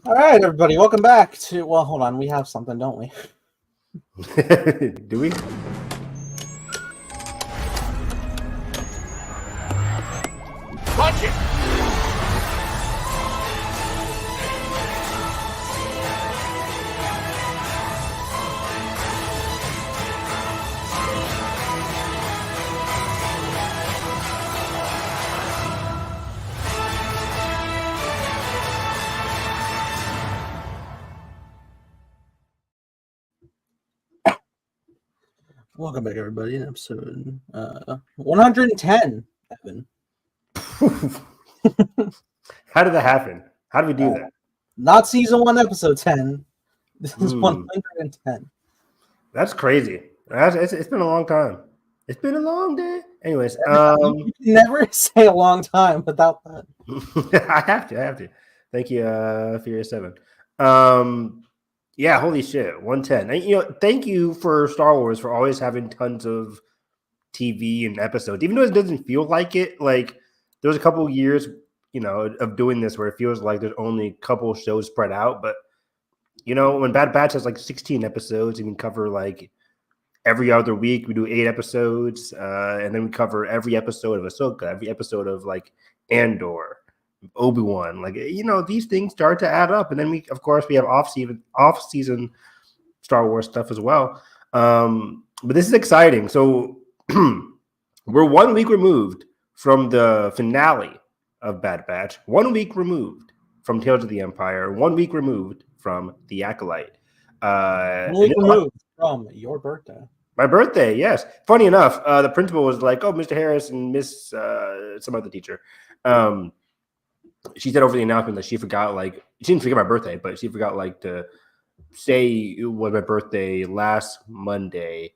All right, everybody, welcome back to. Well, hold on, we have something, don't we? Do we? Punch it! Welcome back, everybody, to episode 110. Evan, How did that happen? How did we do that? not season 1, episode 10. This is 110. That's crazy. It's been a long time. It's been a long day. Anyways, You can never say a long time without that. I have to. Thank you, Furious 7. Yeah, holy shit, 110. And, thank you for Star Wars for always having tons of TV and episodes, even though it doesn't feel like it. Like there was a couple of years, of doing this where it feels like there's only a couple shows spread out. But when Bad Batch has like 16 episodes, and we cover like every other week, we do 8 episodes, and then we cover every episode of Ahsoka, every episode of like Andor, Obi-Wan. Like these things start to add up, and then we have off-season Star Wars stuff as well. But this is exciting. So we're 1 week removed from the finale of Bad Batch, 1 week removed from Tales of the Empire, 1 week removed from The Acolyte. 1 week removed from your birthday. My birthday, yes. Funny enough, the principal was like, "Oh, Mr. Harris and Miss some other teacher." She said over the announcement that she forgot, like, she didn't forget my birthday, but she forgot, like, to say it was my birthday last Monday,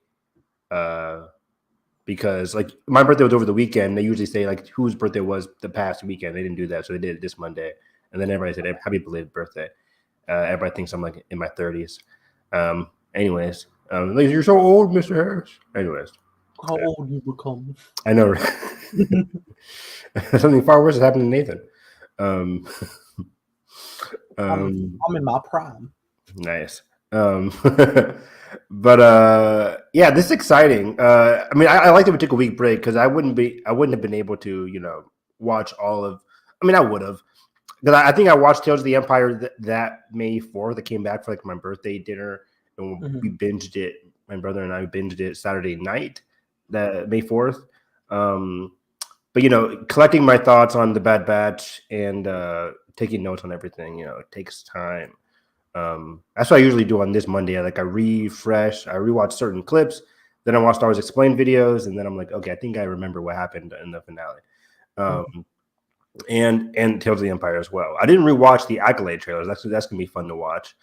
because, like, my birthday was over the weekend. They usually say, like, whose birthday was the past weekend. They didn't do that, so they did it this Monday. And then everybody said, happy belated birthday. Everybody thinks I'm, like, in my 30s. Anyways, like, you're so old, Mr. Harris. Anyways. How old you become. I know. Something far worse has happened to Nathan. I'm in my prime. Nice. But yeah, this is exciting. I mean, I like that we took a week break because I wouldn't have been able to, watch all of. I mean, I would have, because I think I watched Tales of the Empire that May 4th. I came back for like my birthday dinner, and we binged it. My brother and I binged it Saturday night, that May 4th. But collecting my thoughts on the Bad Batch and taking notes on everything, it takes time. That's what I usually do on this Monday. I refresh, I rewatch certain clips, then I watch Star Wars Explained videos, and then I'm like, okay, I think I remember what happened in the finale. And Tales of the Empire as well. I didn't rewatch the Acolyte trailers. That's gonna be fun to watch.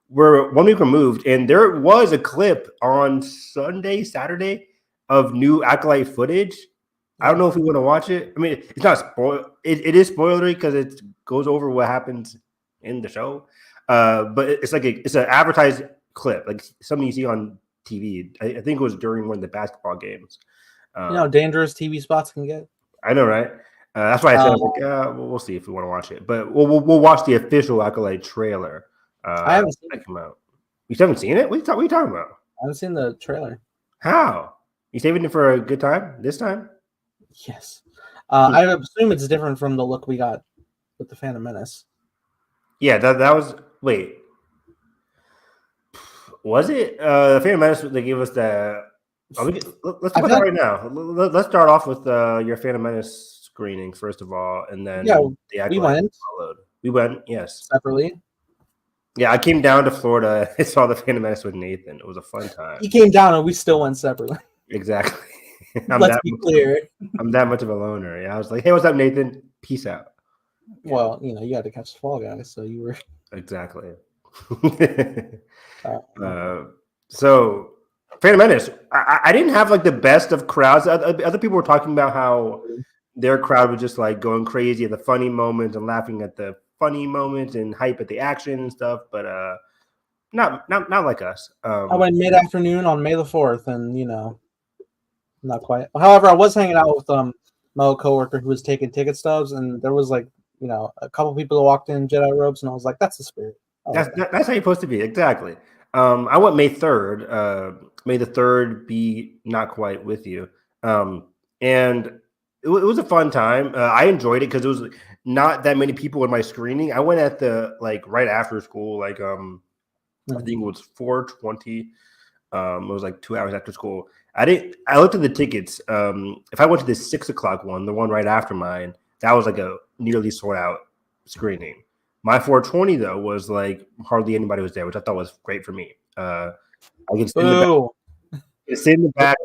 We're 1 week removed, and there was a clip on Saturday of new Acolyte footage. I don't know if we want to watch it. I mean, it's not spoil. It is spoilery because it goes over what happens in the show. But it's like it's an advertised clip, like something you see on TV. I think it was during one of the basketball games. How dangerous TV spots can get. I know, right? That's why I said, we'll see if we want to watch it. But we'll watch the official Acolyte trailer. I haven't seen it come out. You haven't seen it? What are you talking about? I haven't seen the trailer. How? You saving it for a good time this time? Yes. I assume it's different from the look we got with the Phantom Menace. Yeah, that was. Wait. Was it? The Phantom Menace, they gave us the. Let's talk about that right now. Let's start off with your Phantom Menace screening, first of all, and then the Acolyte followed. We went, yes. Separately? Yeah, I came down to Florida. I saw the Phantom Menace with Nathan. It was a fun time. He came down and we still went separately. Exactly. Let's be clear. I'm that much of a loner. Yeah, I was like, hey, what's up, Nathan? Peace out. Well, you had to catch the Fall Guys, so you were. Exactly. So, Phantom Menace, I didn't have like the best of crowds. Other people were talking about how their crowd was just like going crazy at the funny moments and laughing at the funny moments and hype at the action and stuff, but not like us. I went mid-afternoon on May the 4th, and not quite. However, I was hanging out with my old coworker who was taking ticket stubs, and there was like a couple people walked in Jedi robes, and I was like, that's the spirit. That's how you're supposed to be. Exactly. I went May 3rd. May the 3rd be not quite with you. And it was a fun time. I enjoyed it because it was not that many people in my screening. I went at the right after school, I think it was 4:20. It was like 2 hours after school. I looked at the tickets. If I went to the 6:00 one, the one right after mine, that was like a nearly sold out screening. My 4:20 though was like hardly anybody was there, which I thought was great for me. I could sit in the back,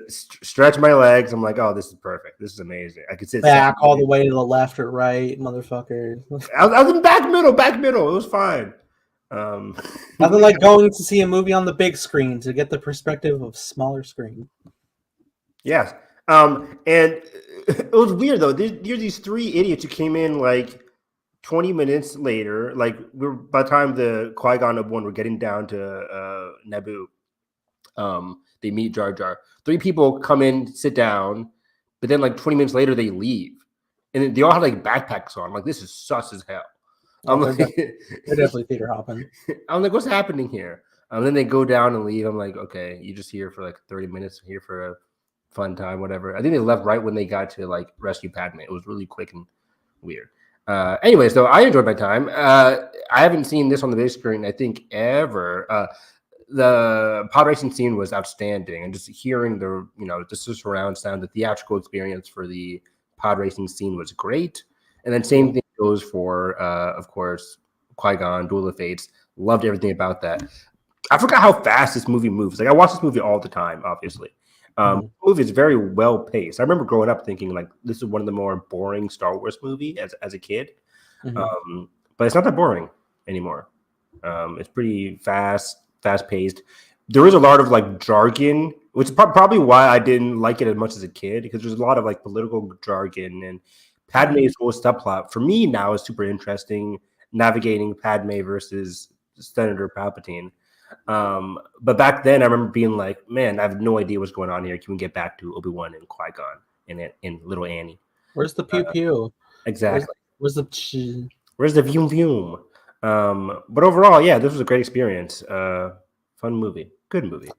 stretch my legs. I'm like, oh, this is perfect. This is amazing. I could sit back all the way to the left or right, motherfucker. I was in back middle. It was fine. Nothing like going to see a movie on the big screen to get the perspective of smaller screen. Yes. And it was weird though. There's these three idiots who came in like 20 minutes later. Like by the time the Qui-Gon and Obi-Wan were getting down to Naboo, they meet Jar Jar. Three people come in, sit down, but then like 20 minutes later they leave, and they all have like backpacks on. I'm like, this is sus as hell. They're definitely theater hopping. I'm like, what's happening here? Then they go down and leave. I'm like, okay, you're just here for like 30 minutes, here for a fun time, whatever. I think they left right when they got to like rescue Padme. It was really quick and weird. Anyway, so I enjoyed my time. I haven't seen this on the big screen, I think, ever. The pod racing scene was outstanding, and just hearing just the surround sound, the theatrical experience for the pod racing scene was great. And then same thing goes for, of course, Qui-Gon, Duel of Fates. Loved everything about that. I forgot how fast this movie moves. Like I watch this movie all the time, obviously. The movie is very well paced. I remember growing up thinking like this is one of the more boring Star Wars movie as a kid. But it's not that boring anymore. It's pretty fast paced. There is a lot of like jargon, which is probably why I didn't like it as much as a kid, because there's a lot of like political jargon, and Padme's whole subplot for me now is super interesting, navigating Padme versus Senator Palpatine. But back then I remember being like, man, I have no idea what's going on here. Can we get back to Obi-Wan and Qui-Gon and little Annie? Where's the pew pew? Exactly. Where's the Vroom vroom? But overall, yeah, this was a great experience. Fun movie. Good movie.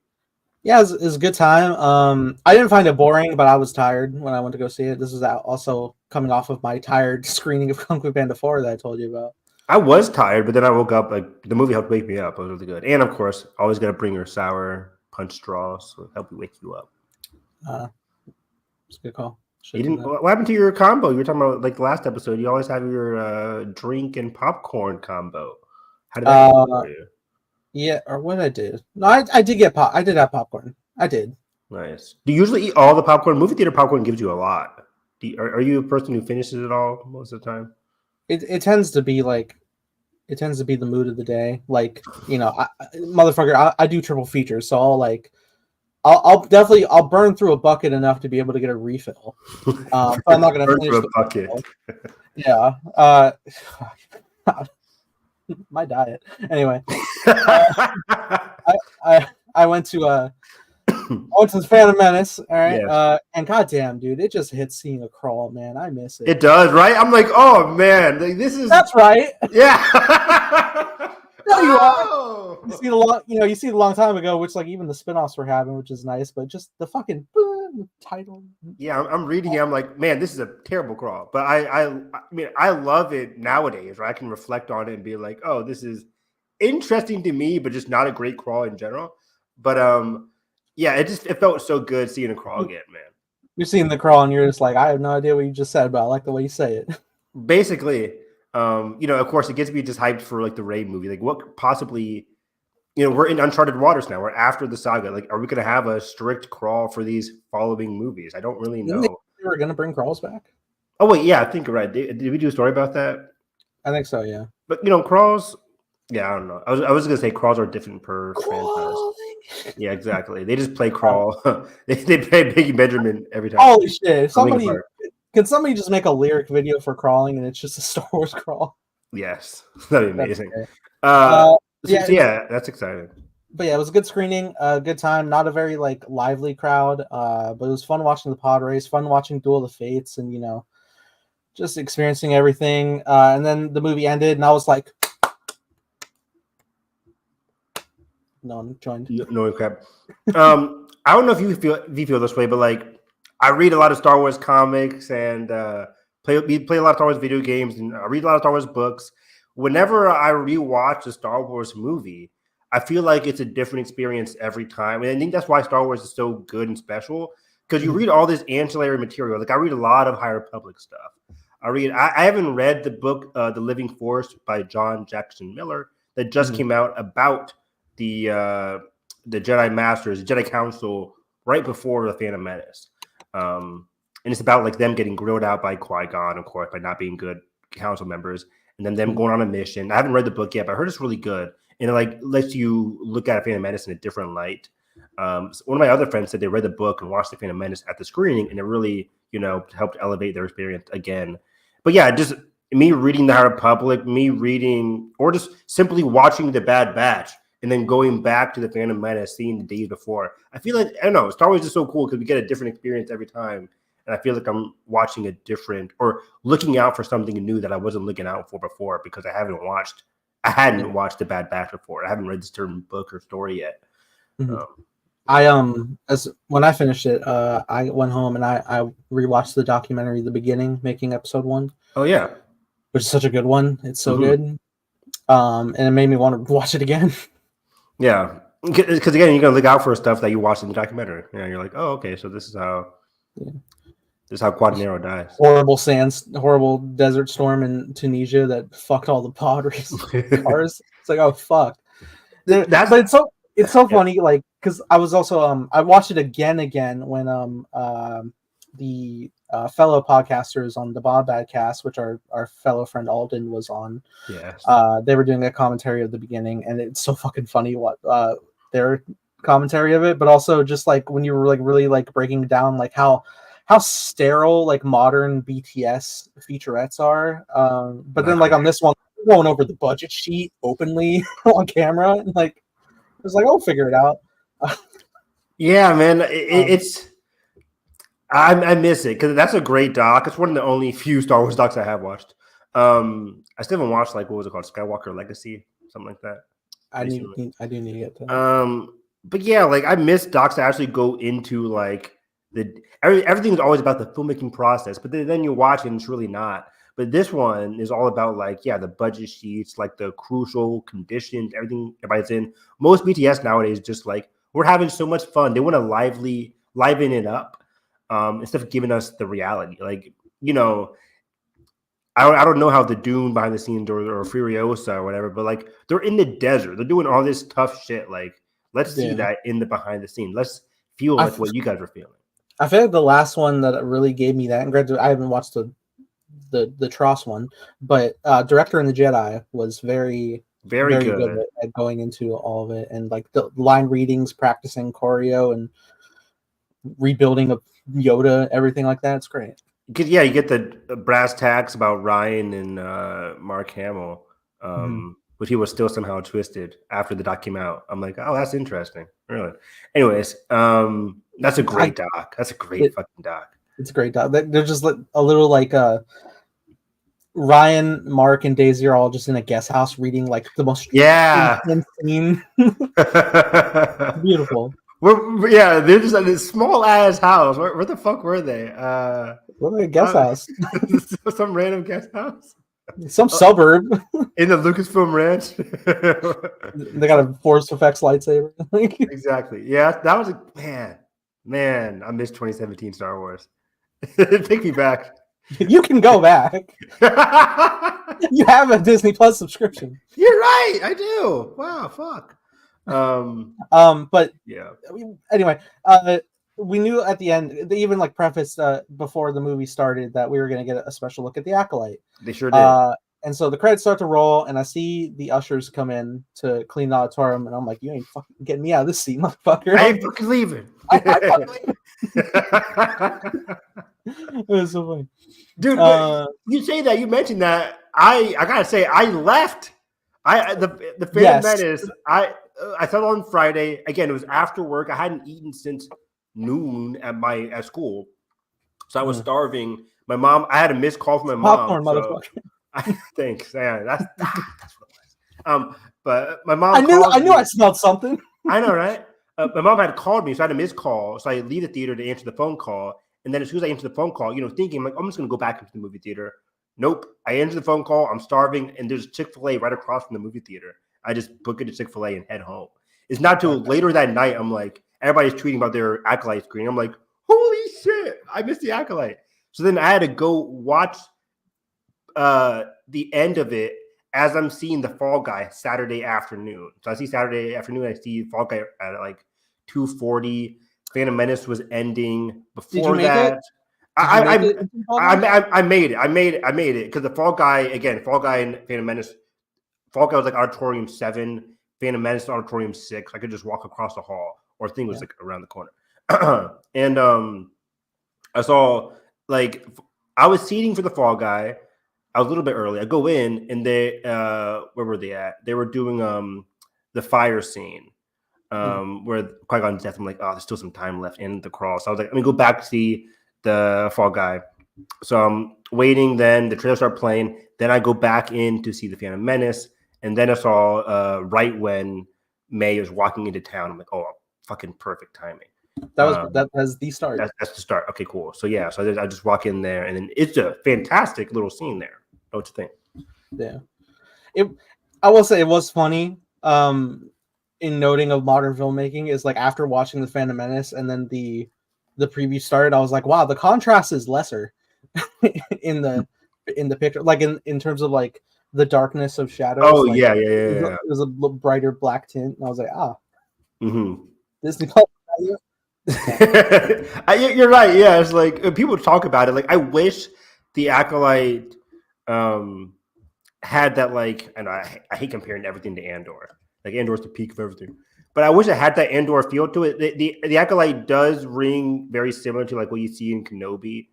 Yeah, it was a good time. I didn't find it boring, but I was tired when I went to go see it. This was also coming off of my tired screening of Kung Fu Panda 4 that I told you about. I was tired, but then I woke up. Like the movie helped wake me up. It was really good. And of course, always got to bring your sour punch straws to help you wake you up. It's a good call. What happened to your combo? You were talking about like the last episode. You always have your drink and popcorn combo. How did that go for you? Yeah, or what I did? No, I did get I did have popcorn. I did. Nice. Do you usually eat all the popcorn? Movie theater popcorn gives you a lot. Are you a person who finishes it all most of the time? It tends to be like, it tends to be the mood of the day. Like, motherfucker, I do triple features, so I'll burn through a bucket enough to be able to get a refill. But I'm not gonna finish a bucket. Yeah. My diet. Anyway, I went to the Phantom Menace. All right, yes. And goddamn, dude, it just hits seeing a crawl, man. I miss it. It does, right? I'm like, oh man, like, That's right. Yeah. No, you are. You see the long time ago, which like even the spinoffs were having, which is nice, but just the fucking title. Yeah, I'm reading it. I'm like, man, this is a terrible crawl. But I mean, I love it nowadays, where I can reflect on it and be like, oh, this is interesting to me, but just not a great crawl in general. But yeah, it felt so good seeing a crawl again, man. You're seeing the crawl and you're just like, I have no idea what you just said, but I like the way you say it. Basically, of course, it gets me just hyped for like the Rey movie. Like, what possibly, we're in uncharted waters now. We're after the saga. Like, are we going to have a strict crawl for these following movies? I don't really know. They were going to bring crawls back. Oh wait, yeah, I think you're right. Did we do a story about that? I think so, yeah. But crawls. Yeah, I don't know. I was going to say crawls are different per franchise. Yeah, exactly. They just play crawl. they play Biggie Benjamin every time. Holy shit! Can somebody just make a lyric video for crawling and it's just a Star Wars crawl? Yes, that'd be amazing. Yeah, that's exciting. But yeah, it was a good screening, a good time. Not a very like lively crowd, but it was fun watching the pod race, fun watching Duel of the Fates, and just experiencing everything. And then the movie ended, and I was like, no one joined. No crap. I don't know if you feel this way, but like I read a lot of Star Wars comics and play a lot of Star Wars video games, and I read a lot of Star Wars books. Whenever I rewatch a Star Wars movie, I feel like it's a different experience every time, and I think that's why Star Wars is so good and special, because you read all this ancillary material. Like I read a lot of High Republic stuff. I haven't read the book The Living Force by John Jackson Miller that just came out about the Jedi Masters, the Jedi Council, right before the Phantom Menace, and it's about like them getting grilled out by Qui-Gon, of course, by not being good council members, and then them going on a mission. I haven't read the book yet, but I heard it's really good, and it like lets you look at Phantom Menace in a different light. So one of my other friends said they read the book and watched the Phantom Menace at the screening, and it really, helped elevate their experience again. But yeah, just me reading the High Republic, me reading, or just simply watching the Bad Batch, and then going back to the Phantom Menace, seeing the days before. I feel like, I don't know, Star Wars is so cool because we get a different experience every time. And I feel like I'm watching a different, or looking out for something new that I wasn't looking out for before, because I hadn't watched the Bad Batch before. I haven't read the certain book or story yet. When I finished it, I went home and I rewatched the documentary, The Beginning, making episode 1. Oh yeah, which is such a good one. It's so good, and it made me want to watch it again. Yeah, because again, you're gonna look out for stuff that you watched in the documentary. You're like, oh, okay, so this is how Quadanero dies. Horrible desert storm in Tunisia that fucked all the pod race cars. It's like, oh fuck. But it's so funny, like, because I was also I watched it again when the fellow podcasters on the Bob Badcast, which our fellow friend Alden was on. Yes. They were doing a commentary of The Beginning, and it's so fucking funny what their commentary of it, but also just like when you were like really like breaking down like how sterile like modern BTS featurettes are. But then like on this one, going over the budget sheet openly on camera, and like it was like, I'll figure it out. Yeah, man, I miss it because that's a great doc. It's one of the only few Star Wars docs I have watched. I still haven't watched, like, what was it called, Skywalker Legacy, something like that. I do need to get to. But yeah, like I miss docs that actually go into like everything's always about the filmmaking process, but then you watch it and it's really not. But this one is all about like, yeah, the budget sheets, like the crucial conditions, everything everybody's in. Most BTS nowadays just like, we're having so much fun. They want to liven it up. Instead of giving us the reality, like, I don't know how the Dune behind the scenes or Furiosa or whatever, but like they're in the desert, they're doing all this tough shit. Like, let's see that in the behind the scenes. Let's feel like what you guys are feeling. I feel like the last one that really gave me that, and granted, I haven't watched the Tross one, but Director in the Jedi was very good at going into all of it, and like the line readings, practicing choreo, and rebuilding of Yoda, everything like that. It's great. Yeah, you get the brass tacks about Ryan and Mark Hamill, but he was still somehow twisted after the doc came out. I'm like, oh, that's interesting. Really. Anyways, that's a great doc. That's a great fucking doc. It's a great doc. They're just a little like Ryan, Mark, and Daisy are all just in a guest house reading like the most intense scene. Beautiful. They're just in this small ass house. Where the fuck were they? What a guest house. Some random guest house. Some suburb. In the Lucasfilm Ranch. They got a Force Effects lightsaber. Exactly. Yeah, that was man, I miss 2017 Star Wars. Take me back. You can go back. You have a Disney Plus subscription. You're right. I do. Wow, fuck. But yeah. Anyway, we knew at the end, they even like prefaced before the movie started that we were going to get a special look at the Acolyte. They sure did. And so the credits start to roll, and I see the ushers come in to clean the auditorium, and I'm like, you ain't fucking getting me out of this seat, motherfucker. I ain't fucking leaving. I'm fucking leaving. It was so funny. Dude, you say that, you mentioned that. I gotta say, I left. The Phantom Menace, I saw it on Friday. Again, it was after work. I hadn't eaten since noon at school. So I was starving. My mom, I had a missed call from my Popcorn, mom. So motherfucker. thanks. Yeah, that's what it was. But my mom I knew I smelled something. I know, right? My mom had called me, so I had a missed call. So I leave the theater to answer the phone call. And then as soon as I answer the phone call, thinking like, I'm just going to go back into the movie theater. Nope. I answer the phone call. I'm starving. And there's Chick-fil-A right across from the movie theater. I just book it to Chick-fil-A and head home. It's not till later that night. I'm like, everybody's tweeting about their Acolyte screen. I'm like, holy shit, I missed the Acolyte. So then I had to go watch the end of it as I'm seeing the Fall Guy Saturday afternoon. So I see Saturday afternoon, I see Fall Guy at like 2:40. Phantom Menace was ending before that. I made it. I made it because the Fall Guy and Phantom Menace. Fall Guy was like Auditorium 7, Phantom Menace Auditorium 6. I could just walk across the hall, or thing was like around the corner. And I saw like I was seating for the Fall Guy. I was a little bit early. I go in and they where were they at? They were doing the fire scene where Qui-Gon's death. I'm like, oh, there's still some time left in the crawl. So I was like, let me go back to see the Fall Guy. So I'm waiting. Then the trailer started playing. Then I go back in to see the Phantom Menace. And then I saw right when May was walking into town. I'm like, oh, fucking perfect timing. That was the start. That's the start. Okay, cool. So yeah, so I just walk in there, and then it's a fantastic little scene there. What you think? Yeah, I will say it was funny. In noting of modern filmmaking is like after watching the Phantom Menace and then the preview started, I was like, wow, the contrast is lesser in the picture, like in terms of like the darkness of shadows. Oh like, yeah. It was a brighter black tint, and I was like, Disney. You're right. Yeah, it's like people talk about it. Like I wish the Acolyte had that. Like, and I hate comparing everything to Andor. Like Andor's the peak of everything, but I wish it had that Andor feel to it. The Acolyte does ring very similar to like what you see in Kenobi,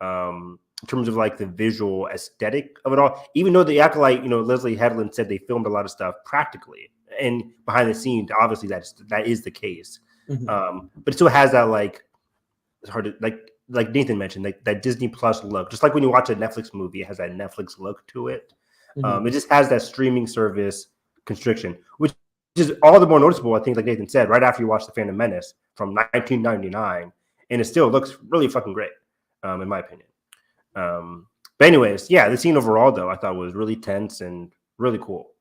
in terms of like the visual aesthetic of it all. Even though the Acolyte, Leslie Headland said they filmed a lot of stuff practically and behind the scenes. Obviously, that is the case. But it still has that like it's hard to like Nathan mentioned, like that Disney Plus look. Just like when you watch a Netflix movie, it has that Netflix look to it. It just has that streaming service constriction, which is all the more noticeable, I think, like Nathan said, right after you watch The Phantom Menace from 1999, and it still looks really fucking great, in my opinion. But anyways, yeah, the scene overall though I thought was really tense and really cool.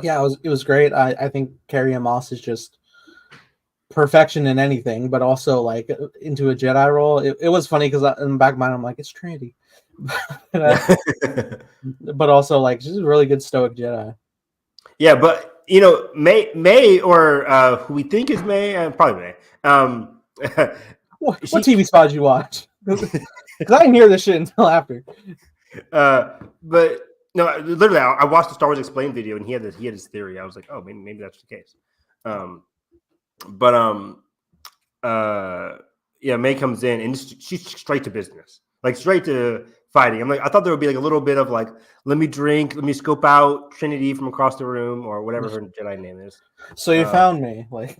Yeah, it was great. I think Carrie-Anne Moss is just perfection in anything, but also like into a Jedi role. It was funny because in the back of my mind I'm like, it's Trinity. But also like she's a really good stoic Jedi. Yeah, but May or who we think is May, probably May. What TV spot did you watch? Because I didn't hear this shit until after. But no, literally, I watched the Star Wars Explained video, and he had his theory. I was like, oh, maybe that's the case. Yeah, May comes in and she's straight to business, like straight to fighting. I'm like, I thought there would be like a little bit of like, let me drink, let me scope out Trinity from across the room, or whatever her Jedi name is. So you found me, like,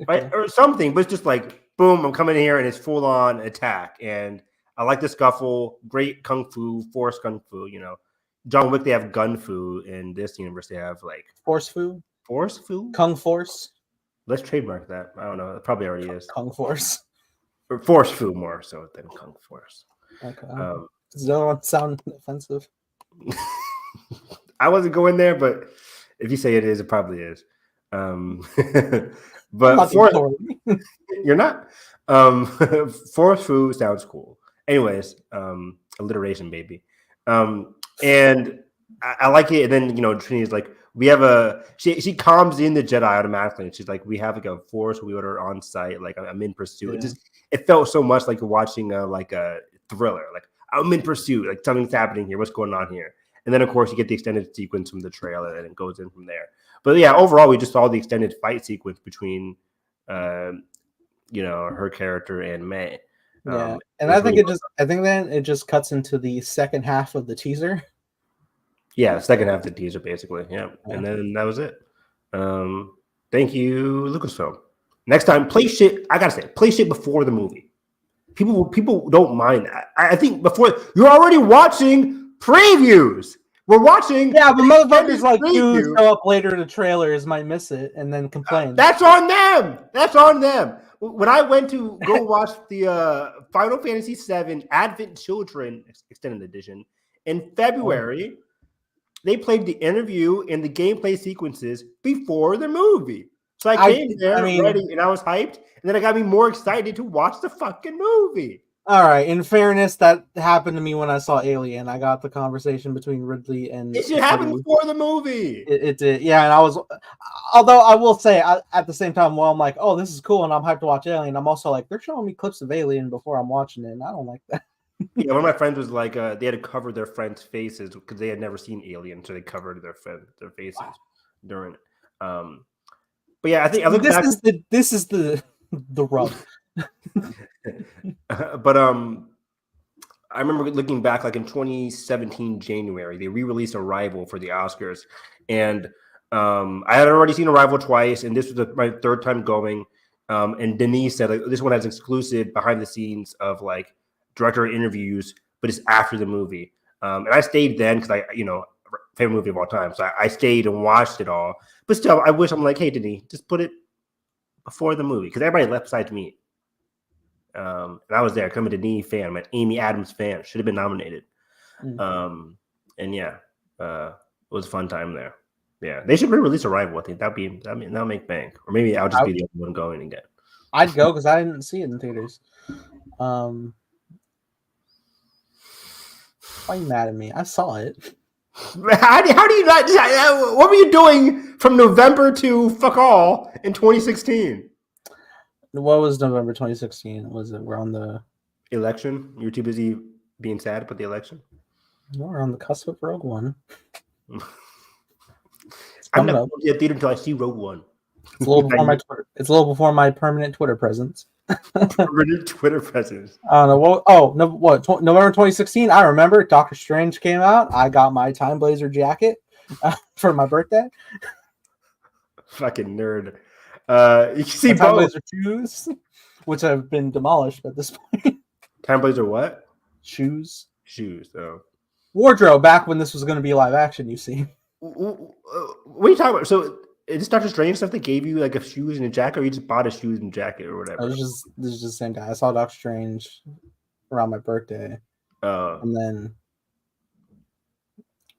right, or something. But it's just like, boom, I'm coming in here and it's full on attack, and I like the scuffle. Great kung fu, force kung fu. John Wick, they have gun fu. In this universe, they have like force fu, kung force. Let's trademark that. I don't know. It probably already is. Kung force. Or force fu more so than kung force. Okay. Does that one sound offensive? I wasn't going there, but if you say it is, it probably is. But you're not. Force fu sounds cool. Anyways, alliteration, baby. And I like it. And then Trinity's like, we have she calms in the Jedi automatically, and she's like, we have like a force wielder on site. Like I'm in pursuit. Yeah. It felt so much like watching like a thriller. Like I'm in pursuit. Like something's happening here. What's going on here? And then of course you get the extended sequence from the trailer, and it goes in from there. But yeah, overall we just saw the extended fight sequence between, her character and May. Yeah, and I think then it just cuts into the second half of the teaser. Yeah, the second half of the teaser, basically. Yeah. And then that was it. Thank you, Lucasfilm. Next time, play shit. I gotta say, play shit before the movie. people don't mind. I think before you're already watching previews. We're watching. Yeah, but motherfuckers like you preview. show up later to trailers might miss it and then complain. That's on them. That's on them. When I went to go watch the Final Fantasy VII Advent Children Extended Edition in February, they played the interview and the gameplay sequences before the movie. So I came there ready and I was hyped, and then it got me more excited to watch the fucking movie. All right. In fairness, that happened to me when I saw Alien. I got the conversation between Ridley and it should happen before the movie. It did, yeah. And I was, although I will say, at the same time, while I'm like, oh, this is cool, and I'm hyped to watch Alien, I'm also like, they're showing me clips of Alien before I'm watching it, and I don't like that. Yeah, one of my friends was like, they had to cover their friends' faces because they had never seen Alien, so they covered their faces during it. But yeah, I look back. This is the rub. But I remember looking back, like in 2017 January, they re-released Arrival for the Oscars, and I had already seen Arrival twice, and this was my third time going. And Denise said, like, this one has exclusive behind the scenes of like director interviews, but it's after the movie. And I stayed then because favorite movie of all time, so I stayed and watched it all. But still, I'm like, hey, Denise, just put it before the movie because everybody left besides me. And I was there. I'm a Denis fan. I'm an Amy Adams fan. Should have been nominated. And yeah, it was a fun time there. Yeah, they should re-release Arrival. I think that'll make bank. Or maybe I'll just be the only one going again. I'd go because I didn't see it in theaters. Why are you mad at me? I saw it. How do you not? What were you doing from November to fuck all in 2016? What was November 2016? Was it around the election? You were too busy being sad about the election? No, we're on the cusp of Rogue One. I'm not going to the theater until I see Rogue One. It's a little before my Twitter. It's a little before my permanent Twitter presence. Permanent Twitter presence. I don't know what. Oh, no, what? November 2016. I remember Doctor Strange came out. I got my Time Blazer jacket for my birthday. Fucking nerd. You can see Time Blazer shoes, which have been demolished at this point. Time Blazer what? Shoes. Oh. Wardrobe back when this was going to be live action. You see. What are you talking about? So is this Doctor Strange stuff that gave you like a shoes and a jacket, or you just bought a shoes and jacket or whatever? This is just the same guy. I saw Doctor Strange around my birthday, and then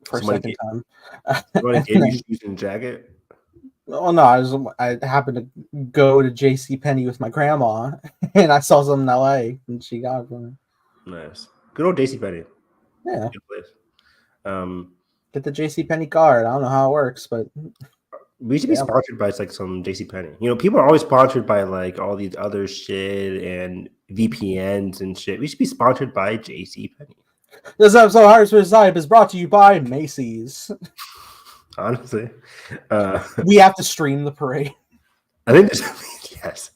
for a second time, somebody gave you shoes and jacket. Oh no, I happened to go to JCPenney with my grandma, and I saw some in LA, and she got it for me. Nice, good old JCPenney. Yeah, good place. Get the JCPenney card. I don't know how it works, but we should be sponsored by like some JCPenney. You know, people are always sponsored by like all these other shit and VPNs and shit. We should be sponsored by JCPenney. This episode of Hyperspace Hype is brought to you by Macy's. Honestly, we have to stream the parade. I think yes.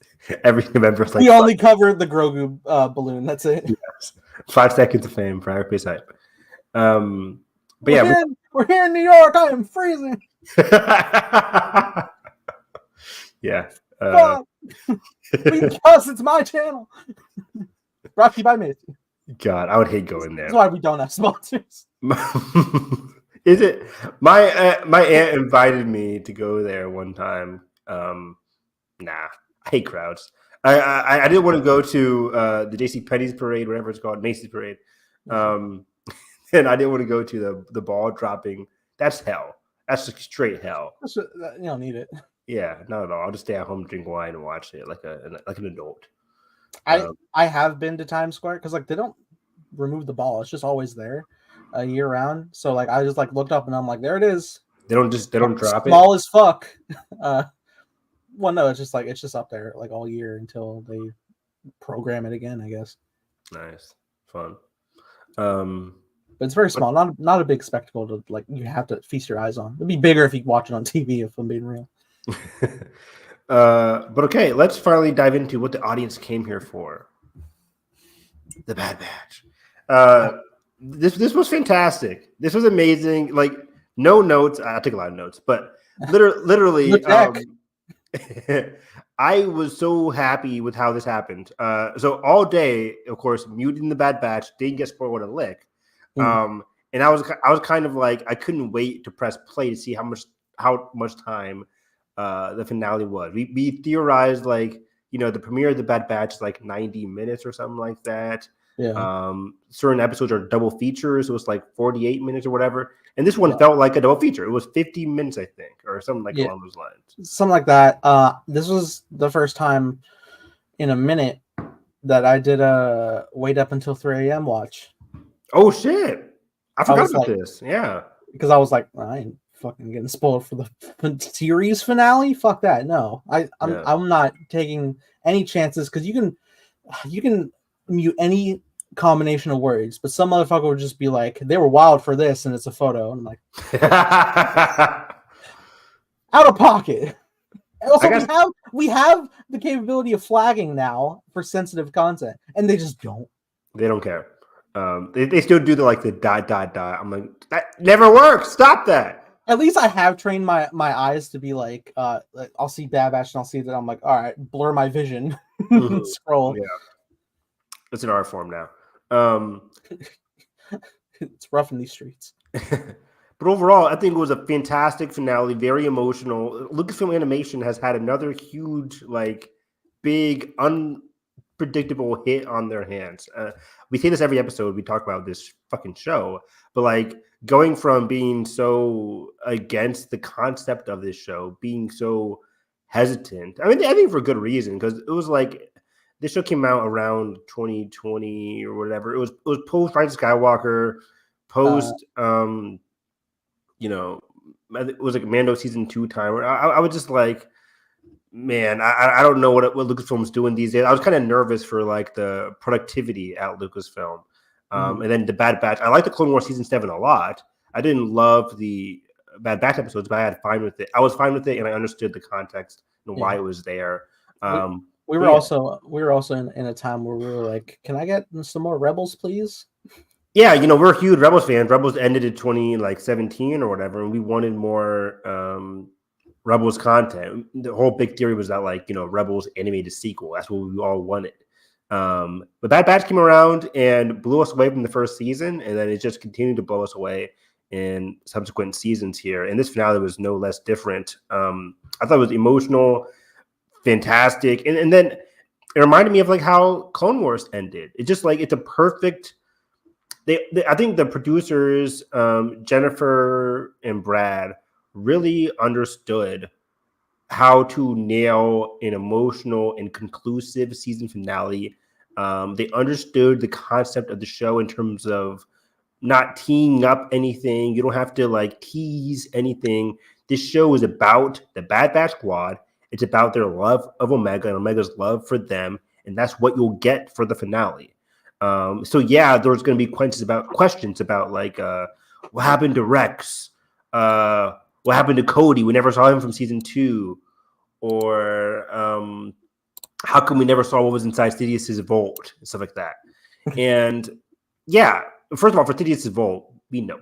Every November, like we only cover the Grogu balloon. That's it. Yes. 5 seconds of fame for Hyperspace Hype. But yeah, we're here in New York. I am freezing. Yeah. Because it's my channel. Brought to you by Macy. God, I would hate going there. That's why we don't have sponsors. Is it my aunt invited me to go there one time? Nah, I hate crowds. I didn't want to go to the JCPenney's parade, whatever it's called, Macy's parade. And I didn't want to go to the ball dropping. That's hell. That's straight hell. You don't need it. Yeah, not at all. I'll just stay at home, drink wine, and watch it like an adult. I have been to Times Square because like they don't remove the ball; it's just always there, year round. So like I just like looked up and I'm like, there it is. They don't drop it. Small as fuck. Well, no, it's just up there like all year until they program it again, I guess. Nice, fun. But it's very small, not a big spectacle to like you have to feast your eyes on. It'd be bigger if you watch it on TV, if I'm being real. But okay, let's finally dive into what the audience came here for. The Bad Batch. This was fantastic. This was amazing. Like no notes. I took a lot of notes, but literally, I was so happy with how this happened. So all day, of course, muting the Bad Batch, didn't get spoiled with a lick. And I was kind of like, I couldn't wait to press play to see how much time the finale was. We theorized like, the premiere of the Bad Batch is like 90 minutes or something like that. Yeah. Certain episodes are double features, so it's like 48 minutes or whatever. And this one felt like a double feature. It was 50 minutes, I think, or something like along those lines. Something like that. This was the first time in a minute that I did a wait up until 3 a.m. watch. Oh shit! I forgot about like, this. Yeah, because I was like, I ain't fucking getting spoiled for the series finale. Fuck that. No, I'm not taking any chances because you can mute any combination of words, but some motherfucker would just be like, they were wild for this, and it's a photo, and I'm like, out of pocket. Also, we have the capability of flagging now for sensitive content, and they just don't. They don't care. They still do the dot. I'm like, that never works. Stop that. At least I have trained my eyes to be like I'll see Bad Batch and I'll see that. I'm like, all right, blur my vision, scroll. Yeah, it's an art form now. It's rough in these streets. But overall, I think it was a fantastic finale, very emotional. Lucasfilm Animation has had another huge, big, unpredictable hit on their hands. We say this every episode. We talk about this fucking show, but going from being so against the concept of this show, being so hesitant. I mean, I think for good reason, because it was this show came out around 2020 or whatever. It was post Rise of Skywalker, post it was Mando season 2 time. I was just like, man, I don't know what Lucasfilm's doing these days. I was kind of nervous for the productivity at Lucasfilm. And then the Bad Batch. I like the Clone Wars season 7 a lot. I didn't love the Bad Batch episodes, but I had fine with it. I was fine with it, and I understood the context and why it was there. We were also in a time where we were like, can I get some more Rebels, please? Yeah, we're huge Rebels fans. Rebels ended in 2017 or whatever, and we wanted more Rebels content. The whole big theory was that Rebels animated sequel. That's what we all wanted. But Bad Batch came around and blew us away from the first season, and then it just continued to blow us away in subsequent seasons here. And this finale was no less different. I thought it was emotional, fantastic, and then it reminded me of how Clone Wars ended. It's just it's a perfect. I think the producers, Jennifer and Brad, really understood how to nail an emotional and conclusive season finale. They understood the concept of the show in terms of not teeing up anything. You don't have to tease anything. This show is about the Bad Batch Squad. It's about their love of Omega and Omega's love for them, and that's what you'll get for the finale. So yeah, there's going to be questions about what happened to Rex, what happened to Cody. We never saw him from season 2, or how come we never saw what was inside Sidious's vault and stuff like that. And yeah, first of all, for Sidious's vault, we know.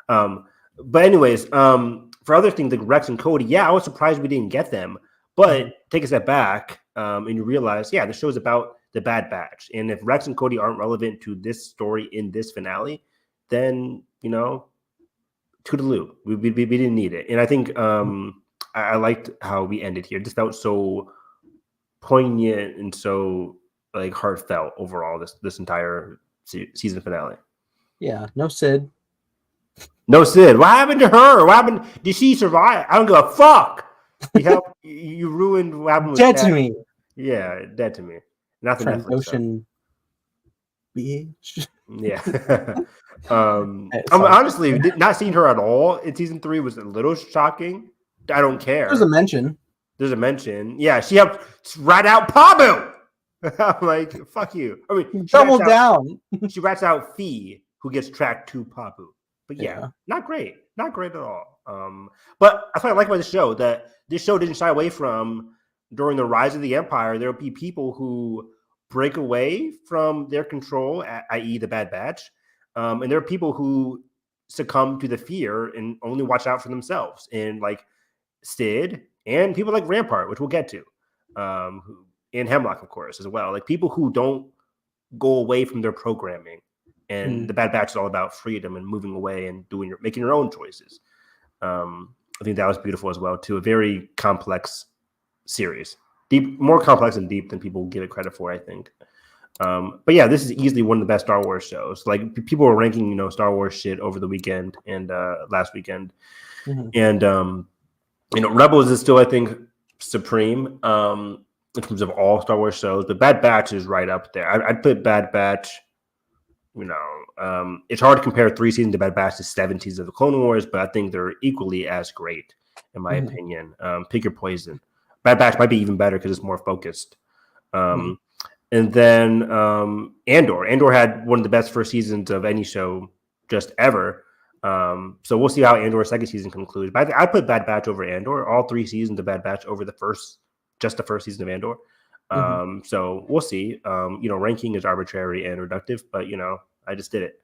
But anyways, for other things like Rex and Cody, yeah, I was surprised we didn't get them. But take a step back, and you realize, yeah, the show is about the Bad Batch, and if Rex and Cody aren't relevant to this story in this finale, then toodaloo, we didn't need it. And I think I liked how we ended here. It just felt so poignant and so heartfelt overall. This entire season finale. Yeah, no Sid. No Sid. What happened to her? What happened? Did she survive? I don't give a fuck. You ruined what happened with dead to me. Yeah, dead to me. Not the Trandoshan bitch. Yeah. I'm honestly not seeing her at all in season 3 was a little shocking. I don't care. There's a mention. Yeah, she helped rat out Pabu. I'm like, fuck you. I mean, double down. She rats out Fee, who gets tracked to Pabu. But yeah, not great at all. But that's what I like about the show, that this show didn't shy away from. During the rise of the Empire, there will be people who break away from their control, i.e. the Bad Batch, and there are people who succumb to the fear and only watch out for themselves. And Sid and people like Rampart, which we'll get to, and Hemlock, of course, as well. Like people who don't go away from their programming. And the Bad Batch is all about freedom and moving away and making your own choices. I think that was beautiful as well, too. A very complex series, more complex and deep than people give it credit for, I think. But yeah, this is easily one of the best Star Wars shows. Like people were ranking, Star Wars shit over the weekend and last weekend, and Rebels is still, I think, supreme in terms of all Star Wars shows. But Bad Batch is right up there. I'd put Bad Batch. It's hard to compare 3 seasons of Bad Batch to 7 seasons of the Clone Wars, but I think they're equally as great, in my opinion. Pick your poison. Bad Batch might be even better because it's more focused. And then Andor. Andor had one of the best first seasons of any show just ever. So we'll see how Andor's second season concludes. But I put Bad Batch over Andor. All 3 seasons of Bad Batch over the first season of Andor. So we'll see. Ranking is arbitrary and reductive, but I just did it.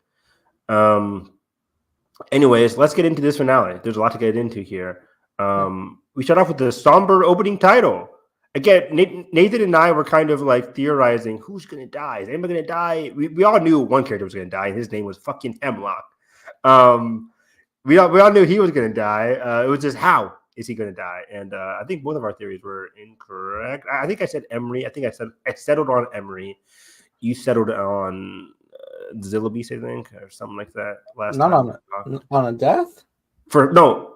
Anyways, let's get into this finale. There's a lot to get into here. We start off with the somber opening title. Again, Nathan and I were kind of like theorizing who's gonna die. Is anybody gonna die? We all knew one character was gonna die, and his name was fucking Hemlock. We all knew he was gonna die. It was just how is he going to die? And I think both of our theories were incorrect. I think I said Emery. I settled on Emery. You settled on Zillabis, I think, or something like that. On a death?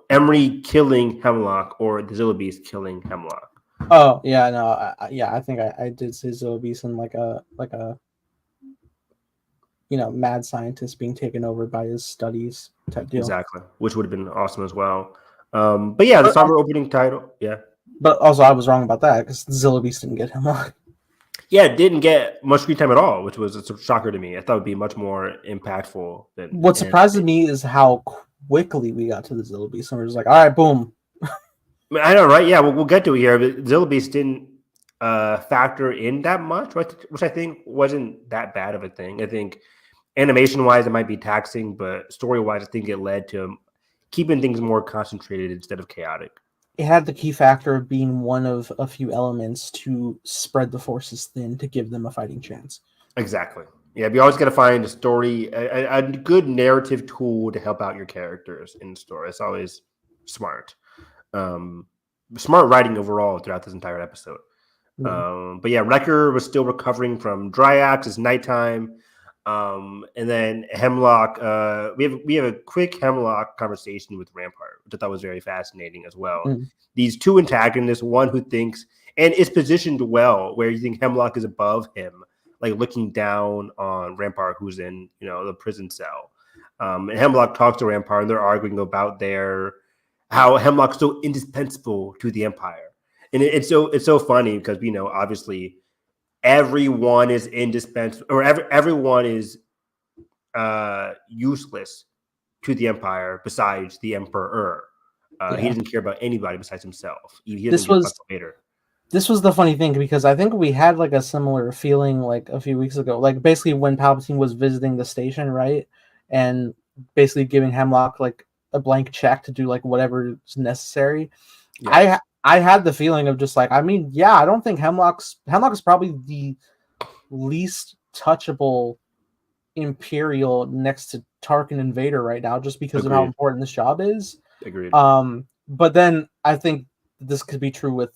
Emery killing Hemlock or the Zillabis killing Hemlock. Oh yeah, no, I think I did say Zillabis and like a mad scientist being taken over by his studies type deal. Exactly, which would have been awesome as well. But yeah, the somber opening title. Yeah. But also, I was wrong about that because Zillabis didn't get Hemlock. Yeah, it didn't get much screen time at all, which was a shocker to me. I thought it would be much more impactful than. What surprises me is how quickly we got to the Zillabis. And we're just like, all right, boom. I know, right? Yeah, we'll get to it here. But Zillabis didn't factor in that much, which I think wasn't that bad of a thing. I think animation-wise, it might be taxing, but story-wise, I think it led to keeping things more concentrated instead of chaotic. It had the key factor of being one of a few elements to spread the forces thin to give them a fighting chance. Exactly. Yeah, you always got to find a story, a good narrative tool to help out your characters in the story. It's always smart. Smart writing overall throughout this entire episode. But yeah, Wrecker was still recovering from Dryax. It's nighttime. And then Hemlock, we have a quick Hemlock conversation with Rampart, which I thought was very fascinating as well. These two antagonists, one who thinks and is positioned well, where you think Hemlock is above him, like looking down on Rampart, who's in the prison cell. And Hemlock talks to Rampart, and they're arguing about how Hemlock's so indispensable to the Empire, and it's so funny because obviously. Everyone is indispensable, or everyone is useless to the Empire besides the Emperor. He doesn't care about anybody besides himself. This was the funny thing because I think we had like a similar feeling like a few weeks ago, like basically when Palpatine was visiting the station, right, and basically giving Hemlock like a blank check to do like whatever is necessary. Yeah. I had the feeling of just like, I don't think Hemlock is probably the least touchable Imperial next to Tarkin and Vader right now, just because of how important this job is. Agreed. But then I think this could be true with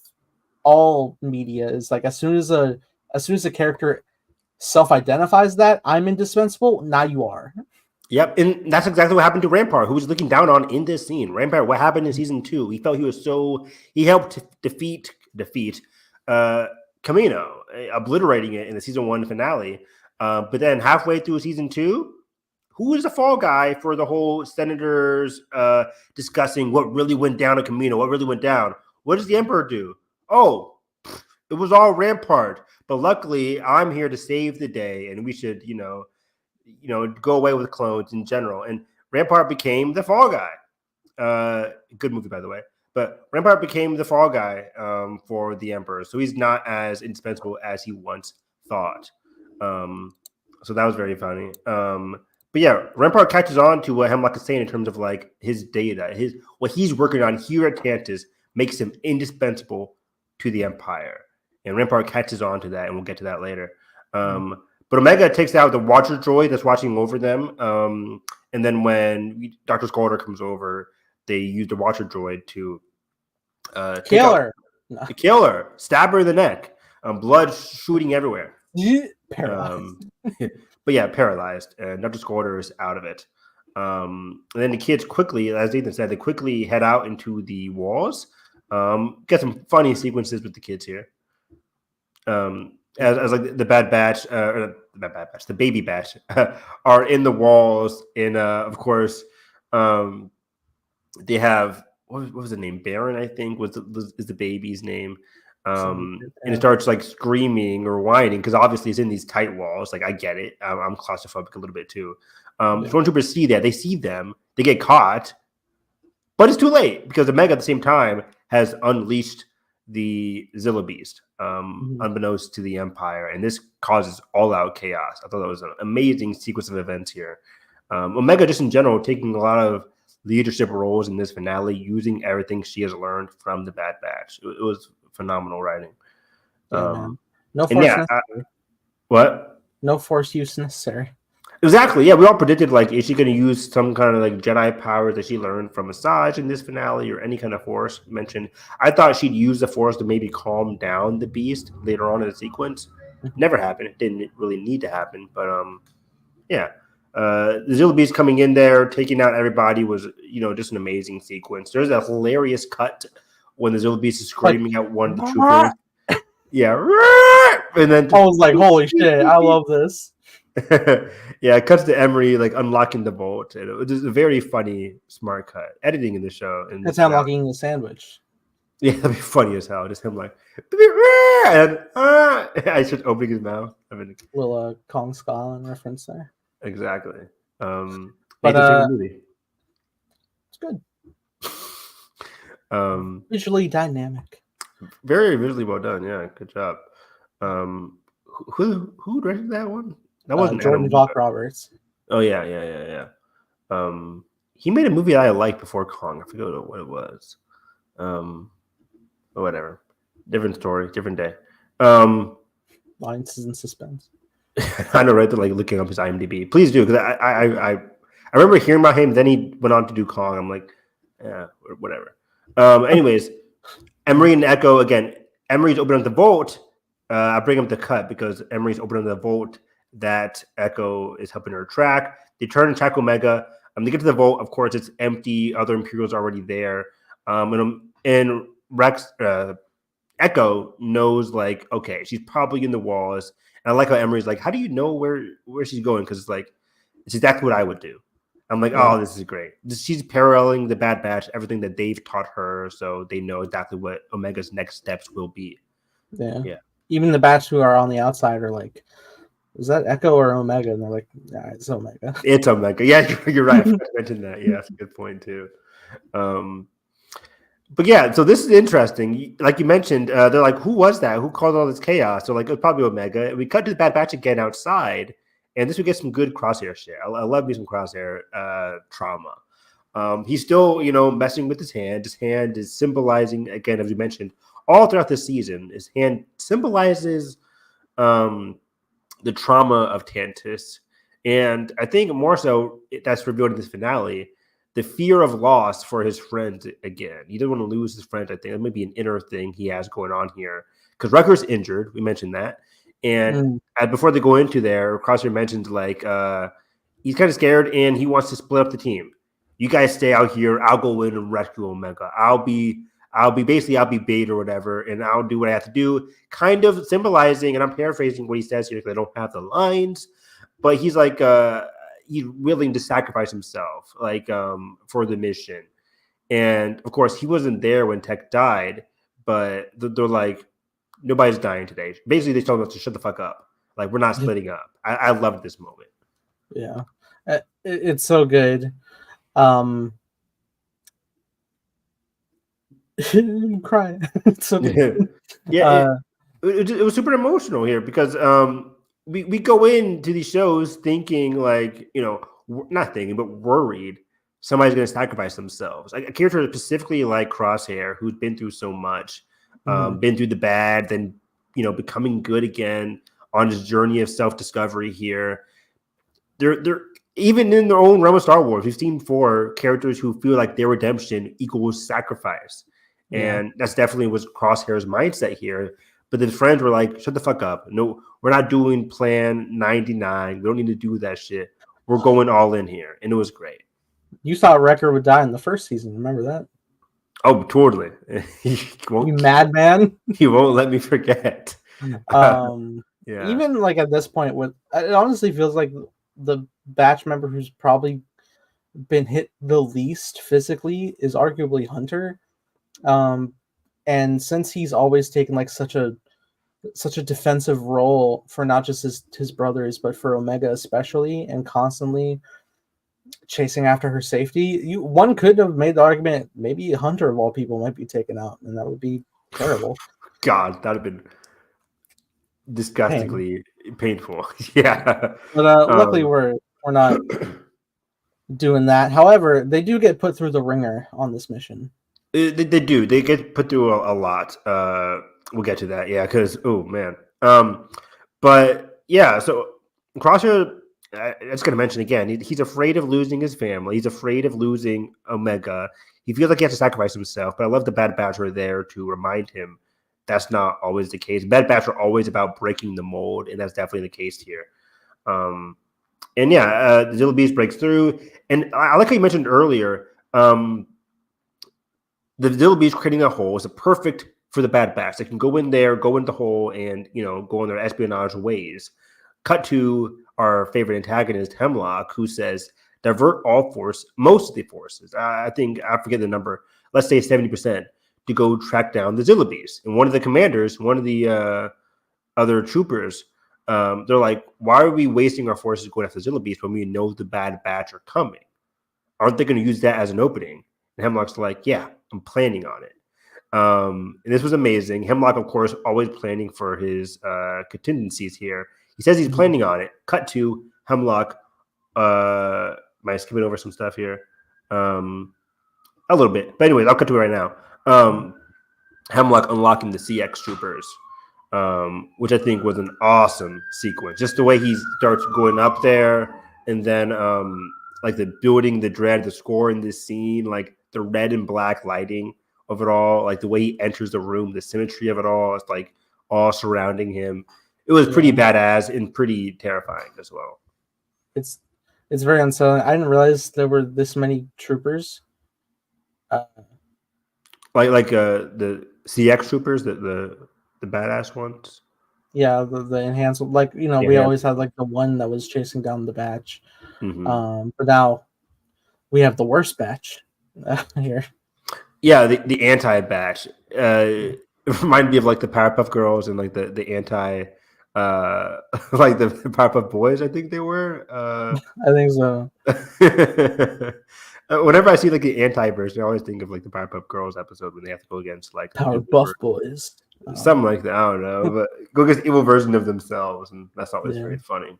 all media. Is like as soon as a character self-identifies that I'm indispensable, now you are. Yep, and that's exactly what happened to Rampart, who was looking down on in this scene. Rampart, what happened in season 2? He felt he helped defeat Camino, obliterating it in the season 1 finale. But then halfway through season 2, who is the fall guy for the whole senators discussing what really went down at Camino? What really went down? What does the Emperor do? Oh, it was all Rampart. But luckily, I'm here to save the day, and we should, go away with clones in general. And Rampart became the fall guy. Good movie, by the way. But Rampart became the fall guy for the Emperor. So he's not as indispensable as he once thought. So that was very funny. But yeah, Rampart catches on to what Hemlock is saying in terms of like his data, what he's working on here at Tantus makes him indispensable to the Empire. And Rampart catches on to that, and we'll get to that later. But Omega takes out the Watcher droid that's watching over them. And then when Dr. Skolder comes over, they use the Watcher droid to Kill her. Kill her. Stab her in the neck. Blood shooting everywhere. Paralyzed. But yeah, paralyzed. And Dr. Skolder is out of it. And then the kids quickly, as Ethan said, they quickly head out into the walls. Get some funny sequences with the kids here. As like the Bad Batch, or the Baby Batch, are in the walls, and of course, they have what was the name? Baron, I think, is the baby's name. And it starts like screaming or whining because obviously it's in these tight walls. Like I get it, I'm claustrophobic a little bit too. Stormtroopers see that, they see them, they get caught, but it's too late because Omega at the same time has unleashed the Zilla Beast, unbeknownst to the Empire, and this causes all-out chaos. I thought that was an amazing sequence of events here. Omega, just in general, taking a lot of leadership roles in this finale, using everything she has learned from the Bad Batch. It was phenomenal writing. No force necessary. What? No force use necessary. Exactly. Yeah, we all predicted, like, is she going to use some kind of like Jedi power that she learned from Asajj in this finale, or any kind of force mentioned? I thought she'd use the force to maybe calm down the beast later on in the sequence. Never happened. It didn't really need to happen. But yeah, the Zilla Beast coming in there, taking out everybody was, just an amazing sequence. There's a hilarious cut when the Zilla Beast is screaming at one of the troopers. Yeah, and then I was like, "Holy shit! I love this." Yeah, it cuts to Emery like unlocking the vault. And it was a very funny, smart cut. Editing in the show. That's how unlocking the sandwich. Yeah, that'd be funny as hell. Just him like, and I just opening his mouth. Little Kong Skull reference there. Exactly. But movie. It's good. Visually dynamic. Very visually well done. Yeah, good job. Who directed that one? That wasn't Jordan Vogt Roberts. Oh yeah. He made a movie I liked before Kong. I forget what it was. Whatever. Different story, different day. Lines in suspense. I know, right? They're like looking up his IMDb. Please do, because I remember hearing about him. Then he went on to do Kong. I'm like, yeah, whatever. Anyways, Emery and Echo again. Emery's opening up the vault. I bring up the cut because Emery's opening the vault that Echo is helping her track. They turn and track Omega. They get to the vault. Of course, it's empty. Other Imperials are already there. And Rex, Echo knows, like, okay, she's probably in the walls. And I like how Emery's like, how do you know where she's going? Because it's exactly what I would do. I'm like, oh, this is great. She's paralleling the Bad Batch, everything that they've taught her, so they know exactly what Omega's next steps will be. Yeah. Even the Batch who are on the outside are like, is that Echo or Omega? And they're like, nah, it's Omega. It's Omega. Yeah, you're right. I mentioned that. Yeah, that's a good point too. But yeah, so this is interesting. Like you mentioned, they're like, who was that? Who caused all this chaos? So like, it was probably Omega. And we cut to the Bad Batch again outside, and this would get some good Crosshair shit. I love me some Crosshair trauma. He's still, messing with his hand. His hand is symbolizing, again, as we mentioned, all throughout the season. His hand symbolizes the trauma of Tantus. And I think more so, that's revealed in this finale, the fear of loss for his friends again. He doesn't want to lose his friends, I think. That might be an inner thing he has going on here. Because Rucker's injured. We mentioned that. And before they go into there, Crosshair mentions, like, he's kind of scared and he wants to split up the team. You guys stay out here. I'll go in and rescue Omega. I'll be bait or whatever, and I'll do what I have to do. Kind of symbolizing, and I'm paraphrasing what he says here because I don't have the lines, but he's like, he's willing to sacrifice himself, like, for the mission. And of course, he wasn't there when Tech died, but they're like, nobody's dying today. Basically, they told us to shut the fuck up. Like, we're not splitting up. I loved this moment. Yeah, it's so good. I'm crying. It's so good. Yeah, it was super emotional here because we go into these shows thinking, like, not thinking, but worried somebody's going to sacrifice themselves. Like a character specifically like Crosshair, who's been through so much, been through the bad, then becoming good again on his journey of self-discovery here. They're even in their own realm of Star Wars, we've seen before characters who feel like their redemption equals sacrifice. And that's definitely was Crosshair's mindset here. But the friends were like, shut the fuck up. No, we're not doing Plan 99. We don't need to do that shit. We're going all in here. And it was great. You thought Wrecker would die in the first season. Remember that? Oh, totally. You madman. He won't let me forget. Even like at this point, it honestly feels like the batch member who's probably been hit the least physically is arguably Hunter. And since he's always taken like such a defensive role for not just his brothers, but for Omega especially, and constantly chasing after her safety, one could have made the argument maybe Hunter of all people might be taken out, and that would be terrible. God, that'd have been disgustingly painful. Yeah. But luckily we're not doing that. However, they do get put through the ringer on this mission. They do. They get put through a lot. We'll get to that. Yeah, because oh man. But yeah, so Crosshair, I was going to mention again, he's afraid of losing his family. He's afraid of losing Omega. He feels like he has to sacrifice himself. But I love the Bad Batch are there to remind him that's not always the case. Bad Batch are always about breaking the mold, and that's definitely the case here. The Zilla Beast breaks through, and I like how you mentioned earlier. The Zilla Beast creating a hole is perfect for the Bad Batch. They can go in there, go in the hole, and go on their espionage ways. Cut to our favorite antagonist, Hemlock, who says, divert most of the forces. I forget the number. Let's say 70% to go track down the Zilla Beast. And one of the commanders, one of the other troopers, they're like, why are we wasting our forces going after the Zilla Beast when we know the Bad Batch are coming? Aren't they going to use that as an opening? And Hemlock's like, yeah, I'm planning on it. And this was amazing. Hemlock, of course, always planning for his contingencies here. He says he's planning on it. Cut to Hemlock. Am I skipping over some stuff here? A little bit. But anyways, I'll cut to it right now. Hemlock unlocking the CX troopers, which I think was an awesome sequence. Just the way he starts going up there, and then like the building, the dread, the score in this scene, like the red and black lighting of it all, like the way he enters the room, the symmetry of it all, it's like all surrounding him. It was pretty badass and pretty terrifying as well. It's very unsettling. I didn't realize there were this many troopers. Like the CX troopers, the badass ones. Yeah, the enhanced, like we always had like the one that was chasing down the batch. But now we have the worst batch here. Yeah, the anti-batch. It reminded me of like the Powerpuff Girls and like the anti, like the Powerpuff Boys. I think they were. I think so. Whenever I see like the anti version, I always think of like the Powerpuff Girls episode when they have to go against like Powerpuff Boys, something like that. I don't know, but go against evil version of themselves, and that's always very funny.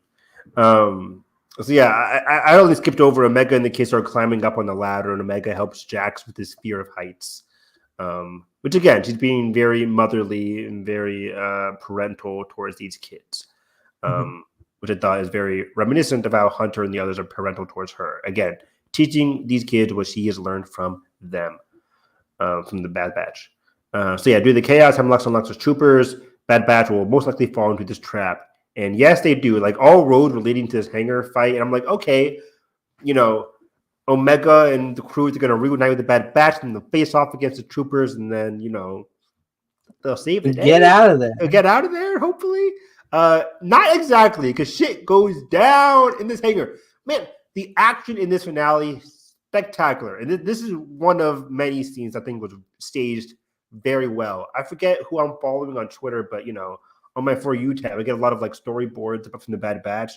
So yeah, I only skipped over Omega and the kids are climbing up on the ladder, and Omega helps Jax with his fear of heights. Which again, she's being very motherly and very parental towards these kids, which I thought is very reminiscent of how Hunter and the others are parental towards her. Again, teaching these kids what she has learned from them, from the Bad Batch. Due to the chaos, Hemlock unlocks his troopers. Bad Batch will most likely fall into this trap. And yes, they do. Like all roads were leading to this hangar fight. And I'm like, okay, Omega and the crew are going to reunite with the Bad Batch and they'll face off against the troopers. And then, they'll save the day. Get out of there. Get out of there, hopefully. Not exactly, because shit goes down in this hangar. Man, the action in this finale, spectacular. And this is one of many scenes I think was staged very well. I forget who I'm following on Twitter, but, on my For You tab, I get a lot of like storyboards from the Bad Batch.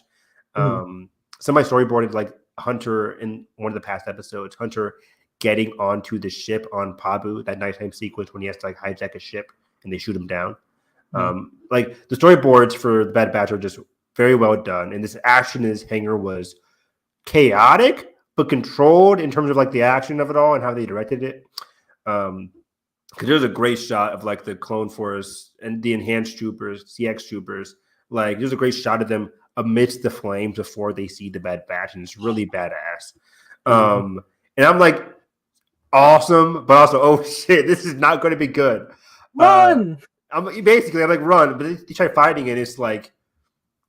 Somebody storyboarded like Hunter in one of the past episodes, Hunter getting onto the ship on Pabu, that nighttime sequence when he has to like hijack a ship and they shoot him down. Like the storyboards for the Bad Batch are just very well done. And this action in this hangar was chaotic, but controlled in terms of like the action of it all and how they directed it. Because there's a great shot of like the clone force and the enhanced troopers, CX troopers. Like there's a great shot of them amidst the flames before they see the Bad Batch, and it's really badass. And I'm like, awesome, but also, oh shit, this is not going to be good. Run! I'm like, run, but they try fighting it. It's like,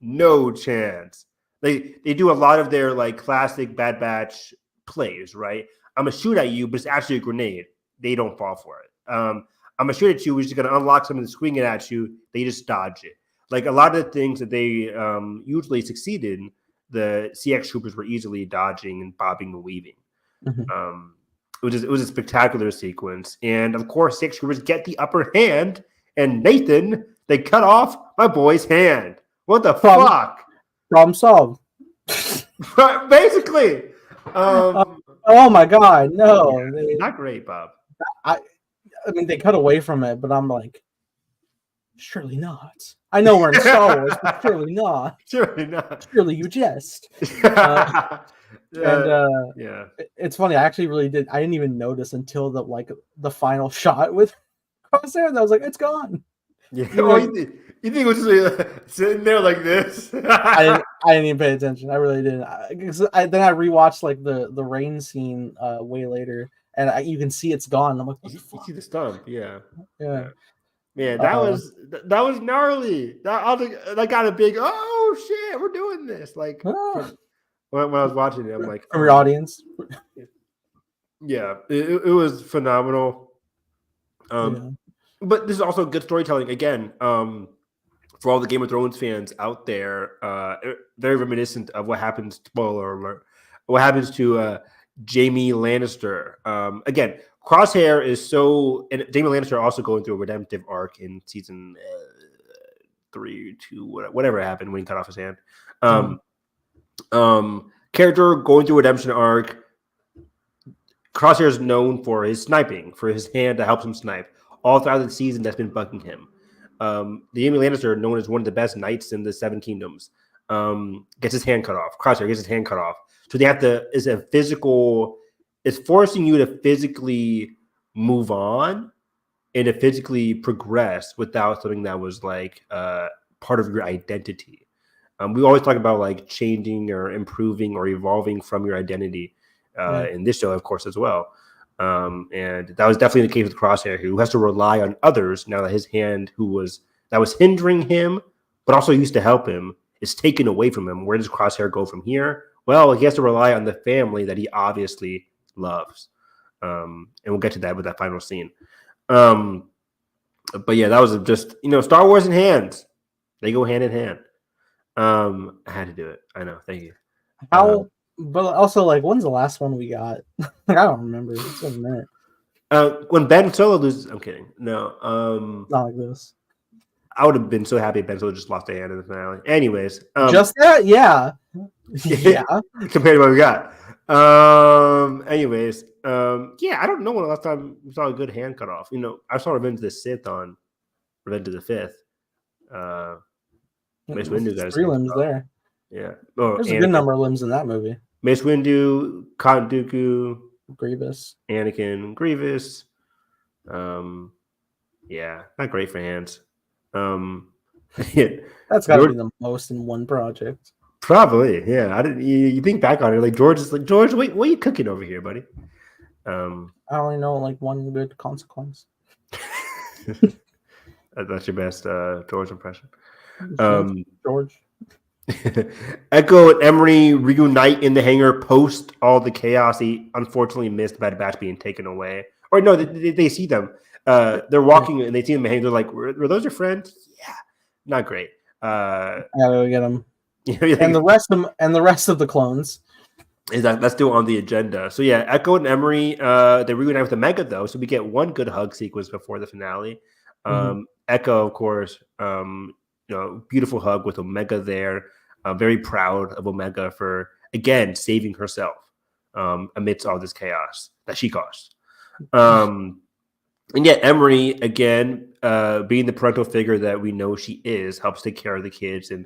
no chance. They do a lot of their like classic Bad Batch plays, right? I'm gonna shoot at you, but it's actually a grenade. They don't fall for it. I'm gonna shoot at you, which is gonna unlock something that's swinging at you. They just dodge it. Like a lot of the things that they usually succeed in, the CX troopers were easily dodging and bobbing and weaving. It was a spectacular sequence, and of course, CX troopers get the upper hand. And Nathan, they cut off my boy's hand. What the fuck? Problem solved. Basically. Oh my god, no. Yeah, not great, Bob. I mean, they cut away from it, but I'm like, surely not. I know we're in Star Wars, but surely not. Surely not. Surely you jest. Yeah. It's funny. I actually really did. I didn't even notice until the final shot with Crosshair, and I was like, it's gone. Yeah. You think it was just sitting there like this? I didn't even pay attention. I really didn't. Then I rewatched like the rain scene way later, and you can see it's gone. I'm like, what the fuck? You see the stump, yeah. Man, that was gnarly. That got a big, oh shit, we're doing this. Like when I was watching it, I'm like, from your audience. Yeah, it was phenomenal. But this is also good storytelling again. For all the Game of Thrones fans out there, very reminiscent of what happens. Spoiler alert! What happens to Jaime Lannister? Again, Crosshair is so, and Jaime Lannister also going through a redemptive arc in season 3, 2, whatever happened when he cut off his hand. Character going through a redemption arc. Crosshair is known for his sniping, for his hand that helps him snipe. All throughout the season, that's been bugging him. The Jaime Lannister, known as one of the best knights in the Seven Kingdoms, gets his hand cut off. Crosshair gets his hand cut off. So they have to, it's forcing you to physically move on and to physically progress without something that was like part of your identity. We always talk about like changing or improving or evolving from your identity. In this show, of course, as well. And that was definitely the case with Crosshair, who has to rely on others now that his hand that was hindering him, but also used to help him, is taken away from him. Where does Crosshair go from here? Well, he has to rely on the family that he obviously loves. And we'll get to that with that final scene. But yeah, that was just, Star Wars and hands. They go hand in hand. I had to do it. I know. Thank you. But also, like, when's the last one we got? Like, I don't remember. It's been a minute. When Ben Solo loses, I'm kidding. No, not like this. I would have been so happy if Ben Solo just lost a hand in the finale. Anyways, just that, yeah. Compared to what we got. Anyways, I don't know when the last time we saw a good hand cut off. I saw Revenge of the Sith on Revenge of the Fifth. Mace Windu got his 3 limbs there. Yeah. There's a good number of limbs in that movie. Mace Windu, Count Dooku, Grievous, Anakin, Grievous. Yeah, not great for hands. That's got to be the most in one project. Probably, yeah. I didn't. You think back on it, like George is like, George, wait, what are you cooking over here, buddy? I only know like one good consequence. That's your best George impression. George. Echo and Emery reunite in the hangar post all the chaos he unfortunately missed Bad Batch being taken away. Or no, they see them. They're walking and they see them in the hangar. They're like, were those your friends? Yeah, not great. I gotta go get them. And the rest of the clones. That's still on the agenda. So yeah, Echo and Emery they reunite with Omega though, so we get one good hug sequence before the finale. Echo, of course, beautiful hug with Omega there. Very proud of Omega for, again, saving herself amidst all this chaos that she caused. And yet Emery, again, being the parental figure that we know she is, helps take care of the kids and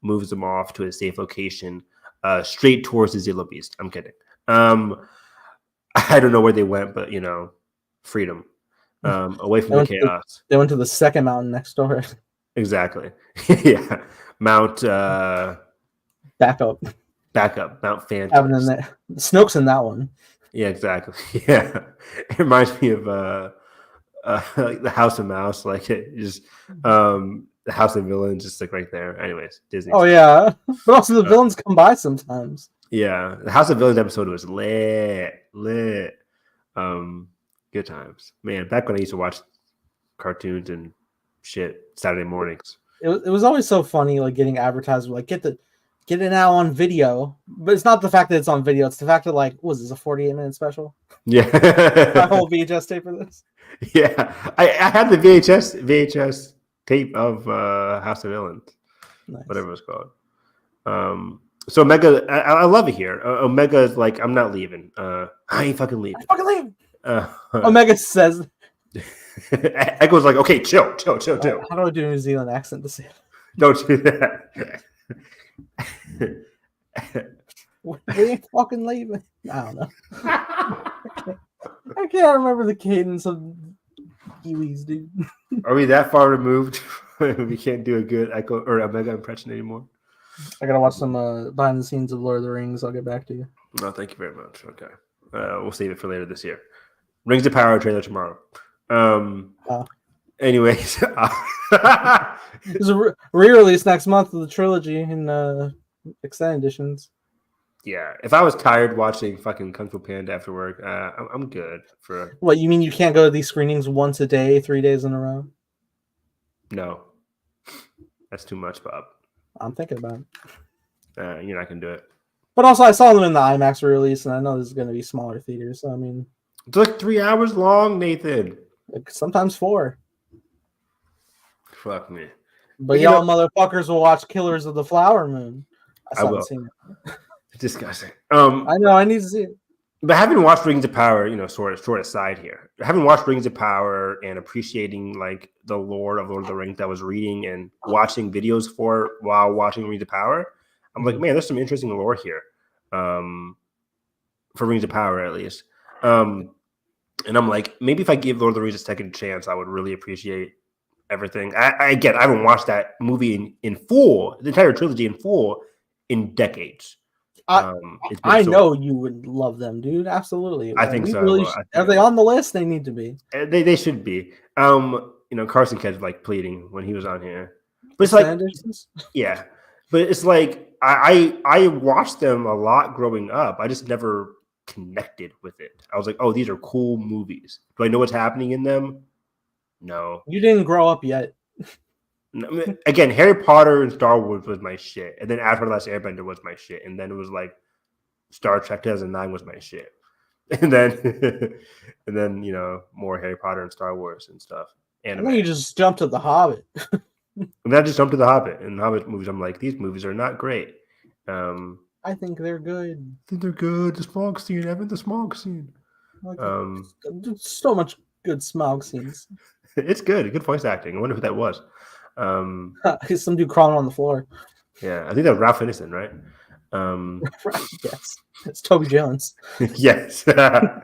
moves them off to a safe location straight towards the Zilla Beast. I'm kidding. I don't know where they went, but freedom. Away from the chaos. They went to the second mountain next door. Exactly. Yeah. Mount Back up. Mount Phantom. Having in there. Snoke's in that one. Yeah, exactly. Yeah. It reminds me of like the House of Mouse, like it just the House of Villains, just like right there. Anyways, Disney. Oh yeah, but also the villains come by sometimes. Yeah, the House of Villains episode was lit. Good times, man. Back when I used to watch cartoons and shit Saturday mornings. It was always so funny, like getting advertised, like get it now on video. But it's not the fact that it's on video; it's the fact that like, was this a 48-minute special? Yeah, My whole VHS tape for this. Yeah, I had the VHS tape of House of Villains, whatever it was called. So Omega, I love it here. Omega is like, I'm not leaving. I ain't fucking leaving. Omega says. Echo's like, okay, chill. How do I do a New Zealand accent to say it? Don't do that. We ain't fucking leaving. I don't know. I can't remember the cadence of Kiwis, dude. Are we that far removed? We can't do a good Echo or Omega impression anymore. I gotta watch some behind the scenes of Lord of the Rings. I'll get back to you. No, thank you very much. Okay, we'll save it for later this year. Rings of Power trailer tomorrow. Anyways, there's a re-release next month of the trilogy in extended editions. Yeah, if I was tired watching fucking Kung Fu Panda after work, I'm good for. What, you mean you can't go to these screenings once a day, 3 days in a row? No, that's too much, Bob. I'm thinking about it. You're not gonna do it. But also, I saw them in the IMAX release, and I know this is going to be smaller theaters. So I mean, it's like 3 hours long, Nathan. Like sometimes 4. Fuck me. But y'all motherfuckers will watch Killers of the Flower Moon. I will. Seen it. It's disgusting. I know. I need to see it. But having watched Rings of Power, sort of side here. Having watched Rings of Power and appreciating like the lore of Lord of the Rings that I was reading and watching videos for while watching Rings of Power, I'm like, man, there's some interesting lore here. For Rings of Power, at least. And I'm like, maybe if I give Lord of the Rings a second chance, I would really appreciate everything. I haven't watched that movie in full, the entire trilogy in full, in decades. I know you would love them, dude. Absolutely. I think so. Really are they on the list? They need to be. They should be. Carson kept like pleading when he was on here, but it's like, yeah, but it's like I watched them a lot growing up. I just never connected with it. I was like, oh, these are cool movies. Do I know what's happening in them? No. You didn't grow up yet. Again, Harry Potter and Star Wars was my shit, and then Avatar: The Last Airbender was my shit, and then it was like Star Trek 2009 was my shit, and then more Harry Potter and Star Wars and stuff. And then you just jumped to The Hobbit. And then I just jumped to The Hobbit and Hobbit movies. I'm like, these movies are not great. I think they're good. I think they're good. The smog scene, Evan, the smog scene. There's so much good smog scenes. It's good. Good voice acting. I wonder who that was. Some dude crawling on the floor. Yeah, I think that was Ralph Ineson, right? Yes, it's Toby Jones. Yes. Yeah,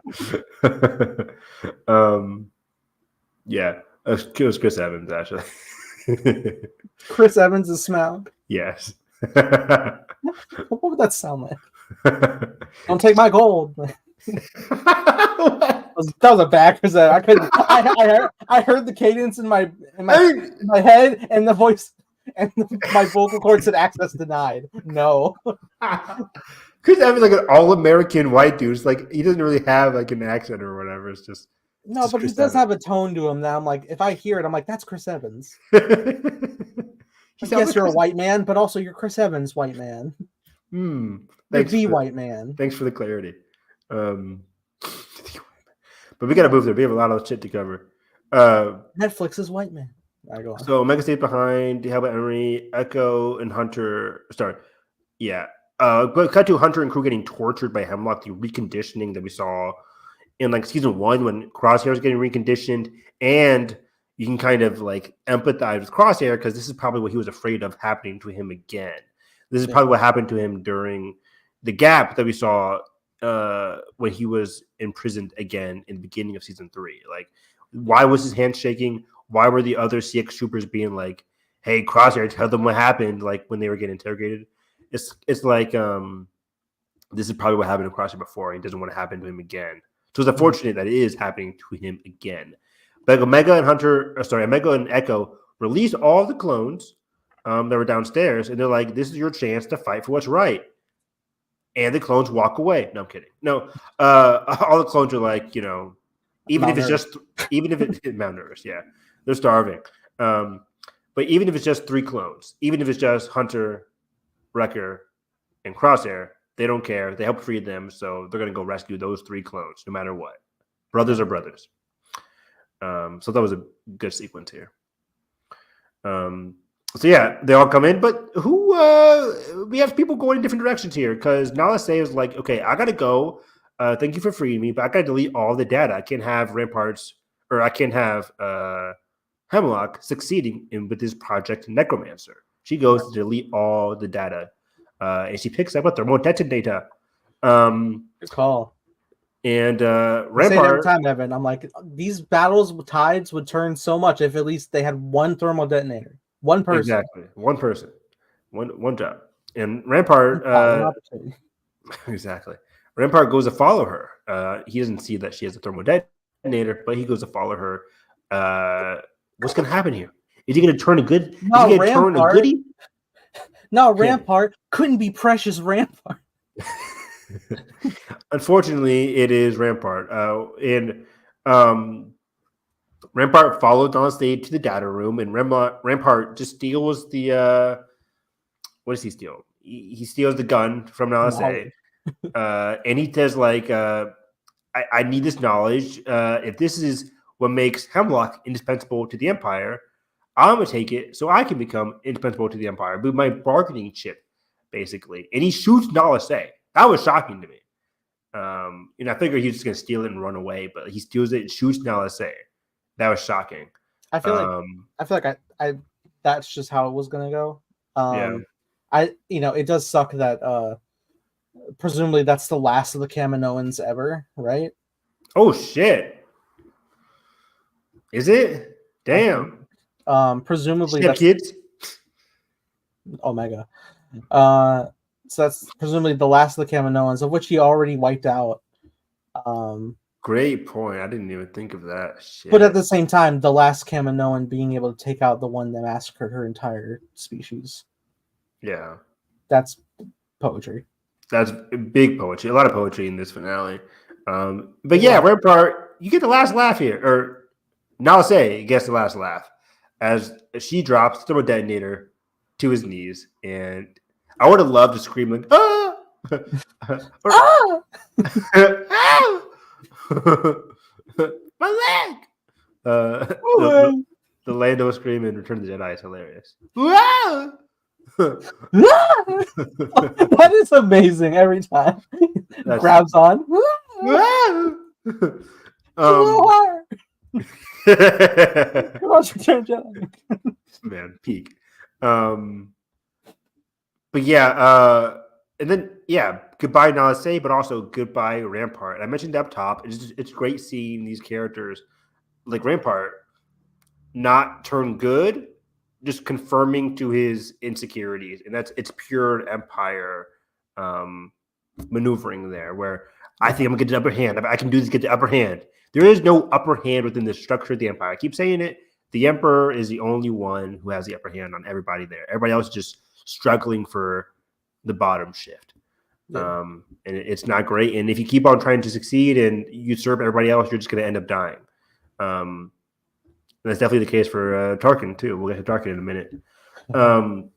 it was Chris Evans actually. Chris Evans is Smaug. Yes. What would that sound like? Don't take my gold. That was a bad because I couldn't. I heard the cadence in my head and the voice and my vocal cords said access denied. No. Chris Evans like an all-American white dude. It's like he doesn't really have like an accent or whatever. It's just but Chris he does Evans. Have a tone to him that I'm like, if I hear it, I'm like, that's Chris Evans. Yes, you're a white man, but also you're Chris Evans, white man. White man. Thanks for the clarity. But we got to move there. We have a lot of shit to cover. Netflix is white man. Go on. So Omega stays behind. Halbert Henry, Echo, and Hunter. But cut to Hunter and crew getting tortured by Hemlock. The reconditioning that we saw in like season 1 when Crosshair was getting reconditioned, and you can kind of like empathize with Crosshair because this is probably what he was afraid of happening to him again. This is probably what happened to him during the gap that we saw when he was imprisoned again in the beginning of season 3. Like, why was his hand shaking? Why were the other CX troopers being like, "Hey, Crosshair, tell them what happened," like when they were getting interrogated? It's like this is probably what happened to Crosshair before. And he doesn't want to happen to him again. So it's unfortunate that it is happening to him again. But Omega and Echo released all the clones that were downstairs, and they're like, "This is your chance to fight for what's right." And the clones walk away. No, I'm kidding. No, all the clones are like, even if it's malnourished, yeah, they're starving. But even if it's just 3 clones, even if it's just Hunter, Wrecker, and Crosshair, they don't care. They help free them, so they're going to go rescue those 3 clones, no matter what. Brothers are brothers. So that was a good sequence here. So yeah, they all come in, but we have people going in different directions here because Nala Se is like, okay, I gotta go. Thank you for freeing me, but I gotta delete all the data. I can't have Ramparts, or I can't have Hemlock succeeding with this project Necromancer. She goes to delete all the data, and she picks up a thermal detonator. Good call. And Rampart. I say it every time, Evan. I'm like, these battles with tides would turn so much if at least they had one thermal detonator. One person. Exactly. One person. One job. And Rampart exactly. Rampart goes to follow her. He doesn't see that she has a thermal detonator, but he goes to follow her. What's gonna happen here? Is he gonna turn a good? No, is he gonna turn a goodie? No, Rampart couldn't be Precious Rampart. Unfortunately, it is Rampart. And Rampart followed on stage to the data room, and Rampart just steals the what does he steal? He steals the gun from LSA. And he says, like, I need this knowledge. If this is what makes Hemlock indispensable to the Empire, I'm gonna take it so I can become indispensable to the Empire. Be my bargaining chip, basically. And he shoots Nala Se. That was shocking to me. I figured he was just gonna steal it and run away, but he steals it and shoots Nala Se. That was shocking. I feel like I that's just how it was gonna go. It does suck that presumably that's the last of the Kaminoans ever, right? Oh shit. Is it? Damn. Presumably that's kids. Omega. So that's presumably the last of the Kaminoans, of which he already wiped out. Great point. I didn't even think of that. Shit. But at the same time, the last Kaminoan being able to take out the one that massacred her entire species. Yeah. That's poetry. That's big poetry. A lot of poetry in this finale. But yeah, Rampart, you get the last laugh here. Or Nala Se gets the last laugh as she drops the thermal detonator to his knees. And I would have loved to scream like, ah! Ah! My leg! The Lando scream in Return of the Jedi is hilarious. That is amazing every time. Grabs on. Man, peak. But yeah, and then goodbye Nala Se, but also goodbye Rampart. I mentioned up top. It's great seeing these characters like Rampart not turn good, just confirming to his insecurities, and it's pure Empire maneuvering there. Where I think I'm gonna get the upper hand. I can do this. Get the upper hand. There is no upper hand within the structure of the Empire. I keep saying it. The Emperor is the only one who has the upper hand on everybody there. Everybody else is just struggling for the bottom shift. Yeah. And it's not great. And if you keep on trying to succeed and usurp everybody else, you're just going to end up dying. And that's definitely the case for Tarkin too. We'll get to Tarkin in a minute. But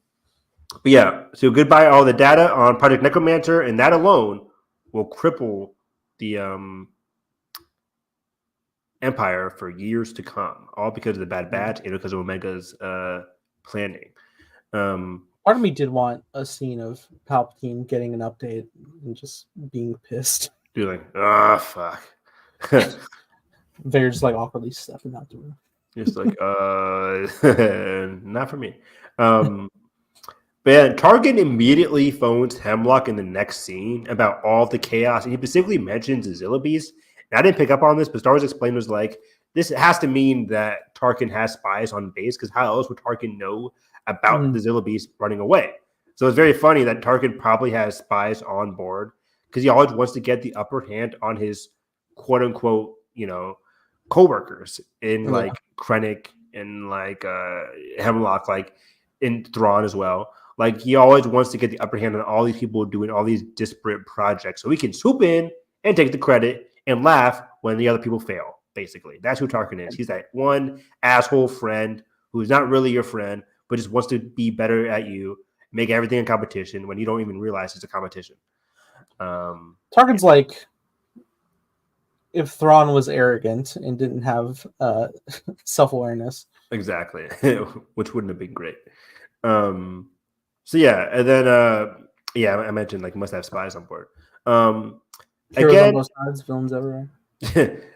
yeah, so goodbye all the data on Project Necromancer, and that alone will cripple the Empire for years to come, all because of the Bad Batch and because of Omega's planning. Part of me did want a scene of Palpatine getting an update and just being pissed. Be like, fuck. They're just like awkwardly stepping out the room. Just like, not for me. But yeah, Tarkin immediately phones Hemlock in the next scene about all the chaos, and he specifically mentions the Zillabes. And I didn't pick up on this, but Star Wars Explained was like, this has to mean that Tarkin has spies on base, because how else would Tarkin know about the Zillabes running away? So it's very funny that Tarkin probably has spies on board, because he always wants to get the upper hand on his quote-unquote, co-workers in like Krennic and like Hemlock, like in Thrawn as well. Like he always wants to get the upper hand on all these people doing all these disparate projects, so he can swoop in and take the credit and laugh when the other people fail. Basically, that's who Tarkin is. He's that one asshole friend who's not really your friend, but just wants to be better at you, make everything a competition when you don't even realize it's a competition. Tarkin's like if Thrawn was arrogant and didn't have self-awareness. Exactly, which wouldn't have been great. So yeah, and then I mentioned like must have spies on board. Heroes on both sides, villains everywhere.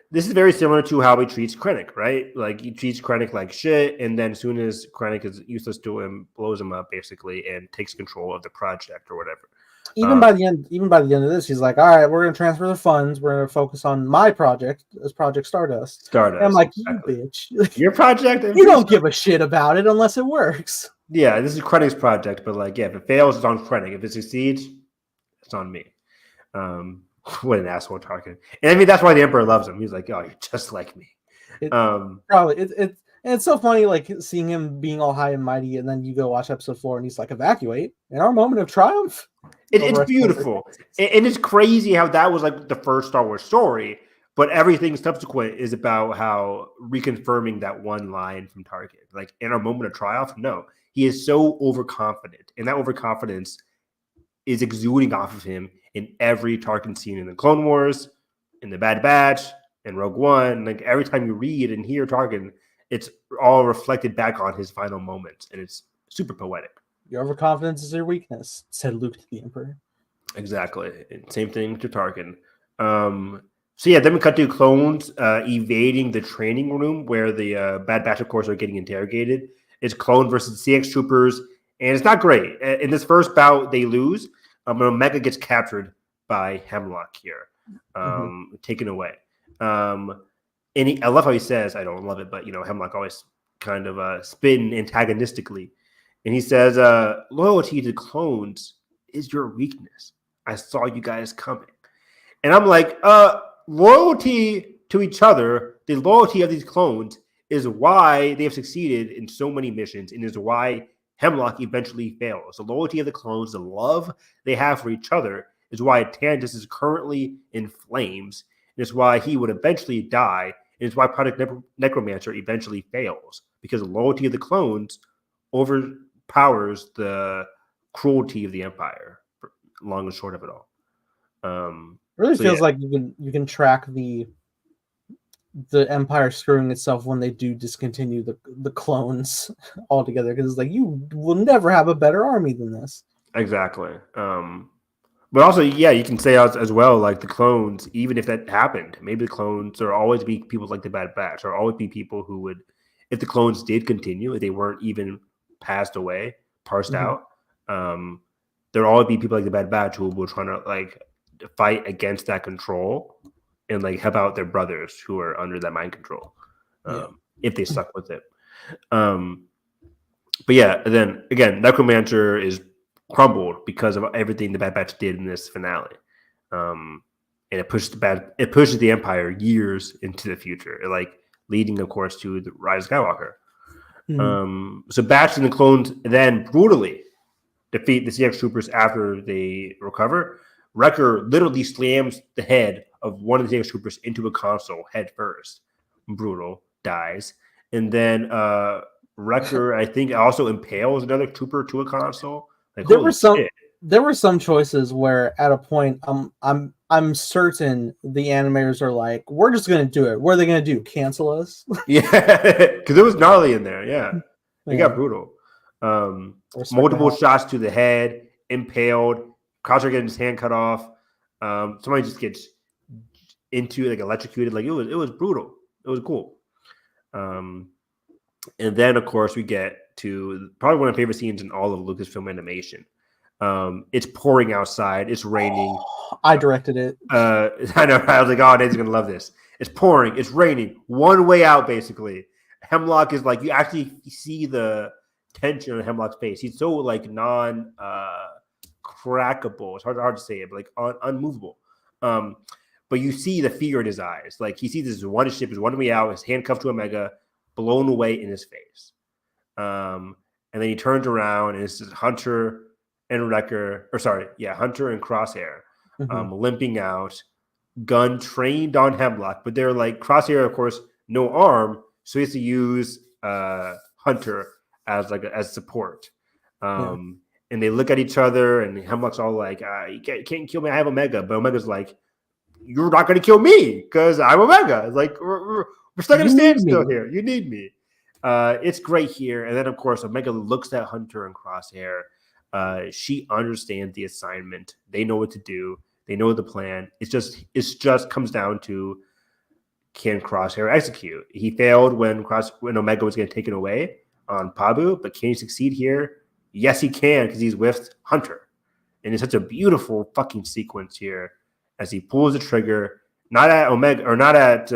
This is very similar to how he treats Krennic, right? Like he treats Krennic like shit, and then as soon as Krennic is useless to him, blows him up basically and takes control of the project or whatever. Even by the end of this, he's like, "All right, we're gonna transfer the funds. We're gonna focus on my project, as Project Stardust." And I'm like, exactly. "You bitch! Your project? You don't give a shit about it unless it works." Yeah, this is Krennic's project, but like, yeah, if it fails, it's on Krennic. If it succeeds, it's on me. What an asshole Tarkin. And I mean, that's why the Emperor loves him. He's like, "Oh, you're just like me." It's so funny, like seeing him being all high and mighty, and then you go watch episode 4, and he's like, "Evacuate in our moment of triumph." It's beautiful, and it's crazy how that was like the first Star Wars story, but everything subsequent is about how reconfirming that one line from Tarkin, like in our moment of triumph. No, he is so overconfident, and that overconfidence is exuding off of him in every Tarkin scene in the Clone Wars, in the Bad Batch, in Rogue One. Like every time you read and hear Tarkin, it's all reflected back on his final moments, and it's super poetic. Your overconfidence is your weakness, said Luke to the Emperor. Exactly. Same thing to Tarkin. So yeah, then we cut to clones evading the training room where the Bad Batch, of course, are getting interrogated. It's clone versus CX troopers, and it's not great. In this first bout, they lose. Omega gets captured by Hemlock here, taken away. And I love how he says, I don't love it, but Hemlock always kind of spin antagonistically. And he says, loyalty to clones is your weakness. I saw you guys coming. And I'm like, loyalty to each other, the loyalty of these clones is why they have succeeded in so many missions and is why Hemlock eventually fails. The loyalty of the clones, the love they have for each other is why Tandis is currently in flames. And it's why he would eventually die. And it's why Project Necromancer eventually fails. Because the loyalty of the clones overpowers the cruelty of the Empire, long and short of it all. It really feels like you can track the Empire screwing itself when they do discontinue the clones altogether, because it's like you will never have a better army than this. Exactly. But also, yeah, you can say as well, like the clones, even if that happened, maybe the clones, there will always be people like the Bad Batch. There will always be people who would, if the clones did continue, if they weren't even passed away, parsed out, there will always be people like the Bad Batch who will try to like fight against that control and like help out their brothers who are under that mind control, if they stuck with it. But yeah, and then again, Necromancer is crumbled because of everything the Bad Batch did in this finale, and it pushes the Empire years into the future, like leading, of course, to the rise of Skywalker. So Batch and the clones then brutally defeat the CX troopers after they recover. Wrecker literally slams the head of one of the CX troopers into a console head first. Brutal, dies, and then Wrecker, I think, also impales another trooper to a console. Like, there were some choices where at a point I'm certain the animators are like, we're just gonna do it. What are they gonna do? Cancel us? Yeah, because it was gnarly in there. Yeah, it got brutal. Multiple shots to the head, impaled. Crosshair getting his hand cut off. Somebody just gets into like electrocuted. Like it was brutal. It was cool. And then of course we get to probably one of my favorite scenes in all of Lucasfilm animation. It's pouring outside. It's raining. I directed it. I know. I was like, oh, Nate's gonna love this. It's pouring. It's raining. One way out, basically. Hemlock is like, you actually see the tension on Hemlock's face. He's so like crackable. It's hard to say it, but like unmovable. But you see the fear in his eyes. Like he sees this one ship is one way out. His handcuffed to Omega, blown away in his face. And then he turns around and it's just Hunter and Hunter and Crosshair, limping out, gun trained on Hemlock, but they're like Crosshair, of course, no arm, so he has to use Hunter as support. And they look at each other, and Hemlock's all like, "You can't kill me. I have Omega," but Omega's like, "You're not going to kill me because I'm Omega." It's like we're stuck in a standstill here. You need me. It's great here, and then of course Omega looks at Hunter and Crosshair. She understands the assignment. They know what to do. They know the plan. It just comes down to, can Crosshair execute? He failed when Omega was getting taken away on Pabu, but can he succeed here? Yes, he can, because he's with Hunter. And it's such a beautiful fucking sequence here as he pulls the trigger, not at Omega or not at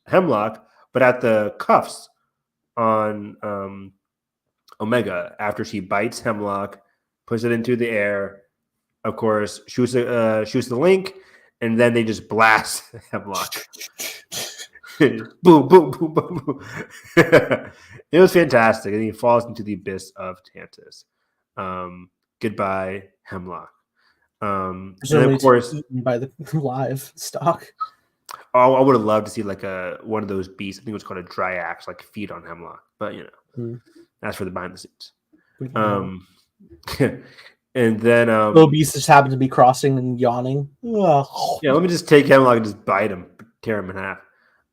Hemlock, but at the cuffs on Omega after she bites Hemlock, puts it into the air, of course, shoots the link, and then they just blast Hemlock. boom, boom, boom, boom, boom. It was fantastic. And he falls into the abyss of Tantus. Goodbye, Hemlock. And then, of course, eaten by the live stock. Oh, I would have loved to see like one of those beasts. I think it was called a Dryax, like feed on Hemlock. But that's for the behind the scenes. And then little beast just happened to be crossing and yawning. Yeah, let me just take Hemlock and just bite him, tear him in half.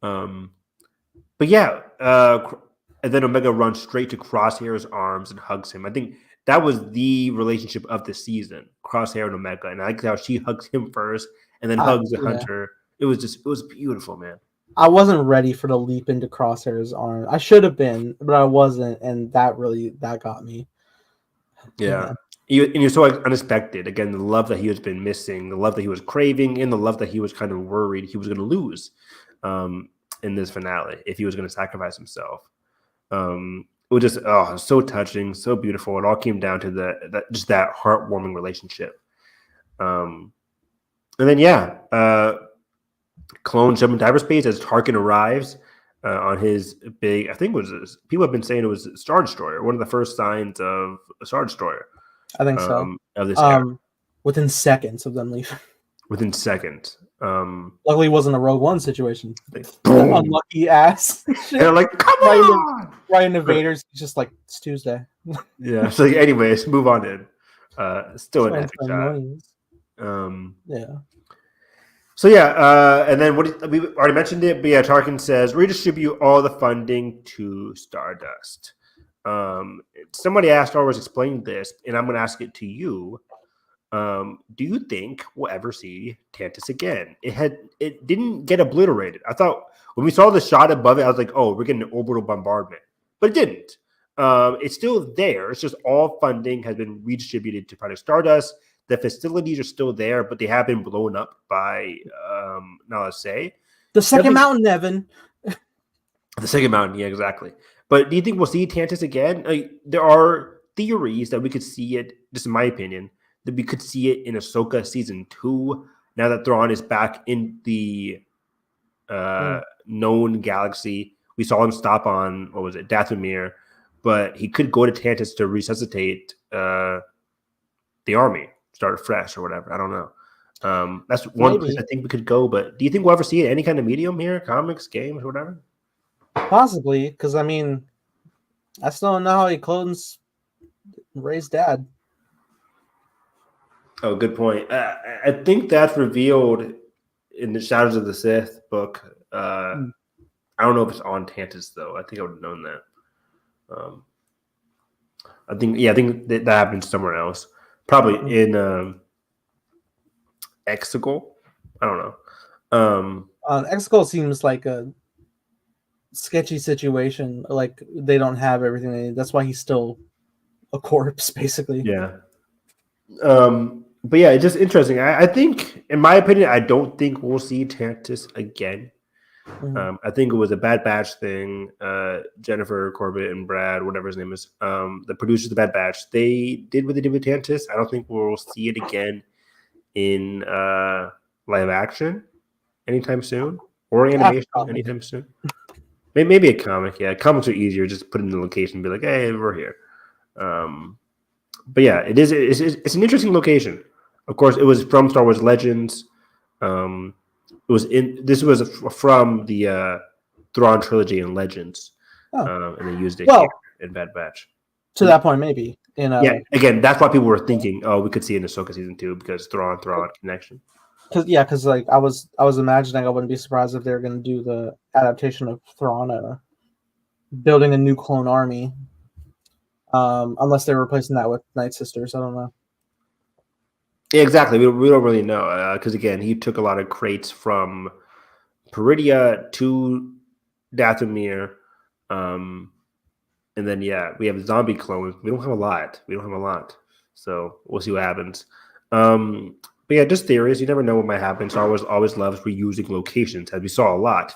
But yeah, and then Omega runs straight to Crosshair's arms and hugs him. I think that was the relationship of the season, Crosshair and Omega, and I like how she hugs him first and then hugs the Hunter. It was beautiful, man. I wasn't ready for the leap into Crosshair's arm. I should have been, but I wasn't, and that got me. Yeah. You're so unexpected. Again, the love that he has been missing, the love that he was craving, and the love that he was kind of worried he was going to lose in this finale if he was going to sacrifice himself. It was just so touching, so beautiful. It all came down to that heartwarming relationship. And then clones jump into hyperspace as Tarkin arrives on his big. I think people have been saying it was a Star Destroyer, one of the first signs of a Star Destroyer. I think so. Of this era. Within seconds of them leaving. Within seconds. Luckily, it wasn't a Rogue One situation. Unlucky ass. They're like, come on! Right in the Vader's just like, it's Tuesday. Yeah. So, anyways, move on in. Still an epic shot. Yeah. So and then we already mentioned it, but Tarkin says redistribute all the funding to Stardust. Somebody asked Star Wars explain this, and I'm going to ask it to you. Do you think we'll ever see Tantus again? It didn't get obliterated. I thought when we saw the shot above it, I was like, oh, we're getting an orbital bombardment, but it didn't. It's still there. It's just all funding has been redistributed to Project Stardust. The facilities are still there, but they have been blown up by, now let's say, the second mountain, Evan. The second mountain, yeah, exactly. But do you think we'll see Tantus again? There are theories that we could see it, just in my opinion, that we could see it in Ahsoka season 2. Now that Thrawn is back in the known galaxy, we saw him stop on Dathomir, but he could go to Tantus to resuscitate the army, start fresh or whatever. I don't know. That's one place I think we could go. But do you think we'll ever see it any kind of medium here, comics, games, whatever? Possibly, because I mean, I still don't know how he clones Rey's dad. Oh, good point. I think that's revealed in the Shadows of the Sith book. I don't know if it's on Tantus though. I think I would have known that. I think that happened somewhere else, probably in Exegol. I don't know. Exegol seems like a sketchy situation. Like they don't have everything they need. That's why he's still a corpse, basically. Yeah. But yeah, it's just interesting. I think, in my opinion, I don't think we'll see Tantus again. I think it was a Bad Batch thing. Jennifer Corbett and Brad, whatever his name is, the producers of the Bad Batch, they did what they did with Tantus. I don't think we'll see it again in live action anytime soon, or animation anytime soon. Maybe a comic. Yeah, comics are easier. Just put it in the location and be like, hey, we're here. But yeah, it's an interesting location. Of course, it was from Star Wars Legends. This was from the Thrawn trilogy and Legends, and they used it here in Bad Batch. To that point, maybe. Yeah, again, that's why people were thinking, oh, we could see it in Ahsoka season 2 because Thrawn connection. Because like I was imagining, I wouldn't be surprised if they were going to do the adaptation of Thrawn, building a new clone army. Unless they're replacing that with Night Sisters, I don't know. Yeah, exactly. We don't really know because again, he took a lot of crates from Peridia to Dathomir, and then we have zombie clones. We don't have a lot. So we'll see what happens. But yeah, just theories. You never know what might happen. Star Wars always loves reusing locations, as we saw a lot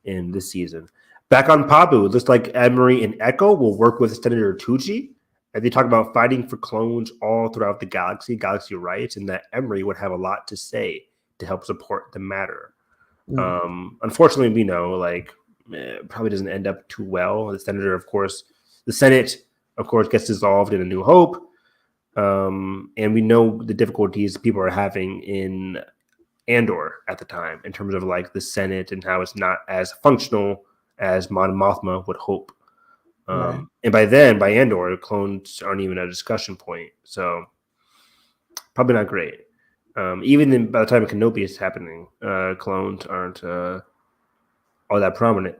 in this season. Back on Pabu, it looks like Emery and Echo will work with Senator Tucci. And they talk about fighting for clones all throughout the galaxy riots, and that Emery would have a lot to say to help support the matter. Unfortunately, we know it probably doesn't end up too well. The Senate, of course, gets dissolved in A New Hope. And we know the difficulties people are having in Andor at the time in terms of the Senate and how it's not as functional as Mon Mothma would hope. And by Andor, clones aren't even a discussion point. So probably not great. Even by the time Kenobi is happening, clones aren't all that prominent.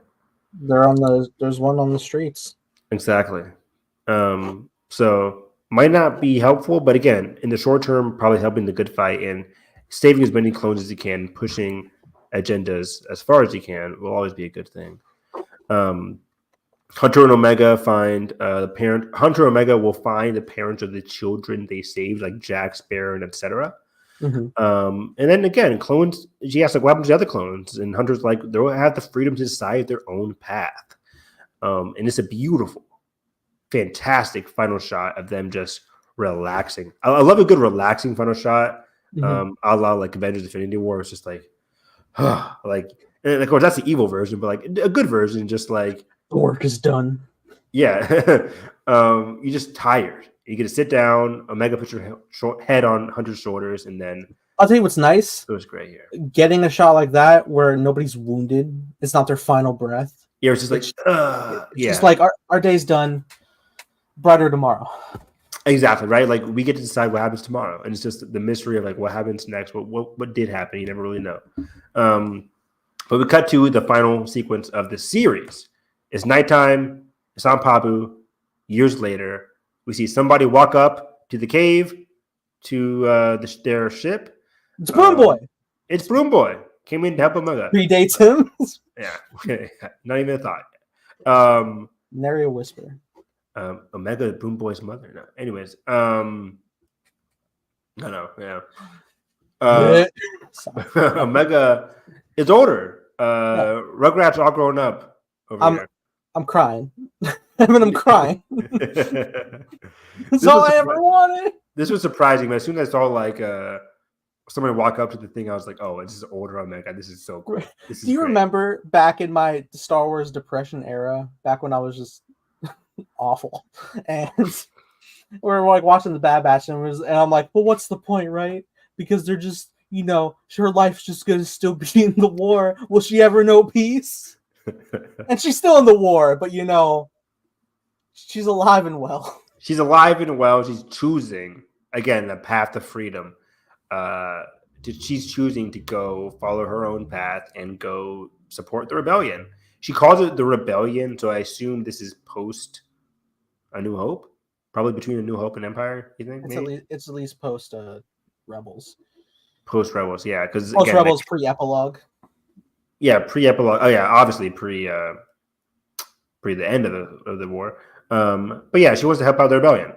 There's one on the streets. Exactly. So might not be helpful, but again, in the short term, probably helping the good fight and saving as many clones as you can, pushing agendas as far as you can will always be a good thing. Hunter and Omega find the parent. Hunter and Omega will find the parents of the children they saved, like Jack, Sparrow, etc. And then again, clones. She asks, what happens to the other clones? And Hunter's like, they'll have the freedom to decide their own path. And it's a beautiful, fantastic final shot of them just relaxing. I love a good relaxing final shot. A la Avengers: Infinity War. It's just and of course that's the evil version, but a good version, just the work is done. Yeah. You're just tired. You get to sit down. Omega puts your head on Hunter's shoulders, and then I'll tell you what's nice. It was great here. Getting a shot like that where nobody's wounded. It's not their final breath. Yeah, it's just just our day's done. Brighter tomorrow. Exactly, right? We get to decide what happens tomorrow, and it's just the mystery of what happens next. What did happen? You never really know. But we cut to the final sequence of the series. It's nighttime. It's on Pabu. Years later, we see somebody walk up to the cave to their ship. It's Broom Boy. It's Broom Boy. Came in to help Omega. Predates him. Yeah. Not even a thought. Nary a whisper. Omega, Broom Boy's mother. No. Anyways. No. Yeah. Omega is older. Rugrats all grown up over here. I'm crying. I'm crying. That's all I ever wanted. This was surprising, but as soon as I saw somebody walk up to the thing, I was like, "Oh, this is older Omega. This is so cool." Do you remember back in my Star Wars depression era, back when I was just awful, and we're watching the Bad Batch, and I'm like, "Well, what's the point, right? Because they're just, her life's just gonna still be in the war. Will she ever know peace?" And she's still in the war, but she's alive and well. She's alive and well. She's choosing, again, the path of freedom. She's choosing to go follow her own path and go support the rebellion. She calls it the rebellion, so I assume this is post A New Hope, probably between A New Hope and Empire. You think it's at least post Rebels. Post Rebels, yeah, because post Rebels pre-epilogue. Yeah, pre-epilogue. Oh yeah, obviously pre the end of the war. But yeah, she wants to help out the rebellion.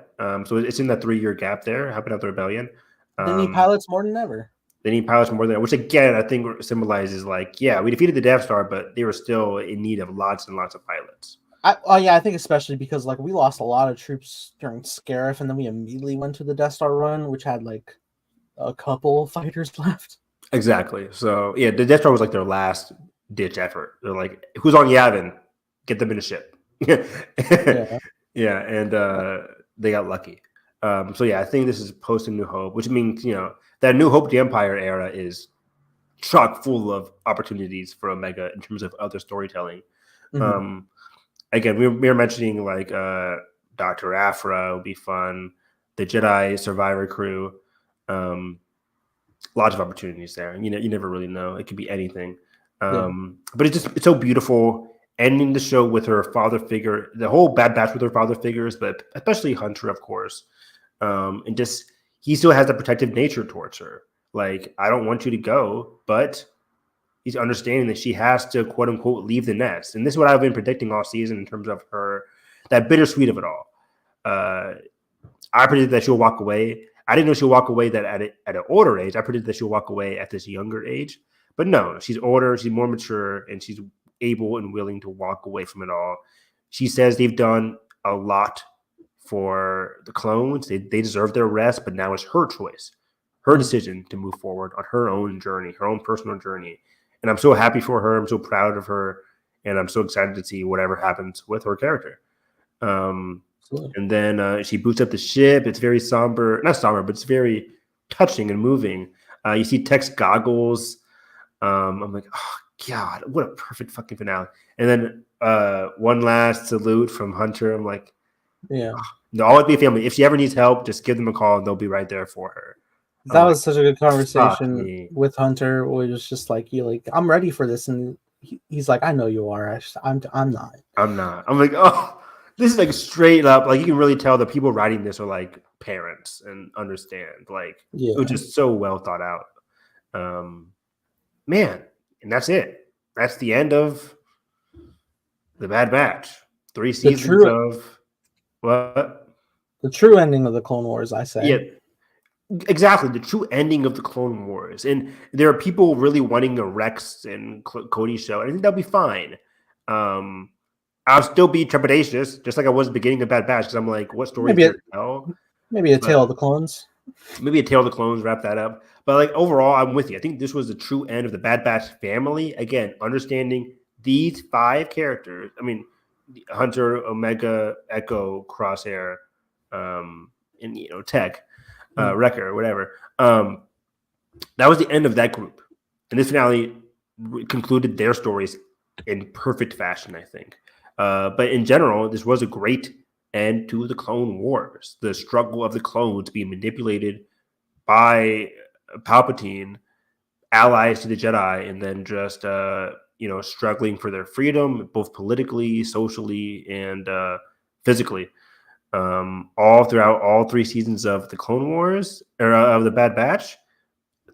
So it's in that 3-year gap there, helping out the rebellion. They need pilots more than ever. They need pilots more than ever, which again I think symbolizes like, yeah, we defeated the Death Star, but they were still in need of lots and lots of pilots. I think especially because like we lost a lot of troops during Scarif, and then we immediately went to the Death Star run, which had like a couple fighters left. Exactly. So yeah, the Death Star was like their last ditch effort. They're like, who's on Yavin? Get them in a ship. Yeah. Yeah, and they got lucky. So yeah, I think this is post New Hope, which means that New Hope, the Empire era is chock full of opportunities for Omega in terms of other storytelling. Mm-hmm. Again, we were mentioning like Dr. Aphra would be fun, the Jedi Survivor crew. Lots of opportunities there. You never really know. It could be anything. But it's so beautiful. Ending the show with her father figure, the whole Bad Batch with her father figures, but especially Hunter, of course. And just he still has a protective nature towards her. Like, I don't want you to go, but he's understanding that she has to, quote unquote, leave the nest. And this is what I've been predicting all season in terms of her, that bittersweet of it all. I predicted that she'll walk away. I didn't know she'll walk away that at an older age. I predicted that she'll walk away at this younger age. But no, she's older, she's more mature, and she's able and willing to walk away from it all. She says they've done a lot for the clones. They deserve their rest, but now it's her choice, her decision to move forward on her own journey, her own personal journey. And I'm so happy for her. I'm so proud of her. And I'm so excited to see whatever happens with her character. And then she boots up the ship. It's very somber, not somber, but it's very touching and moving. You see Tech's goggles. I'm like, oh, God, what a perfect fucking finale. And then one last salute from Hunter. I'm like, yeah, they'll always be a family. If she ever needs help, just give them a call and they'll be right there for her. That was such a good conversation with Hunter. Where it was just like, I'm ready for this, and he's like, I know you are. I'm not. I'm not. I'm like, oh, this is like straight up. Like, you can really tell the people writing this are like parents and understand. Like, it was just so well thought out. Man, and that's it. That's the end of the Bad Batch. 3 seasons of what? The true ending of the Clone Wars, I say. Yeah, exactly. The true ending of the Clone Wars. And there are people really wanting a Rex and Cody show. And I think that'll be fine. I'll still be trepidatious, just like I was at the beginning of Bad Batch, because I'm like, what story to tell? Maybe a Tale of the Clones. Maybe a Tale of the Clones, wrap that up. But like overall, I'm with you. I think this was the true end of the Bad Batch family. Again, understanding these 5 characters. I mean, Hunter, Omega, Echo, Crosshair, and Tech, Wrecker, whatever. That was the end of that group. And this finale concluded their stories in perfect fashion, I think. But in general, this was a great end to the Clone Wars. The struggle of the clones being manipulated by Palpatine, allies to the Jedi, and then just struggling for their freedom, both politically, socially, and physically. All throughout all 3 seasons of the Clone Wars, or of the Bad Batch.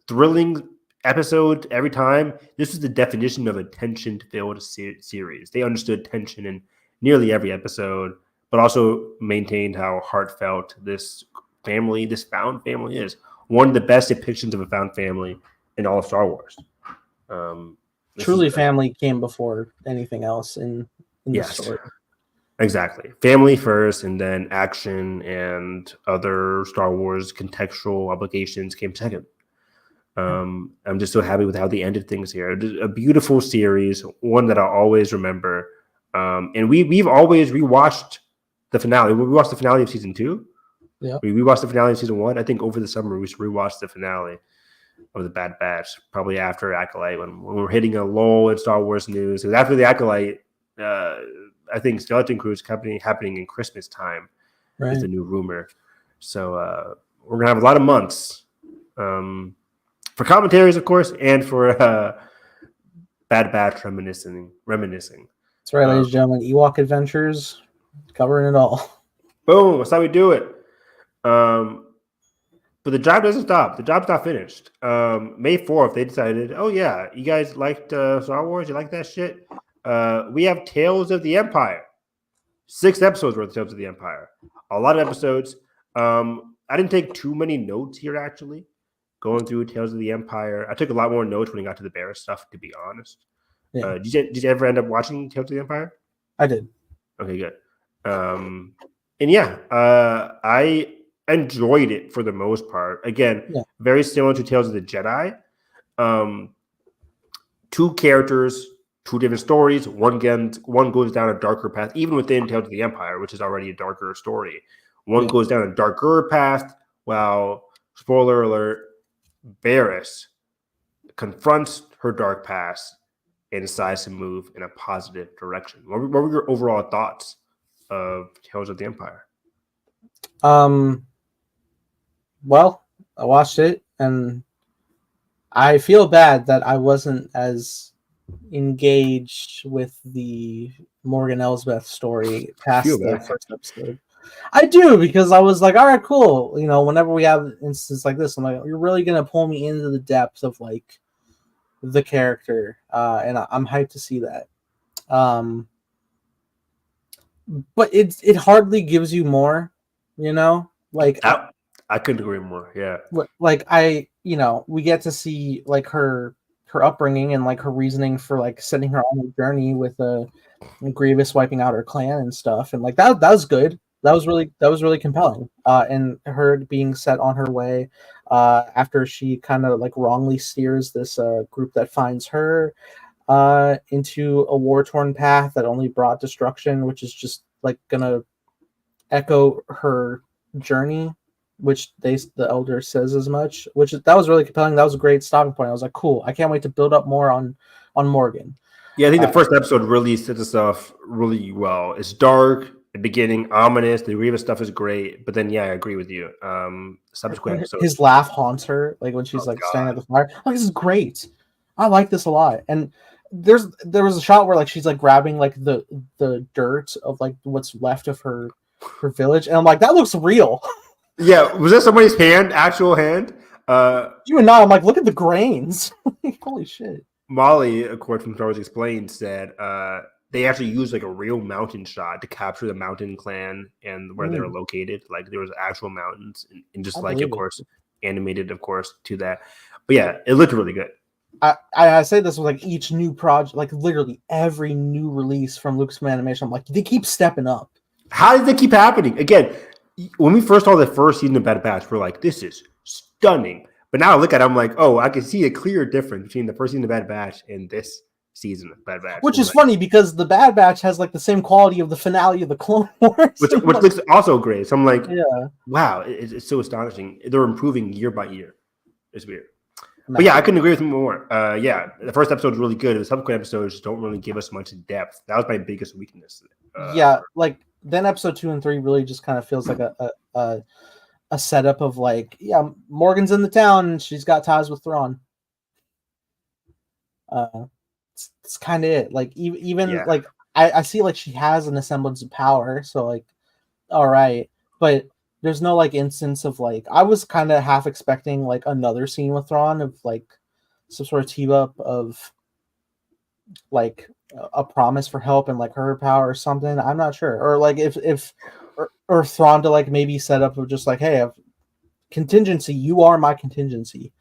Thrilling episode every time. This is the definition of a tension-filled series. They understood tension in nearly every episode, but also maintained how heartfelt this family, this found family is. One of the best depictions of a found family in all of Star Wars. Truly, family came before anything else in the story. Exactly. Family first, and then action and other Star Wars contextual obligations came second. I'm just so happy with how they ended things here. A beautiful series, one that I'll always remember. And we've always rewatched the finale. We watched the finale of season 2. Yeah. We rewatched the finale of season 1. I think over the summer we rewatched the finale of the Bad Batch, probably after Acolyte, when we're hitting a lull in Star Wars news. Because after the Acolyte, I think Skeleton Crew is happening in Christmas time. Right. Is the new rumor. So we're gonna have a lot of months for commentaries, of course, and for Bad Batch reminiscing. That's right, ladies and gentlemen. Ewok Adventures, covering it all. Boom! That's how we do it. But the job doesn't stop. The job's not finished. May 4th, they decided, oh yeah, you guys liked Star Wars? You like that shit? We have Tales of the Empire. 6 episodes worth of Tales of the Empire. A lot of episodes. I didn't take too many notes here, actually. Going through Tales of the Empire. I took a lot more notes when we got to the Barris stuff, to be honest. Yeah. Did you ever end up watching Tales of the Empire? I did. Okay, good. And yeah, I enjoyed it for the most part. Again, very similar to Tales of the Jedi. 2 characters, 2 different stories. One goes down a darker path, even within Tales of the Empire, which is already a darker story. One goes down a darker path, while, spoiler alert, Barris confronts her dark past and decides to move in a positive direction. What were your overall thoughts of Tales of the Empire? Well, I watched it and I feel bad that I wasn't as engaged with the Morgan Elsbeth story past the first episode. I do, because I was like, all right, cool. You know, whenever we have an instance like this, I'm like, you're really gonna pull me into the depths of like the character, and I'm hyped to see that. But it hardly gives you more, you know. Like I couldn't agree more. Yeah, like we get to see like her upbringing and like her reasoning for like setting her on a journey with Grievous wiping out her clan and stuff, and like that was good. That was really compelling. And her being set on her way after she kind of like wrongly steers this group that finds her into a war-torn path that only brought destruction, which is just like gonna echo her journey, which the elder says as much. That was really compelling. That was a great stopping point. I was like, cool. I can't wait to build up more on Morgan. Yeah, I think the first episode really sets us off really well. It's dark. The beginning, ominous. The Grievous stuff is great, but then I agree with you. Subsequent episodes, his laugh haunts her, like when she's staring at the fire. Like, this is great. I like this a lot. And there was a shot where like she's like grabbing like the dirt of like what's left of her village, and I'm like, that looks real. Yeah, was that somebody's hand? Actual hand? You and I'm like, look at the grains. Holy shit. Molly, a quote from Star Wars Explained, said they actually used like a real mountain shot to capture the mountain clan and where they're located. Like there was actual mountains and just like, of course, animated, of course, to that. But yeah, it looked really good. I say this with like each new project, like literally every new release from Lucasfilm Animation. I'm like, they keep stepping up. How did they keep happening? Again, when we first saw the first season of Bad Batch, we're like, this is stunning. But now I look at it, I'm like, oh, I can see a clear difference between the first season of Bad Batch and this season of Bad Batch. Which is funny because the Bad Batch has like the same quality of the finale of the Clone Wars. Which looks also great. So I'm like, wow, it's so astonishing. They're improving year by year. It's weird. But yeah, I couldn't agree with him more. The first episode is really good. The subsequent episodes don't really give us much depth. That was my biggest weakness. Like then episode 2 and 3 really just kind of feels like a setup of like, Morgan's in the town and she's got ties with Thrawn. It's kind of it. Like even like I see like she has an semblance of power, so like, all right, but there's no like instance of like, I was kind of half expecting like another scene with Thrawn of like some sort of team up of like a promise for help and like her power or something. I'm not sure, or like if Thrawn to like maybe set up of just like, hey, I've contingency, you are my contingency.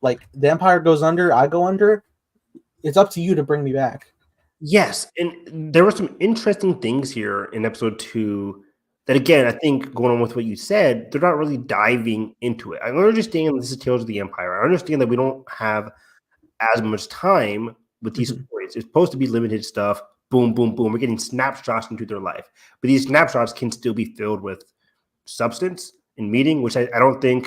Like the Empire goes under, I go under. It's up to you to bring me back. Yes, and there were some interesting things here in episode 2 that, again, I think going on with what you said, they're not really diving into it. I understand this is Tales of the Empire. I understand that we don't have as much time with these stories. It's supposed to be limited stuff. Boom, boom, boom. We're getting snapshots into their life. But these snapshots can still be filled with substance and meaning, which I don't think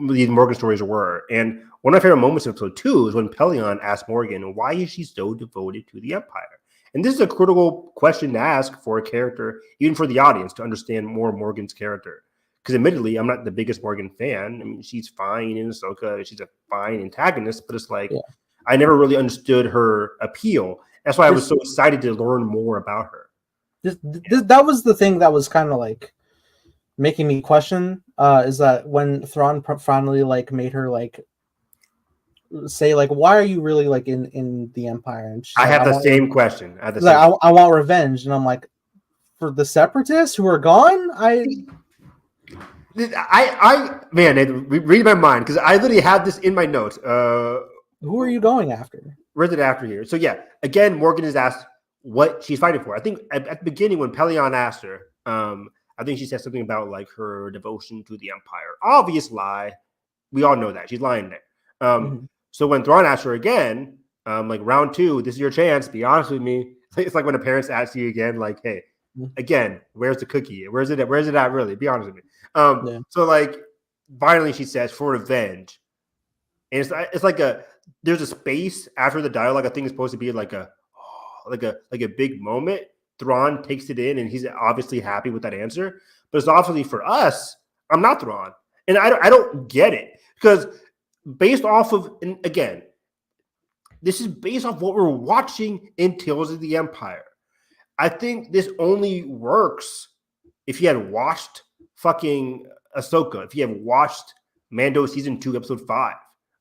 these Morgan stories were. And one of my favorite moments of episode 2 is when Pelion asked Morgan, why is she so devoted to the Empire? And this is a critical question to ask for a character, even for the audience, to understand more of Morgan's character. Because admittedly, I'm not the biggest Morgan fan. I mean, she's fine in Ahsoka. She's a fine antagonist. But it's like, I never really understood her appeal. That's why I was so excited to learn more about her. That was the thing that was kind of like making me question, is that when Thrawn finally like made her like say like, why are you really like in the Empire? And she's I like, have the want same question. I have the like, same. I want revenge, and I'm like, for the Separatists who are gone, Man, read my mind because I literally have this in my notes. who are you going after? Where's it after here? So yeah, again, Morgan is asked what she's fighting for. I think at the beginning when Pelion asked her, I think she said something about like her devotion to the Empire. Obvious lie. We all know that she's lying there. So when Thrawn asked her again, like round 2, this is your chance. Be honest with me. It's like when the parents ask you again, like, hey, again, where's the cookie? Where's it at? Where's it at? Really? Be honest with me. So like, finally, she says for revenge, and it's like there's a space after the dialogue. I think it's supposed to be like a big moment. Thrawn takes it in, and he's obviously happy with that answer. But it's obviously for us. I'm not Thrawn, and I don't get it because based off of, and again, this is based off what we're watching in Tales of the Empire. I think this only works if you had watched fucking Ahsoka, if you have watched Mando season 2, episode 5.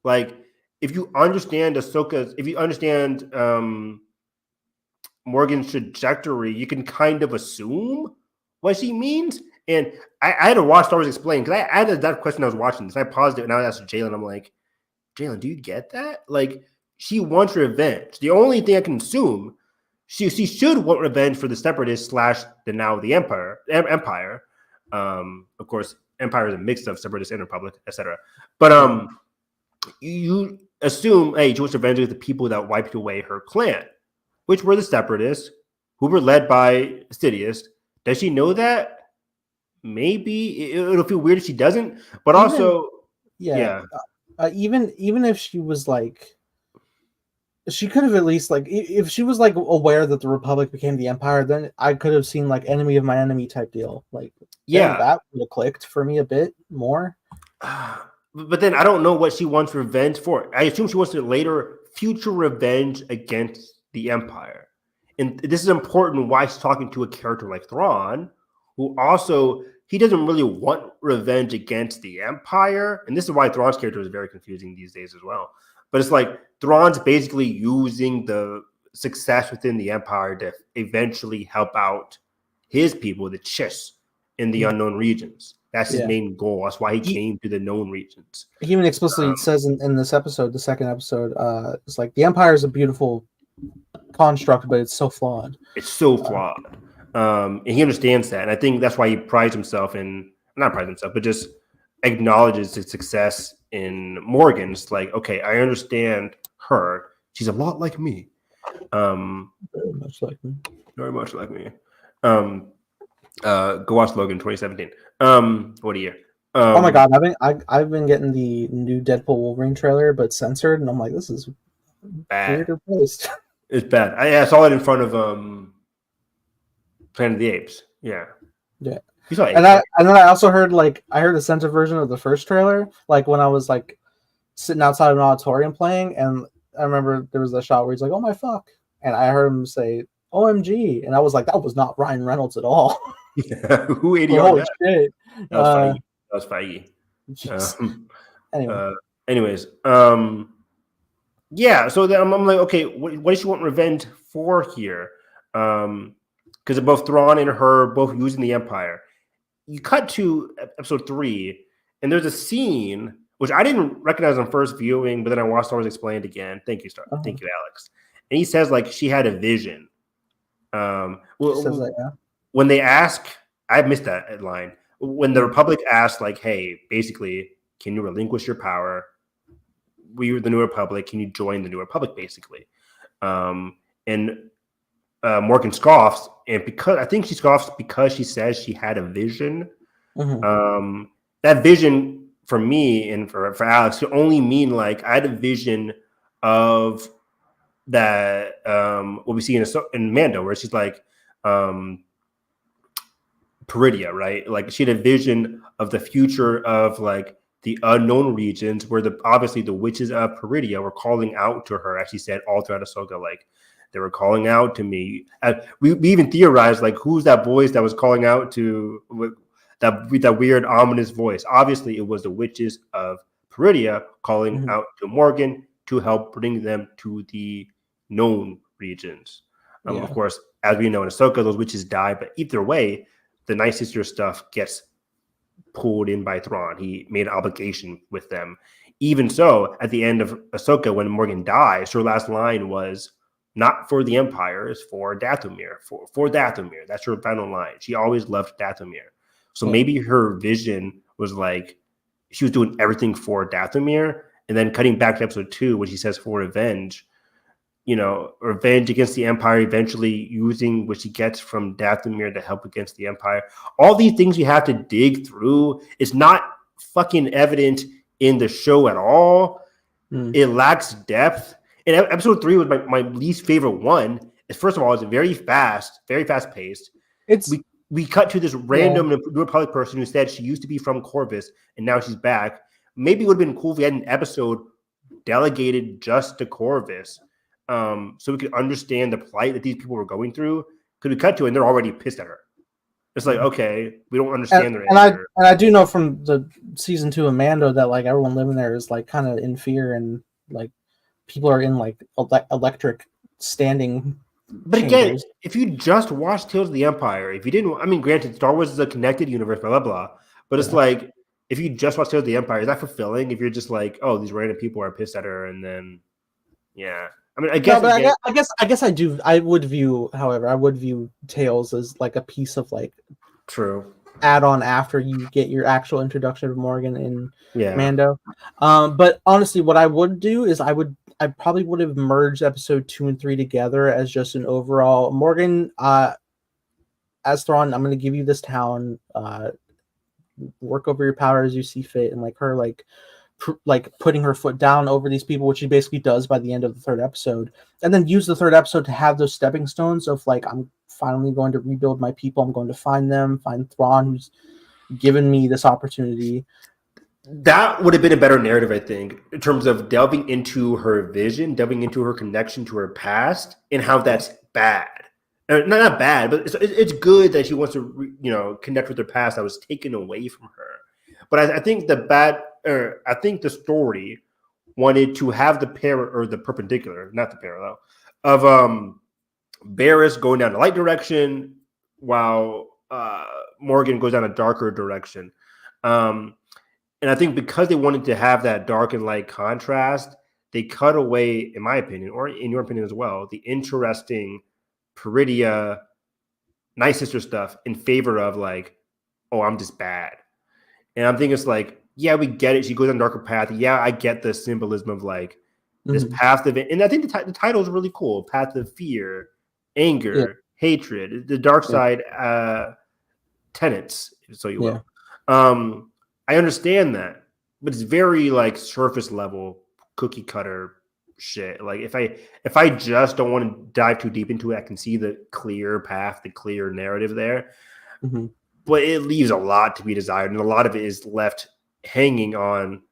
Like, if you understand Ahsoka's, if you understand Morgan's trajectory, you can kind of assume what she means. And I had to watch Star Wars Explained because I had that question. I was watching this. I paused it and I asked Jalen. I'm like, Jalen, do you get that? Like, she wants revenge. The only thing I can assume, she should want revenge for the Separatists / the Empire. Of course, Empire is a mix of Separatists and Republic, etc. But you assume, hey, she wants revenge of the people that wiped away her clan, which were the Separatists, who were led by Sidious. Does she know that? Maybe it'll feel weird if she doesn't. But also, even if she was like, she could have at least like, if she was like aware that the Republic became the Empire, then I could have seen like enemy of my enemy type deal. Like, that would have clicked for me a bit more. But then I don't know what she wants revenge for. I assume she wants to future revenge against the Empire. And this is important why she's talking to a character like Thrawn, who also, he doesn't really want revenge against the Empire. And this is why Thrawn's character is very confusing these days as well. But it's like Thrawn's basically using the success within the Empire to eventually help out his people, the Chiss, in the unknown regions. That's his main goal. That's why he came to the known regions. He even explicitly says in this episode, the second episode, it's like the Empire is a beautiful construct, but it's so flawed. It's so flawed. And he understands that. And I think that's why he prides himself but just acknowledges his success in Morgan's. Like, okay, I understand her. She's a lot like me. Very much like me. Very much like me. Go watch Logan 2017. What a year. Oh my god, I've been getting the new Deadpool Wolverine trailer, but censored, and I'm like, this is bad. Weird placed. It's bad. I saw it in front of Planet of the Apes. Yeah. You saw it. And then I also heard I heard the censored version of the first trailer, like when I was like sitting outside of an auditorium playing, and I remember there was a shot where he's like, "Oh my fuck," and I heard him say "OMG," and I was like, "That was not Ryan Reynolds at all." Yeah, who ate Holy shit! That was Feige. Anyway. Anyways, yeah. So then I'm like, okay, what does she want revenge for here? Because both Thrawn and her both using the Empire. You cut to episode 3, and there's a scene which I didn't recognize on first viewing, but then I watched Star Wars Explained again. Thank you, Thank you, Alex. And he says she had a vision. When they ask, I missed that line. When the Republic asked, hey, basically, can you relinquish your power? We are the New Republic. Can you join the New Republic, basically? And Morgan scoffs, and I think she scoffs because she says she had a vision. Mm-hmm. That vision for me and for Alex could only mean I had a vision of that what we see in Mando, where she's Peridia, right? She had a vision of the future of the unknown regions, where obviously the witches of Peridia were calling out to her, as she said all throughout Ahsoka, they were calling out to me. We even theorized who's that voice that was calling out to that weird ominous voice. Obviously, it was the witches of Peridia calling out to Morgan to help bring them to the known regions. Yeah. Of course, as we know in Ahsoka, those witches die, but either way, the Night Sister stuff gets pulled in by Thrawn. He made an obligation with them. Even so, at the end of Ahsoka, when Morgan dies, her last line was, "Not for the Empire, it's for Dathomir. For Dathomir." That's her final line. She always loved Dathomir. So maybe her vision was like she was doing everything for Dathomir, and then cutting back to episode 2 when she says for revenge, revenge against the Empire, eventually using what she gets from Dathomir to help against the Empire. All these things you have to dig through. It's not fucking evident in the show at all. It lacks depth. And episode 3 was my least favorite one. First of all, it's very fast paced. We cut to this random New Republic person who said she used to be from Corvus and now she's back. Maybe it would have been cool if we had an episode delegated just to Corvus, so we could understand the plight that these people were going through. Because we cut to it and they're already pissed at her. It's like, okay, we don't understand their anger. And I do know from the season 2 of Mando that like everyone living there is like kind of in fear, and like people are in like electric standing. But again, if you just watched Tales of the Empire, if you didn't, I mean, granted, Star Wars is a connected universe, blah, blah, blah. But it's like, if you just watch Tales of the Empire, is that fulfilling? If you're just like, oh, these random people are pissed at her, and then, I mean, I guess. No, but I guess I do. I would view Tales as like a piece of like true add-on after you get your actual introduction of Morgan in Mando. But honestly, what I would do is I probably would have merged episode 2 and 3 together as just an overall Morgan as Thrawn. I'm going to give you this town. Work over your power as you see fit, and like her like putting her foot down over these people, which she basically does by the end of the 3rd episode, and then use the 3rd episode to have those stepping stones of like, I'm finally going to rebuild my people. I'm going to find Thrawn, who's given me this opportunity. That would have been a better narrative, I think, in terms of delving into her vision, delving into her connection to her past, and how that's bad. Not bad, but it's good that she wants to, connect with her past that was taken away from her. But I think I think the story wanted to have the perpendicular, not the parallel, of Barriss going down the light direction while Morgan goes down a darker direction. And I think because they wanted to have that dark and light contrast, they cut away, in my opinion, or in your opinion as well, the interesting Peridia Night Sister stuff in favor of like, oh, I'm just bad. And I'm thinking it's like, yeah, we get it. She goes on a darker path. Yeah, I get the symbolism of like this path of it. And I think the title is really cool. Path of fear, anger, hatred, the dark side tenets, so you will. I understand that, but it's very like surface level, cookie cutter shit. Like if I just don't want to dive too deep into it, I can see the clear path, the clear narrative there. But it leaves a lot to be desired, and a lot of it is left hanging on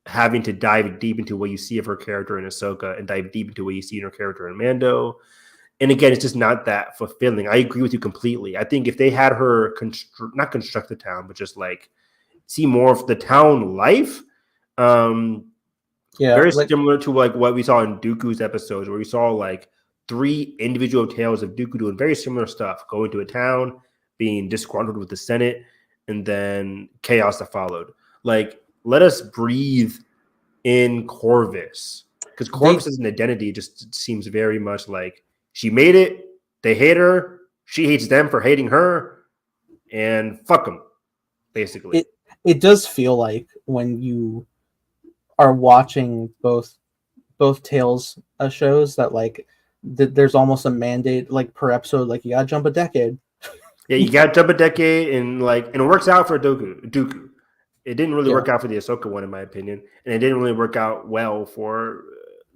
having to dive deep into what you see of her character in Ahsoka and dive deep into what you see in her character in Mando. And again, it's just not that fulfilling. I agree with you completely. I think if they had her not construct the town, but just like see more of the town life, very similar to like what we saw in Dooku's episodes, where we saw like 3 individual tales of Dooku doing very similar stuff, going to a town, being disgruntled with the Senate, and then chaos that followed. Like, let us breathe in Corvus, because Corvus as an identity just seems very much like she made it, they hate her, she hates them for hating her, and fuck them, basically. It does feel like when you are watching both Tales shows that like there's almost a mandate like per episode, like you gotta jump a decade. Yeah, you gotta jump a decade, and it works out for Dooku. It didn't really work out for the Ahsoka one, in my opinion, and it didn't really work out well for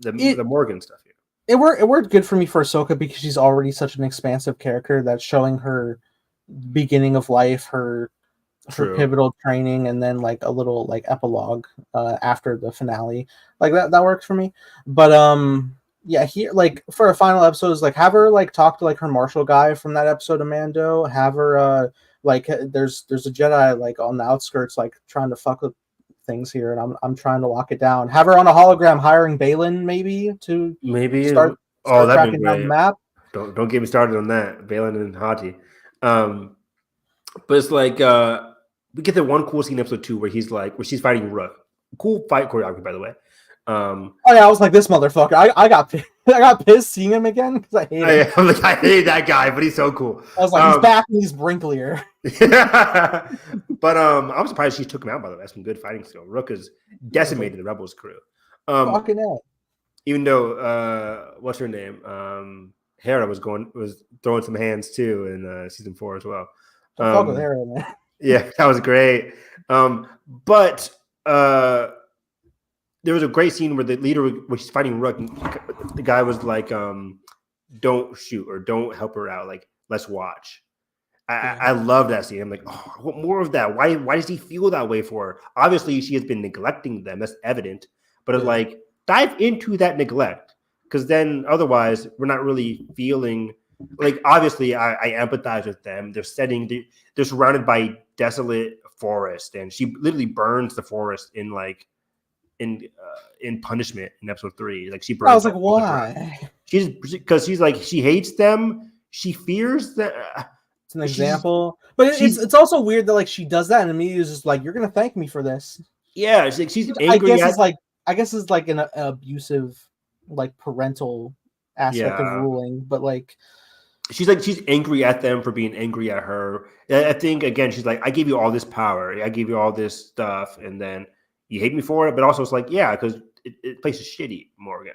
the Morgan stuff here. It worked good for me for Ahsoka because she's already such an expansive character that's showing her beginning of life, her pivotal training, and then like a little like epilogue after the finale. Like that works for me. But here like for a final episode is like have her like talk to like her martial guy from that episode of Mando. Have her like there's a Jedi like on the outskirts like trying to fuck with things here, and I'm trying to lock it down. Have her on a hologram, hiring Balin maybe to start that'd tracking be down the great. map. Don't get me started on that, Balin and Hati. But it's like we get the one cool scene in episode 2 where she's fighting Rook. Cool fight choreography, by the way. Oh yeah, I was like, this motherfucker. I got I got pissed seeing him again because I hate him. I hate that guy, but he's so cool. I was like, he's back and he's wrinklier. But I'm surprised she took him out, by the way. That's some good fighting skill. Rook has decimated the Rebels crew. Fucking hell. Even though what's her name? Hera was throwing some hands too in season 4 as well. Fuck with Hera, man. Yeah, that was great. But there was a great scene where the leader, when she's fighting Rook, the guy was like, don't shoot or don't help her out. Like, let's watch. I love that scene. I'm like, oh, I want more of that. Why does he feel that way for her? Obviously, she has been neglecting them. That's evident. But it's like, dive into that neglect. Because then otherwise, we're not really feeling like, obviously, I empathize with them. They're surrounded by desolate forest. And she literally burns the forest in punishment in episode 3. Like, she burns. I was like, why? Because she's like, she hates them. She fears that. It's an example, but it's also weird that like she does that and immediately is just like, you're gonna thank me for this. Yeah, she's angry. I guess it's like an abusive, like parental aspect of ruling, but like she's angry at them for being angry at her. I think again, she's like, I gave you all this power, I gave you all this stuff, and then you hate me for it. But also, it's like, yeah, because it place is shitty, Morgan.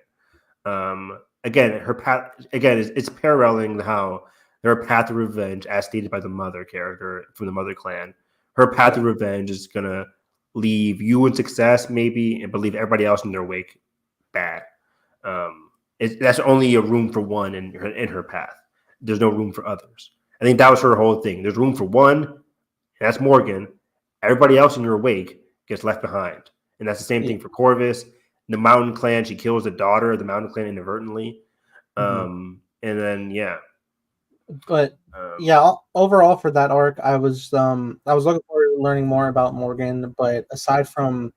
Again, her path it's paralleling how. Her path of revenge, as stated by the Mother character from the Mother clan, her path of revenge is going to leave you in success, maybe, and leave everybody else in their wake bad. That's only a room for one in her path. There's no room for others. I think that was her whole thing. There's room for one, and that's Morgan. Everybody else in your wake gets left behind. And that's the same thing for Corvus. The Mountain Clan, she kills the daughter of the Mountain Clan inadvertently. And then, But overall for that arc, I was looking forward to learning more about Morgan. But aside from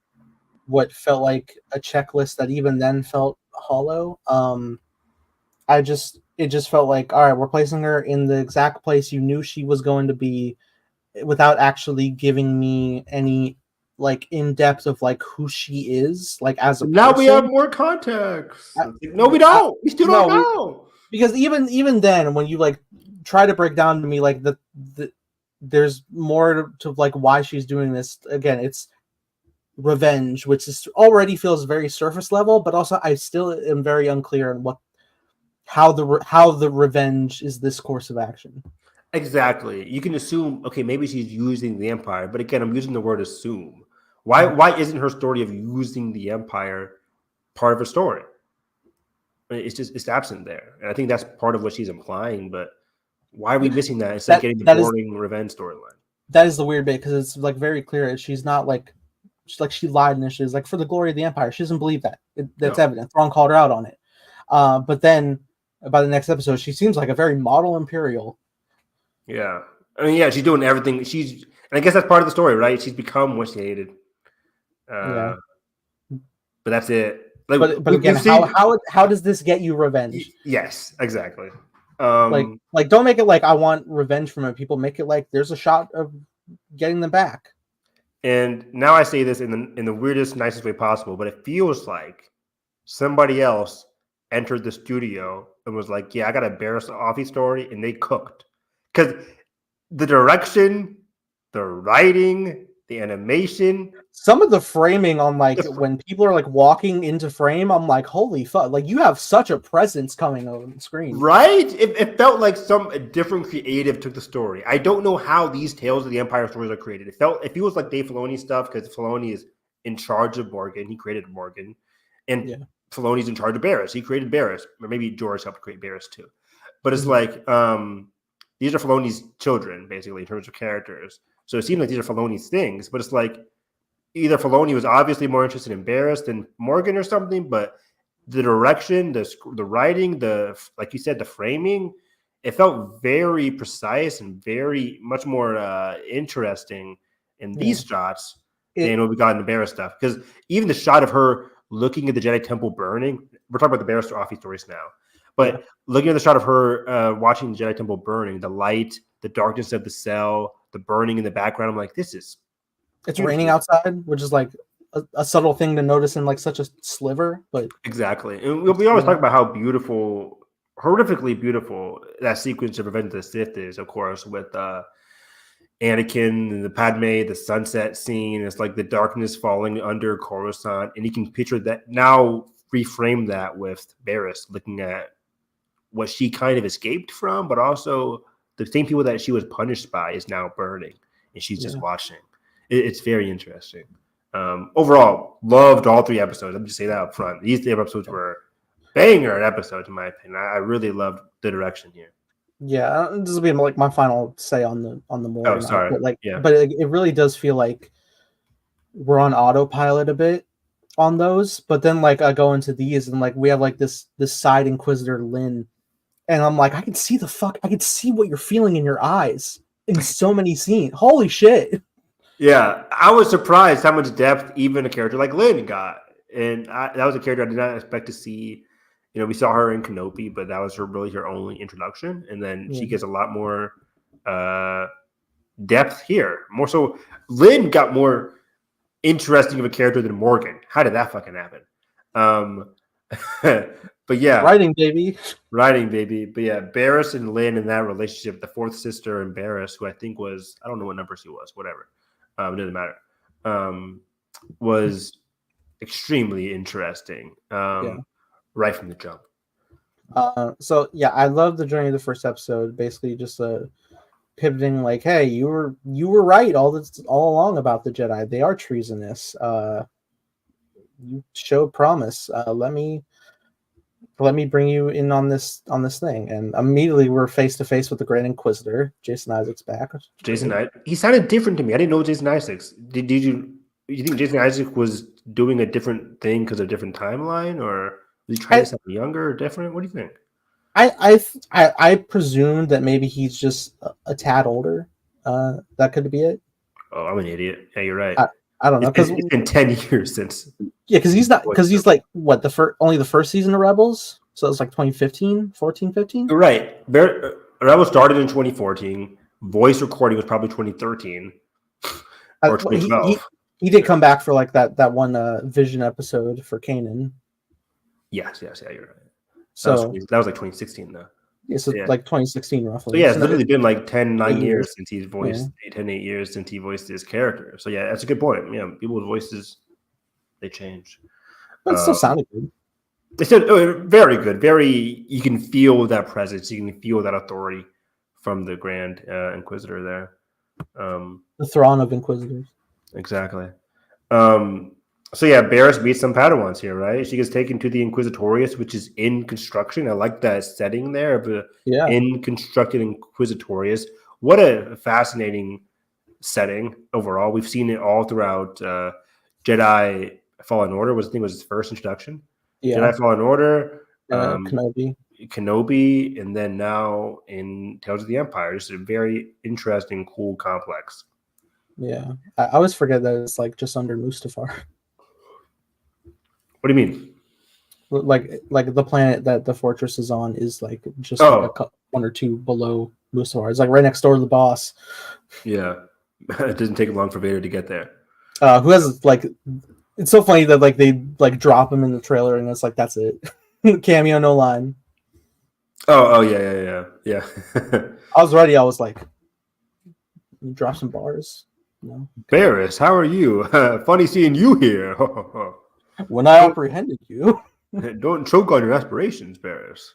what felt like a checklist that even then felt hollow, it just felt like, all right, we're placing her in the exact place you knew she was going to be, without actually giving me any like in depth of like who she is, like as a now person. We have more context. No, we don't. We still don't know. Because even then, when you like try to break down to me like the there's more to like why she's doing this. Again, it's revenge, which is already feels very surface level, but also I still am very unclear on how the revenge is this course of action. Exactly. You can assume, okay, maybe she's using the Empire, but again, I'm using the word assume. Why isn't her story of using the Empire part of her story? It's absent there. And I think that's part of what she's implying, but why are we missing that instead of getting the boring revenge storyline? That is the weird bit, because it's like very clear she's not like she lied initially. It's like, for the glory of the Empire. She doesn't believe that. That's evident. Thrawn called her out on it. But then by the next episode, she seems like a very model Imperial. Yeah. I mean, she's doing everything. And I guess that's part of the story, right? She's become what she hated. But that's it. Like, but again, how does this get you revenge? Yes, exactly. Like don't make it like I want revenge from it. People make it like there's a shot of getting them back. And now I say this in the weirdest, nicest way possible, but it feels like somebody else entered the studio and was like, "Yeah, I got a Barriss Offee story," and they cooked. Because the direction, the writing, the animation, some of the framing on like when people are like walking into frame, I'm like, holy fuck! Like, you have such a presence coming on screen, right? It felt like some different creative took the story. I don't know how these Tales of the Empire stories are created. It feels like Dave Filoni stuff, because Filoni is in charge of Morgan. He created Morgan, and Filoni's in charge of Barriss. He created Barriss, or maybe George helped create Barriss too. But it's like these are Filoni's children, basically, in terms of characters. So it seems like these are Filoni's things, but it's like either Filoni was obviously more interested in Barriss than Morgan or something, but the direction, the writing, like you said, the framing, it felt very precise and very much more interesting in these shots than we got in the Barris stuff. Because even the shot of her looking at the Jedi Temple burning, we're talking about the Barris Offie stories now, but looking at the shot of her watching the Jedi Temple burning, the light, the darkness of the cell, the burning in the background, I'm like, this is it's raining outside, which is like a subtle thing to notice in like such a sliver, but exactly. And we always talk about how beautiful, horrifically beautiful that sequence of Revenge of the Sith is, of course, with Anakin and the Padme, the sunset scene. It's like the darkness falling under Coruscant, and you can picture that now. Reframe that with Barris looking at what she kind of escaped from, but also the same people that she was punished by is now burning, and she's just watching. It's very interesting. Overall, loved all 3 episodes. I'm just saying that up front. These 3 episodes were banger episodes, in my opinion. I really loved the direction here. Yeah, this will be like my final say on the more. Oh, sorry. But it really does feel like we're on autopilot a bit on those. But then like I go into these and like we have like this side Inquisitor Lynn, and I'm like, I can see what you're feeling in your eyes in so many scenes. Holy shit. Yeah, I was surprised how much depth even a character like Lynn got. And that was a character I did not expect to see. You know, we saw her in Kenobi, but that was really her only introduction. And then she gets a lot more depth here. More so, Lynn got more interesting of a character than Morgan. How did that fucking happen? But yeah. Writing, baby. But yeah, Barris and Lynn in that relationship, the 4th sister and Barris, who I think was, I don't know what number she was, whatever. It doesn't matter. Was extremely interesting. Right from the jump. So yeah, I love the journey of the first episode. Basically, just pivoting like, hey, you were right all along about the Jedi. They are treasonous. You showed promise. Let me bring you in on this thing. And immediately we're face to face with the Grand Inquisitor. Jason Isaacs back. Jason Isaacs. He sounded different to me. I didn't know Jason Isaacs. Did you think Jason Isaacs was doing a different thing because of a different timeline, or was he trying to sound younger or different? What do you think? I presume that maybe he's just a tad older. That could be it. Oh, I'm an idiot. Yeah, you're right. I don't know, because it's been 10 years since. Yeah, because he's like what only the first season of Rebels, so it's like 2015, 14, 15. Right. Rebels started in 2014. Voice recording was probably 2013 or 2012. He did come back for like that one Vision episode for Kanan. Yes, yeah, you're right. So that was like 2016 though. Yeah, so like 2016 roughly. So yeah, it's literally been like 9 years since he's voiced 8 years since he voiced his character. So yeah, that's a good point. Yeah, people's voices, they change. But it still sounded good. It's still very good. You can feel that presence. You can feel that authority from the Grand Inquisitor there. The throng of Inquisitors. Exactly. So yeah, Barris meets some Padawans here, right? She gets taken to the Inquisitorius, which is in construction. I like that setting there of the in constructed Inquisitorius. What a fascinating setting overall. We've seen it all throughout Jedi Fallen Order. Was his first introduction. Yeah. Jedi Fallen Order, Kenobi, and then now in Tales of the Empire. Just a very interesting, cool complex. Yeah, I always forget that it's like just under Mustafar. What do you mean? Like the planet that the fortress is on is like just like one or two below Mustafar. It's like right next door to the boss. Yeah, it doesn't take long for Vader to get there. Who has like? It's so funny that like they like drop him in the trailer and it's like that's it. Cameo, no line. Oh yeah. I was ready. I was like, you drop some bars. No. Barris, how are you? Funny seeing you here. When I apprehended you. Don't choke on your aspirations, Barris.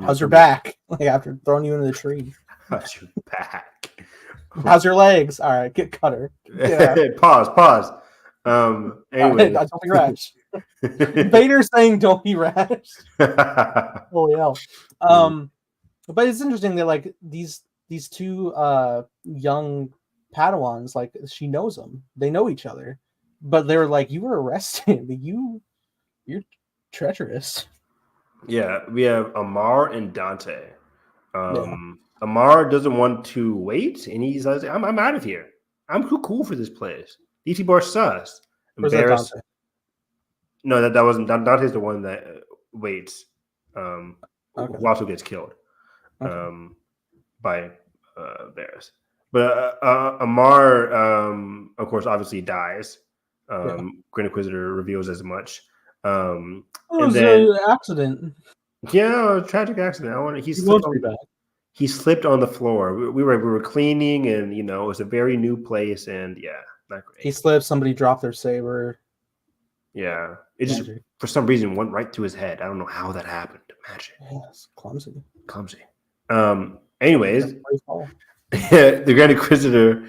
How's your back? Like after throwing you into the tree. How's your back? How's your legs? All right, get Cutter. Yeah. Pause. Anyway. Don't be rash. Vader saying don't be rash. Holy hell. But it's interesting that like these two young Padawans, like she knows them. They know each other. But they were like, you were arrested. You're treacherous. Yeah, we have Amar and Dante. Amar doesn't want to wait, and he's like, I'm out of here. I'm too cool for this place. These people are sus. Where's that Embarrassed. Dante? No, that wasn't Dante's the one that waits. Okay. Who also gets killed Okay. by Varys. But Amar, of course, obviously dies. Grand Inquisitor reveals as much. It And was then, an accident. yeah, a tragic accident. He won't be back. He slipped on the floor. We were cleaning, and it was a very new place, and yeah, not great. He slipped. Somebody dropped their saber. Yeah, it just Magic. for some reason went right through his head. I don't know how that happened. Magic. Yes, clumsy. Anyways, Oh. the Grand Inquisitor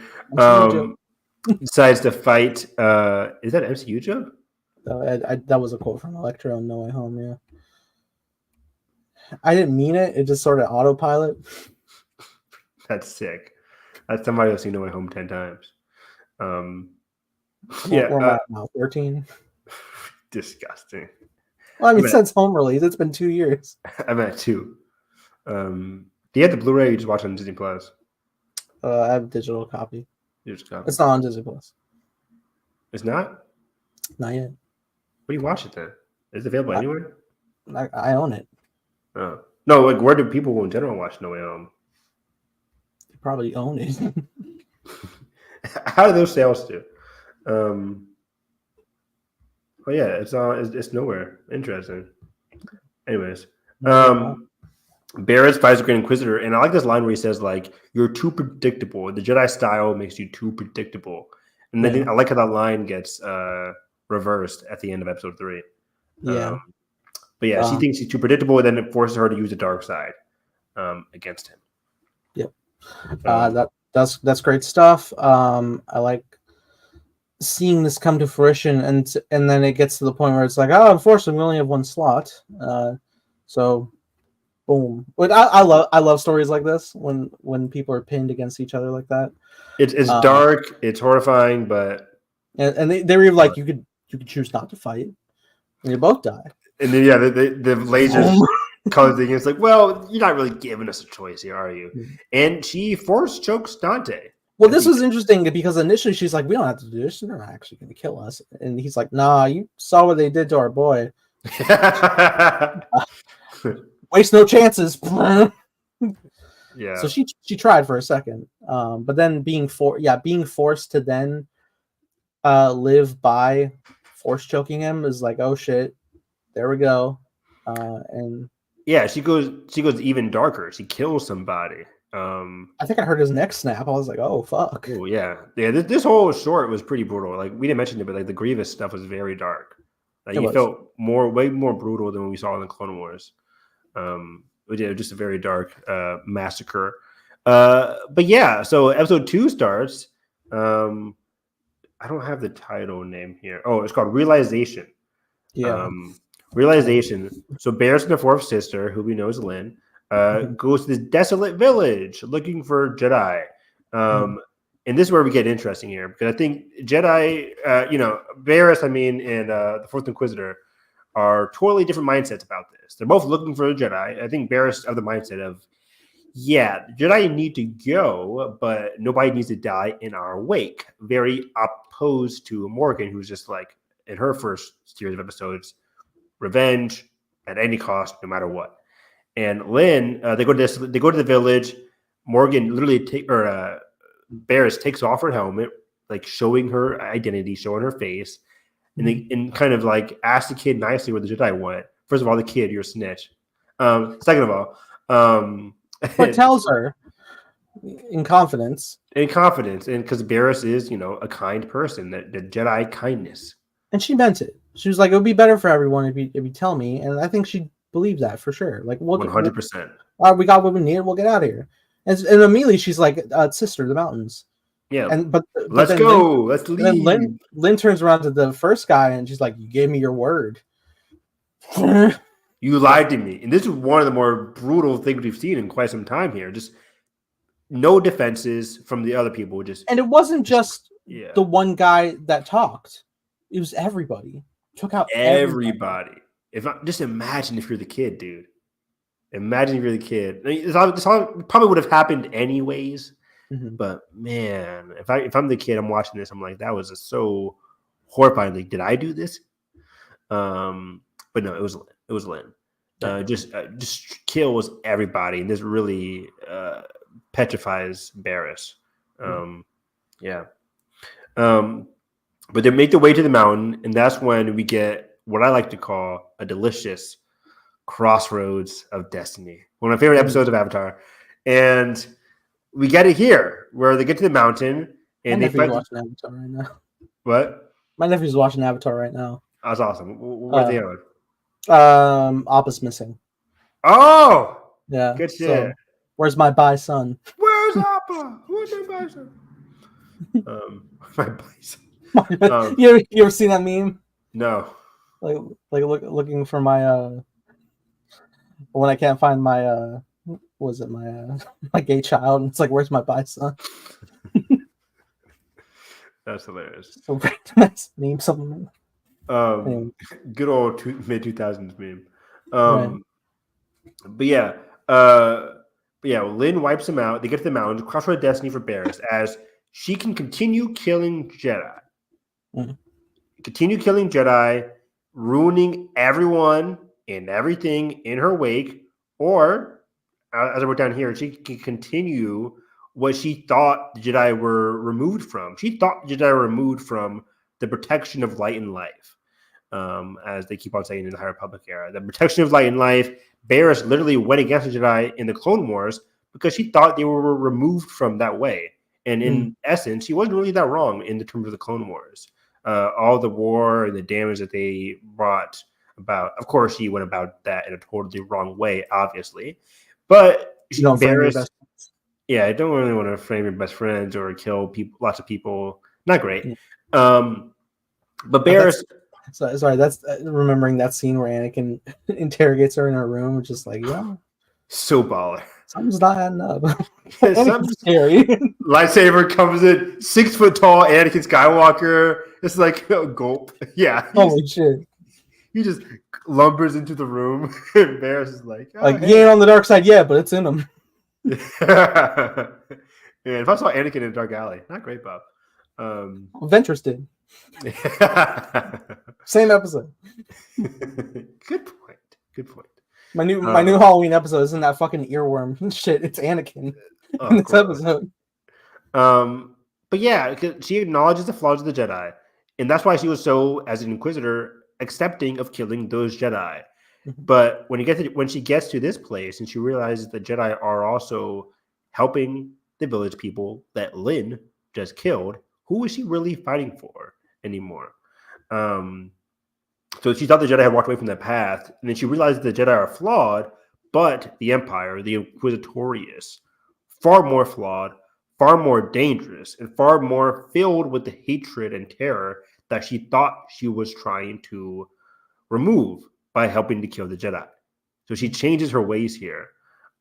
decides to fight. Is that MCU joke? That was a quote from Electro on No Way Home. Yeah, I didn't mean it. It just sort of autopilot. That's sick. That's somebody who's seen No Way Home 10 times. Where am I now? 13. Disgusting. Well, I mean, since home release, it's been 2 years. I'm at 2. Do you have the Blu-ray? Or you just watch it on Disney Plus? I have a digital copy. It's not on Disney Plus. It's not? Not yet. Where do you watch it then? Is it available anywhere? I own it. Oh. No, like where do people in general watch No Way Home? They probably own it. How do those sales do? Oh yeah, it's nowhere. Interesting. Anyways, Barrett's fights the Grand Inquisitor, and I like this line where he says, like, "You're too predictable. The Jedi style makes you too predictable." And then I like how that line gets reversed at the end of episode 3. Yeah. But yeah, she thinks he's too predictable, and then it forces her to use the dark side against him. Yep. That's great stuff. I like seeing this come to fruition, and then it gets to the point where it's like, oh, unfortunately, we only have one slot. So, boom. But I love stories like this when people are pinned against each other like that. It's dark, it's horrifying, but and they were like, you could choose not to fight, and you both die. And then the lasers comes in. It's like, well, you're not really giving us a choice here, are you? And she force chokes Dante. Well, this was interesting because initially she's like, we don't have to do this. They're not actually going to kill us. And he's like, nah, you saw what they did to our boy. Waste no chances. Yeah. So she tried for a second, but then being forced to then live by force choking him is like, oh shit, there we go. And yeah, she goes even darker. She kills somebody. I think I heard his neck snap. I was like, oh fuck. Oh yeah. This whole short was pretty brutal. Like, we didn't mention it, but like the Grievous stuff was very dark. Like, it felt way more brutal than what we saw in the Clone Wars. Just a very dark massacre. But yeah, so episode 2 starts. I don't have the title name here. Oh, it's called Realization. Yeah. Realization. So Barris and the fourth sister, who we know is Lynn, goes to this desolate village looking for Jedi. And this is where we get interesting here, because I think Jedi, Barris, and the Fourth Inquisitor are totally different mindsets about this. They're both looking for a Jedi. I think Barris of the mindset of, yeah, Jedi need to go, but nobody needs to die in our wake. Very opposed to Morgan, who's just like, in her first series of episodes, revenge at any cost, no matter what. And Lynn, they go to the village. Morgan literally Barris takes off her helmet, like showing her identity, showing her face, and kind of like asks the kid nicely where the Jedi went. First of all, the kid, you're a snitch. Second of all, but tells her in confidence, and because Barris is, a kind person, that the Jedi kindness, and she meant it. She was like, it would be better for everyone if you tell me, and I think she believed that for sure. Like, 100%. All right, we got what we need. We'll get out of here. And immediately she's like, sister, the mountains. Yeah. But let's go. Let's leave. And Lynn turns around to the first guy and she's like, you gave me your word. You lied to me. And this is one of the more brutal things we've seen in quite some time here. Just no defenses from the other people. And it wasn't just the one guy that talked. It was everybody. Took out everybody. Just imagine if you're the kid, dude. Imagine if you're the kid. This probably would have happened anyways, But man, if I'm the kid, I'm watching this. I'm like, that was just so horrifying. Like, did I do this? But no, it was Lynn. Just kills everybody, and this really petrifies Barris. Yeah. But they make their way to the mountain, and that's when we get what I like to call a delicious crossroads of destiny. One of my favorite episodes of Avatar. And we get it here, where they get to the mountain and My they fight. nephew's watching Avatar right now. What? My nephew's watching Avatar right now. That's awesome. Where's they on? Appa's missing. Oh! Yeah. Good shit. So, where's my bye son? Where's Appa? Where's my bison? My bison. You ever seen that meme? No. Like looking for my when I can't find my my gay child, and it's like, where's my bye son? That's hilarious. So nice meme supplement. Anyway. Good old mid 2000s meme. Right. But yeah, Lynn wipes him out. They get to the mountains, crossroad destiny for Barris, as she can continue killing Jedi. Continue killing Jedi, ruining everyone and everything in her wake, or, as I wrote down here, she can continue what she thought the Jedi were removed from. She thought the Jedi were removed from the protection of light and life, as they keep on saying in the High Republic era. The protection of light and life, Barris literally went against the Jedi in the Clone Wars because she thought they were removed from that way. And in essence, she wasn't really that wrong in the terms of the Clone Wars. All the war and the damage that they brought about. Of course, she went about that in a totally wrong way, obviously. But Barris, I don't really want to frame your best friends or kill people, lots of people. Not great. But Barris. Sorry, that's remembering that scene where Anakin interrogates her in her room, just like, yeah, so baller. Something's not adding up. Something's scary. Lightsaber comes in, 6 foot tall, Anakin Skywalker. It's like a gulp. Yeah. Holy shit. He just lumbers into the room. And Barris is like, he ain't on the dark side yet, but it's in him. And if I saw Anakin in a dark alley, not great, Bob. Ventress did. Same episode. Good point. My new Halloween episode isn't that fucking earworm shit. It's Anakin in this episode. But yeah, she acknowledges the flaws of the Jedi, and that's why she was so, as an Inquisitor, accepting of killing those Jedi. But when she gets to this place and she realizes the Jedi are also helping the village people that Lynn just killed, who is she really fighting for anymore? So she thought the Jedi had walked away from that path, and then she realized the Jedi are flawed, but the Empire, the Inquisitorius, far more flawed, far more dangerous, and far more filled with the hatred and terror that she thought she was trying to remove by helping to kill the Jedi. So she changes her ways here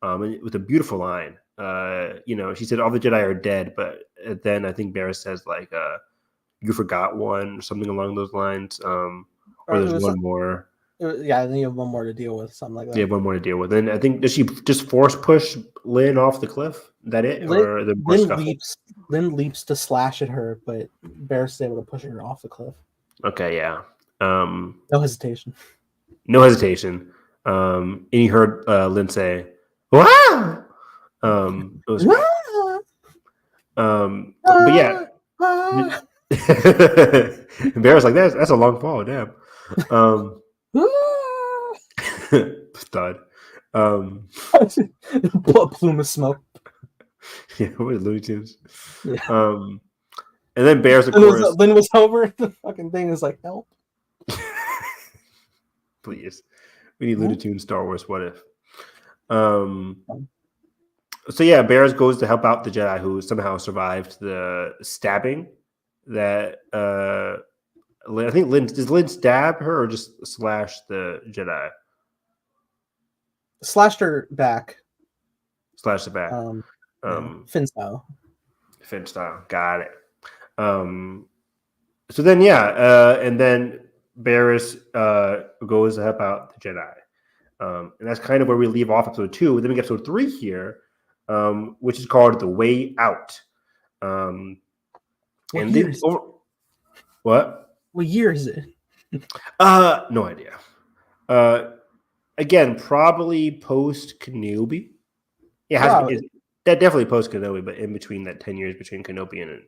with a beautiful line. She said all the Jedi are dead, but then I think Barris says, like, you forgot one, or something along those lines. Or there's one more. Yeah, I think you have one more to deal with, something like that. Yeah, one more to deal with. And I think, does she just force push Lynn off the cliff? Is that it? Lynn leaps to slash at her, but Barris is able to push her off the cliff. Okay, yeah. No hesitation. And you heard Lynn say, "Wow!" It was but yeah. Barris like, that's a long fall, damn. Stud. A plume of smoke. Yeah, what is Looney Tunes? Yeah. And then Barris, of course. Lynn was over. The fucking thing is like, help. Please. We need Looney Tunes, Star Wars, what if? So yeah, Barris goes to help out the Jedi who somehow survived the stabbing that I think does Lynn stab her or just slash the Jedi? Slashed her back. Slash the back. Fin style. Got it. So then and then Barris goes to help out the Jedi. And that's kind of where we leave off episode 2. Then we get episode 3 here, which is called The Way Out. What year is it? What? What year is it? No idea. Again, probably post Kenobi. Yeah, that definitely post Kenobi, but in between that 10 years between Kenobi and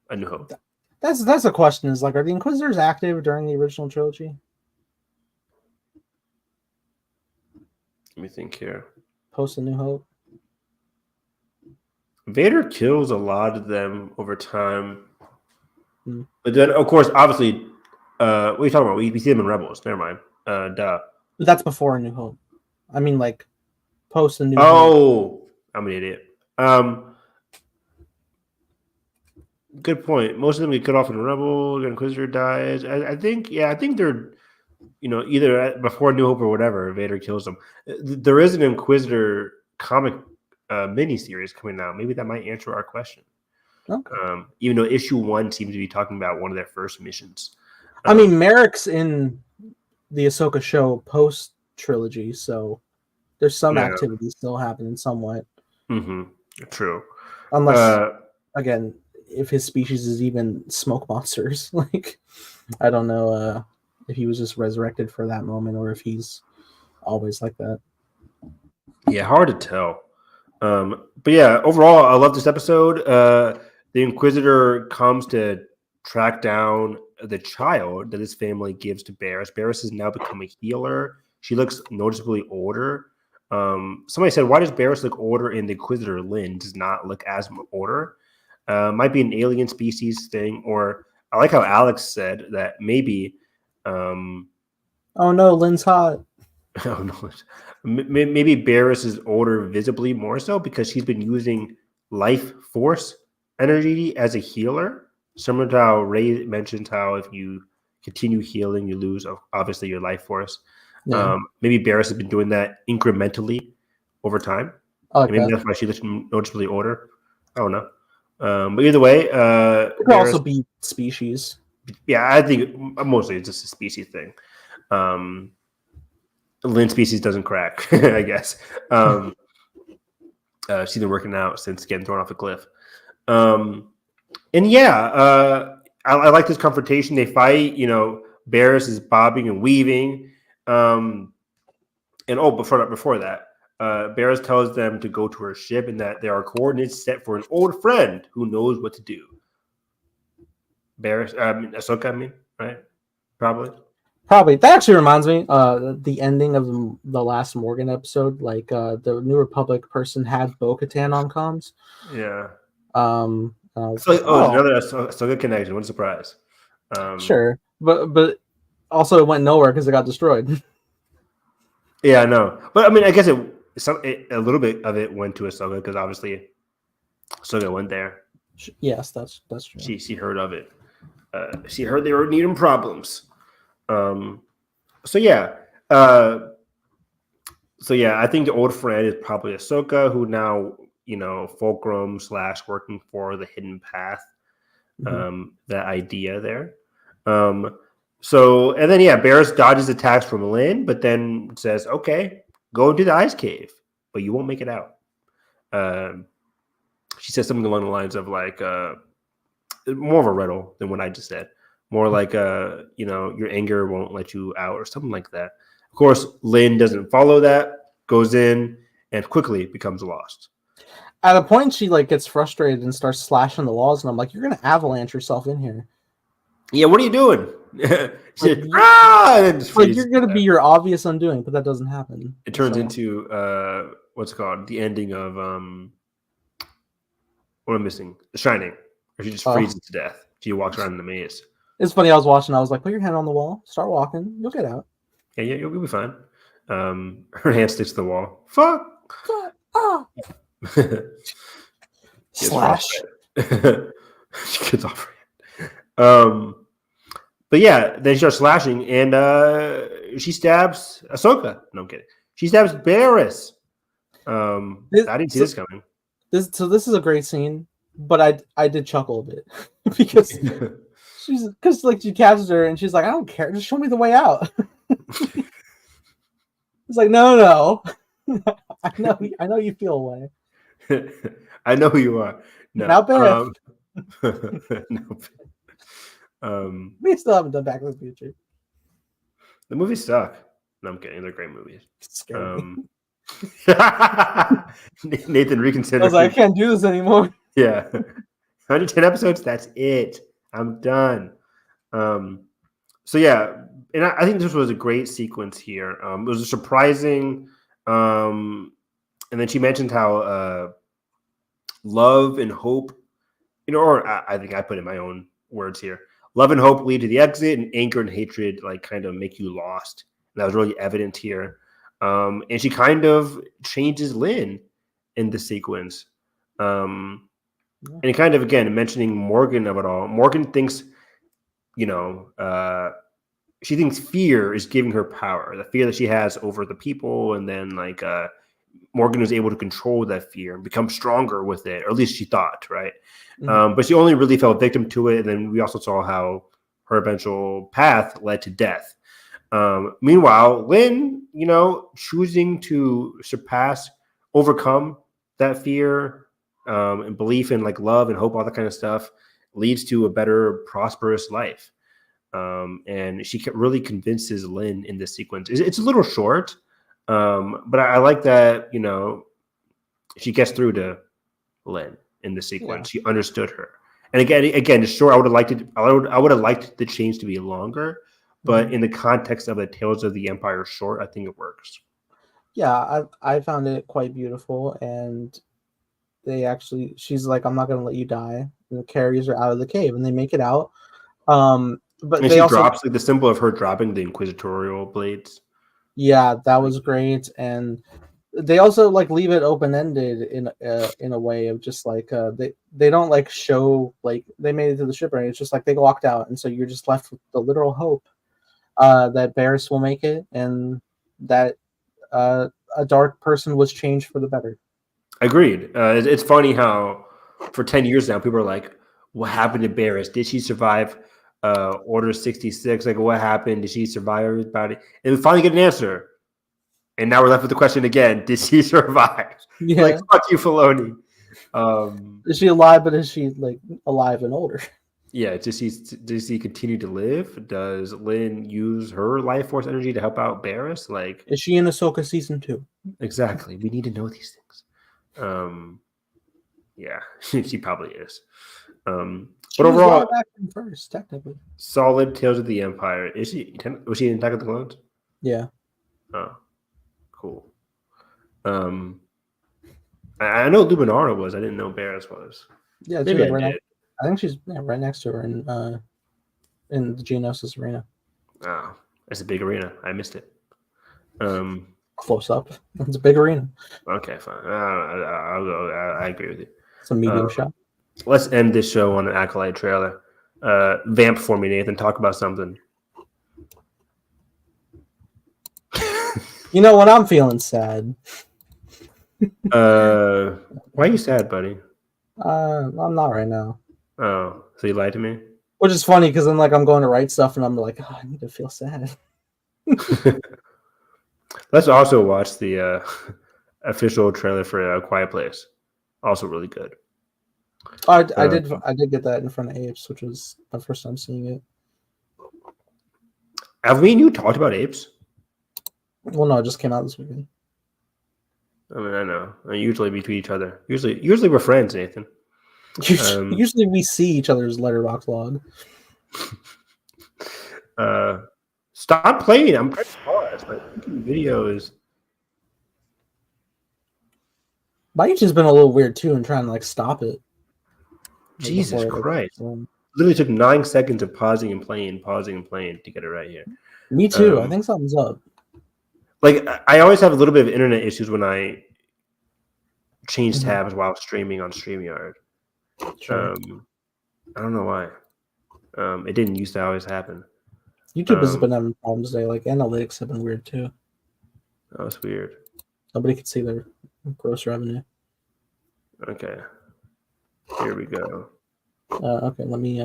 A New Hope. That's a question. Is like, are the Inquisitors active during the original trilogy? Let me think here. Post A New Hope. Vader kills a lot of them over time, but then of course, obviously, what are you talking about? We see them in Rebels. Never mind. Duh. That's before A New Hope. I mean, like post A New Hope. Oh, I'm an idiot. Good point. Most of them get cut off in Rebels. The Inquisitor dies. I think they're, either before New Hope or whatever. Vader kills them. There is an Inquisitor comic miniseries coming out. Maybe that might answer our question. Okay. Even though issue 1 seems to be talking about one of their first missions. I mean, Merrick's in the Ahsoka show post trilogy, so there's some activity still happening somewhat. Mm-hmm. True. Unless, again, if his species is even smoke monsters, like I don't know if he was just resurrected for that moment or if he's always like that. Yeah, hard to tell. But yeah, overall, I love this episode. The Inquisitor comes to track down the child that his family gives to Barriss. Barriss has now become a healer. She looks noticeably older. Somebody said, why does Barriss look older and the Inquisitor Lynn does not look as older? Might be an alien species thing, or I like how Alex said that maybe. Oh no, Lynn's hot. Oh no, maybe Barriss is older visibly more so because she's been using life force energy as a healer. Similar to how Ray mentioned how if you continue healing, you lose obviously your life force. Yeah. Maybe Barriss has been doing that incrementally over time. Maybe that's why she looks noticeably older. I don't know. But either way, it could also be species. Yeah, I think mostly it's just a species thing. Lynn species doesn't crack, I guess. She's been working out since getting thrown off a cliff. And yeah, I like this confrontation. They fight. Barriss is bobbing and weaving. But before that, Barriss tells them to go to her ship and that there are coordinates set for an old friend who knows what to do. Ahsoka, right? Probably. That actually reminds me, the ending of the last Morgan episode, like the New Republic person had Bo-Katan on comms. Yeah. Another Ahsoka connection. What a surprise. Sure, but also it went nowhere because it got destroyed. Yeah, I know. But I mean, I guess a little bit of it went to Ahsoka because obviously Ahsoka went there. Yes, that's true. She heard of it. She heard they were needing problems. I think the old friend is probably Ahsoka, who now, fulcrum / working for the hidden path. That idea there. Barriss dodges attacks from Lynn, but then says, okay, go into the ice cave, but you won't make it out. She says something along the lines of like, more of a riddle than what I just said. More like, your anger won't let you out or something like that. Of course, Lynn doesn't follow that, goes in, and quickly becomes lost. At a point, she gets frustrated and starts slashing the walls, and I'm like, you're going to avalanche yourself in here. Yeah, what are you doing? You're going to be your obvious undoing, but that doesn't happen. It turns into, what's it called? The ending of, what am I missing? The Shining. Or she just freezes to death. She walks around in the maze. It's funny. I was watching. I was like, put your hand on the wall. Start walking. You'll get out. Yeah, you'll be fine. Her hand sticks to the wall. Fuck. Slash. She gets off her hand. But yeah, then she starts slashing, and she stabs Ahsoka. No, I'm kidding. She stabs Barriss. I didn't see this coming. This is a great scene, but I did chuckle a bit because she catches her and she's like, I don't care, just show me the way out. It's like, no. I know you feel away. I know who you are. No. Now, Biff. No. We still haven't done Back to the Future. The movies suck. No, I'm kidding. They're great movies. It's scary. Nathan, I reconsider. was like, I can't do this anymore. Yeah. 110 episodes, that's it. I'm done. So yeah, and I think this was a great sequence here. It was a surprising, and then she mentioned how love and hope, or I think I put in my own words here. Love and hope lead to the exit, and anger and hatred like kind of make you lost. And that was really evident here. And she kind of changes Lynn in the sequence. And it kind of, again, mentioning Morgan of it all. Morgan thinks, she thinks fear is giving her power, the fear that she has over the people. And then like Morgan was able to control that fear and become stronger with it, or at least she thought, right? Mm-hmm. But she only really fell victim to it. And then we also saw how her eventual path led to death. Meanwhile, Lynn, choosing to overcome that fear and belief in like love and hope, all that kind of stuff, leads to a better, prosperous life. And she really convinces Lynn in this sequence. It's a little short, but I like that, she gets through to Lynn in the sequence. Yeah. She understood her. And again, it's short. I would have liked the change to be longer, but in the context of the Tales of the Empire short, I think it works. Yeah, I found it quite beautiful, and she's like, I'm not going to let you die. And the carriers are out of the cave, and they make it out. But and she drops like the symbol of her dropping the inquisitorial blades. Yeah, that was great, and they also like leave it open-ended in a way of just like they don't like show like they made it to the ship, right? It's just like they walked out, and so you're just left with the literal hope that Barris will make it, and that a dark person was changed for the better. Agreed. It's funny how for 10 years now people are like, what happened to Barris? Did she survive Order 66? Like, what happened? Did she survive everybody? And we finally get an answer. And now we're left with the question again: did she survive? Yeah. Like, fuck you, Filoni. Is she alive? But is she like alive and older? Yeah. Does he continue to live? Does Lynn use her life force energy to help out Barris? Like, is she in Ahsoka season 2? Exactly. We need to know these things. Yeah, she probably is. But overall, first, technically, solid Tales of the Empire. Was she in Attack of the Clones? Yeah. Oh, cool. I know Luminara was. I didn't know Barris was. Yeah, maybe I did. I think she's right next to her in the Geonosis arena. Oh, it's a big arena. I missed it. Close up. It's a big arena. Okay, fine. I agree with you. It's a medium shot. Let's end this show on an Acolyte trailer. Vamp for me, Nathan. Talk about something. When I'm feeling sad. Why are you sad, buddy? I'm not right now. Oh, so you lied to me? Which is funny because then, like, I'm going to write stuff and I'm like, I need to feel sad. Let's also watch the official trailer for A Quiet Place. Also really good. I did get that in front of Apes, which was my first time seeing it. Have we and you talked about Apes? Well, no, it just came out this weekend. I mean, I know. Usually between each other. Usually we're friends, Nathan. Usually we see each other's letterbox log. Stop playing. I'm pressing pause. My video is. My YouTube's been a little weird too, and trying to like stop it. Jesus Christ! Literally took 9 seconds of pausing and playing to get it right here. Me too. I think something's up. Like, I always have a little bit of internet issues when I change tabs while streaming on StreamYard. Sure. I don't know why. It didn't used to always happen. YouTube has been having problems today. Like, analytics have been weird too. That was weird. Nobody could see their gross revenue. Okay. Here we go. Okay, let me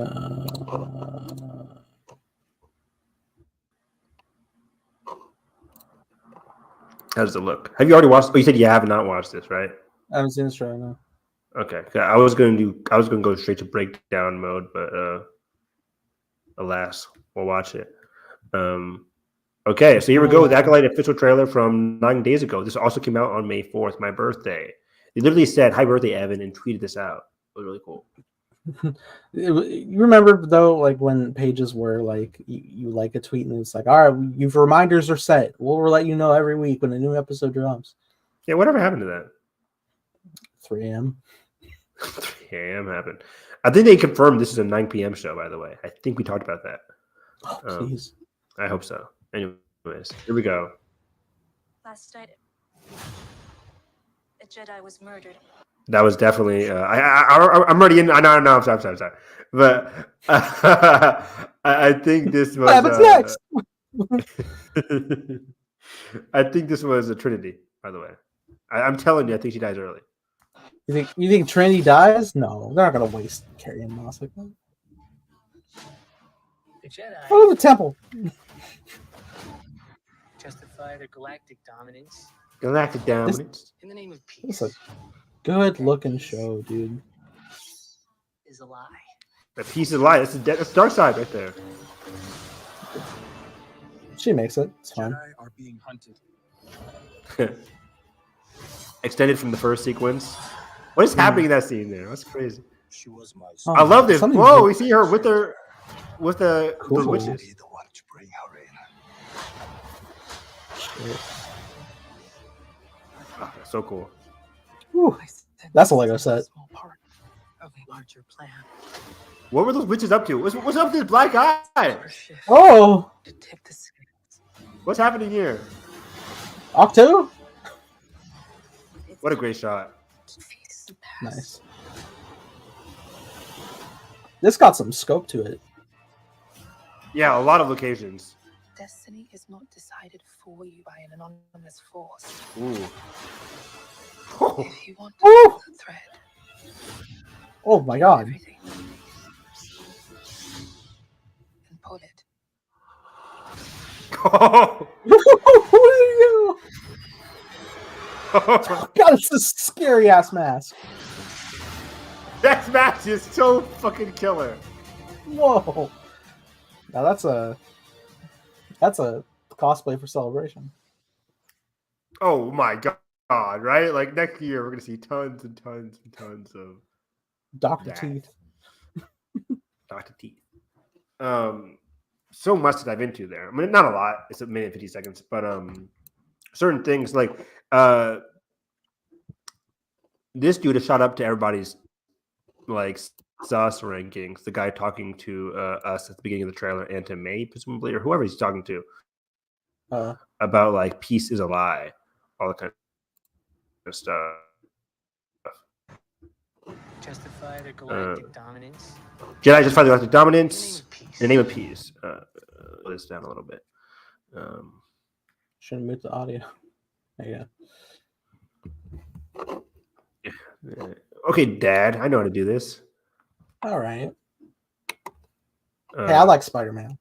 How does it look? Have you already watched? Oh, you said you have not watched this, right? I haven't seen this trailer. No. Okay, I was gonna go straight to breakdown mode, but alas, we'll watch it. Okay, so here we go. The Acolyte official trailer from 9 days ago. This also came out on May 4th, my birthday. They literally said, "Hi, birthday, Evan," and tweeted this out. It was really cool. You remember though, like when pages were like you like a tweet and it's like, all right, you've reminders are set. We'll let you know every week when a new episode drops. Yeah, whatever happened to that? 3 a.m. 3 a.m. happened. I think they confirmed this is a 9 p.m. show. By the way, I think we talked about that. Oh, please. I hope so. Anyways, here we go. Last night, a Jedi was murdered. That was definitely. I'm already in. No, I'm sorry. But I think this was. What happens next? I think this was a Trinity. By the way, I'm telling you, I think she dies early. You think Trinity dies? No, they're not gonna waste Carrie and Moss like that. The Jedi Oh, the temple. justify their galactic dominance Galactic dominance. in the name of It's peace. a good looking show, dude. Is a lie. The piece of light. That's dark side right there. She makes it. It's fine. Jedi are being hunted. Extended from the first sequence. What is happening in that scene there? That's crazy. She was my Oh, I love this. something Whoa, like- we see her with the Cool. those witches. Be the one to bring her in. Shit. Oh, that's so cool. Whew. That's a Lego set. Small part of a larger plan. What were those witches up to? What's up with this black guy? Our shift Oh, to tip the scales. What's happening here? Octo? What a great shot. Face the past. Nice. This got some scope to it. Yeah, a lot of locations. Destiny is not decided for you by an anonymous force. Ooh. If you want to Ooh. pull the thread, Oh my god. everything, and pull it. God, it's a scary ass mask. That match is so fucking killer. Whoa. Now that's a cosplay for Celebration. Oh my god, right? Like next year we're gonna see tons and tons and tons of Dr. that. Teeth. Dr. Teeth. So much to dive into there. I mean, not a lot. It's a minute and 50 seconds, but certain things like this dude has shot up to everybody's like sus rankings. The guy talking to us at the beginning of the trailer and to May, presumably, or whoever he's talking to about like peace is a lie, all that kind of stuff. Justify their galactic dominance Jedi just find the galactic in the name dominance of peace. in the name of peace. Put this down a little bit. Shouldn't mute the audio. There you go. Okay, Dad, I know how to do this. All right. Hey, I like Spider-Man.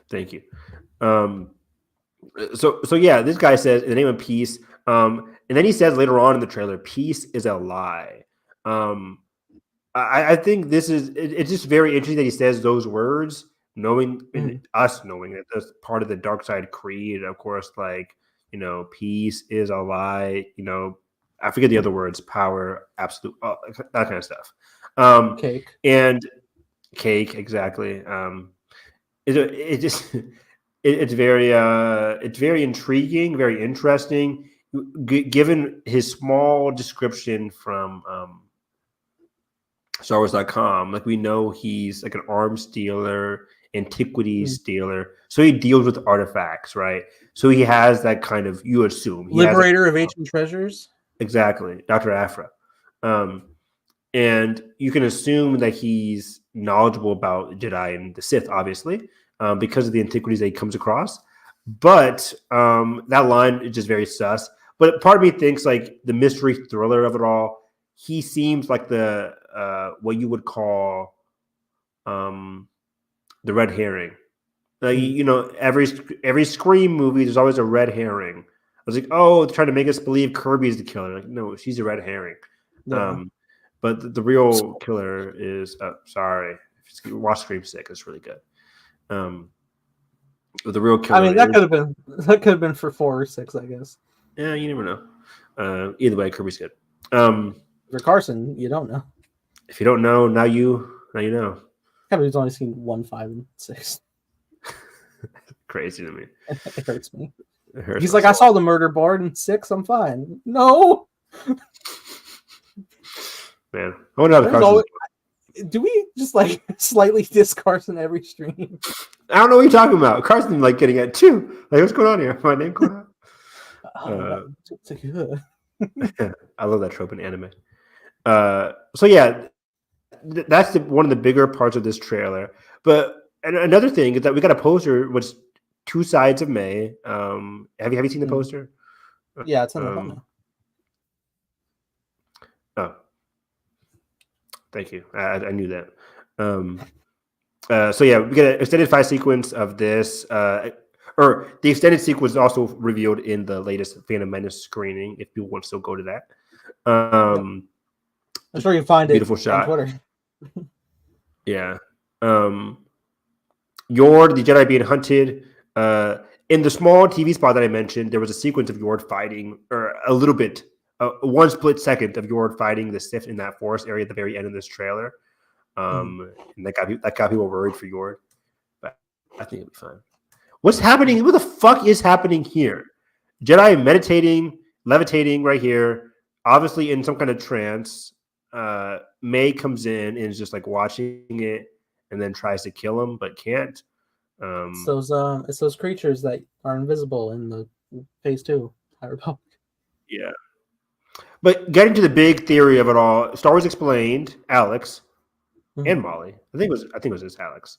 Thank you. So yeah, this guy says in the name of peace. And then he says later on in the trailer, peace is a lie. I think this is it's just very interesting that he says those words, knowing us knowing that that's part of the dark side creed. Of course, like, you know, peace is a lie. You know, I forget the other words, power, absolute, that kind of stuff. Cake. And cake, exactly. It's very intriguing, very interesting. Given his small description from StarWars.com, like we know he's like an arms dealer, antiquities dealer, so he deals with artifacts, right? So he has that kind of, you assume, Liberator of ancient treasures. Exactly, Dr. Afra. And you can assume that he's knowledgeable about Jedi and the Sith, obviously, because of the antiquities that he comes across. But that line is just very sus. But part of me thinks like the mystery thriller of it all, he seems like the what you would call the red herring Like, you know, every Scream movie, there's always a red herring. I was like, oh, they're trying to make us believe Kirby's the killer. Like, no, she's a red herring. Yeah. But the real killer is sorry, watch Scream 6. It's really good. The real killer. I mean, that could have been for 4 or 6, I guess. Yeah, you never know. Either way, Kirby's good. For Carson, you don't know. If you don't know, now you know. Kevin's only seen 1, 5, and 6. Crazy to me. It hurts me. It hurts He's my like, I soul. saw the murder board in 6. I'm fine. No. Man, I wonder how the There's Carson's always- do we just like slightly diss Carson every stream? I don't know what you're talking about. Carson like getting it too. Like, what's going on here? My name going on? I love that trope in anime. So yeah, that's one of the bigger parts of this trailer. But another thing is that we got a poster which 2 sides of May. Have you seen the poster? Yeah, it's in the thumbnail. Oh, thank you. I knew that. So yeah, we get an extended fight sequence of this. Or the extended sequence is also revealed in the latest Phantom Menace screening. If people want to still go to that, I'm sure you can find beautiful it shot. on Twitter. Yeah. Yord, the Jedi being hunted. In the small TV spot that I mentioned, there was a sequence of Yord fighting, or a little bit, 1 split second of Yord fighting the Sith in that forest area at the very end of this trailer. And that got people worried for Yord. But I think it'll be fine. What's happening? What the fuck is happening here? Jedi meditating, levitating right here, obviously in some kind of trance. May comes in and is just like watching it and then tries to kill him but can't. It's those creatures that are invisible in the Phase 2 High Republic. Yeah. But getting to the big theory of it all, Star Wars Explained, Alex and Molly, I think it was just Alex,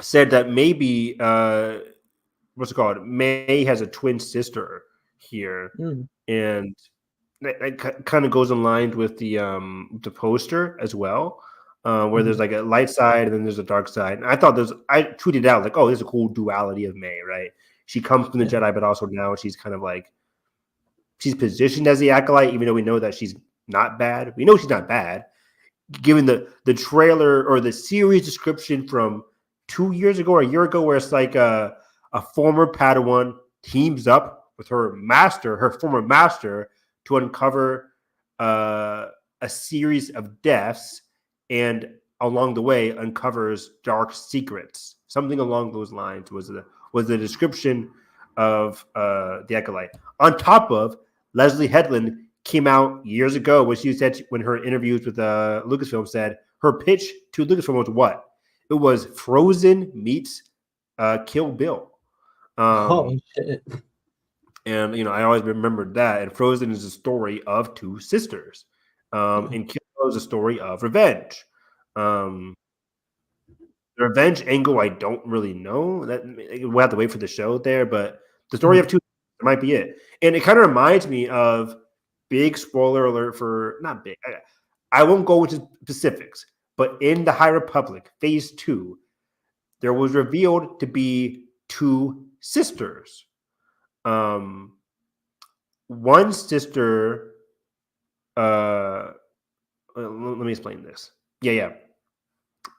said that maybe what's it called? May has a twin sister here, and that kind of goes in line with the poster as well, where there's like a light side and then there's a dark side. And I tweeted out like, oh, there's a cool duality of May, right? She comes from the Jedi, but also now she's kind of like she's positioned as the Acolyte, even though we know that she's not bad. We know she's not bad, given the trailer or the series description from 2 years ago or a year ago, where it's like a former Padawan teams up with her former master, to uncover a series of deaths, and along the way uncovers dark secrets. Something along those lines was the description of the Acolyte. On top of Leslie Headland came out years ago when she said, when her interviews with Lucasfilm, said her pitch to Lucasfilm was what? It was Frozen meets Kill Bill. Oh shit! And I always remembered that. And Frozen is a story of 2 sisters, and Kill Bill is a story of revenge. The revenge angle, I don't really know. That we'll have to wait for the show there, but the story of 2 might be it. And it kind of reminds me of, big spoiler alert for, not big, I won't go into specifics, but in the High Republic Phase 2, there was revealed to be 2 sisters. One sister, let me explain this. Yeah.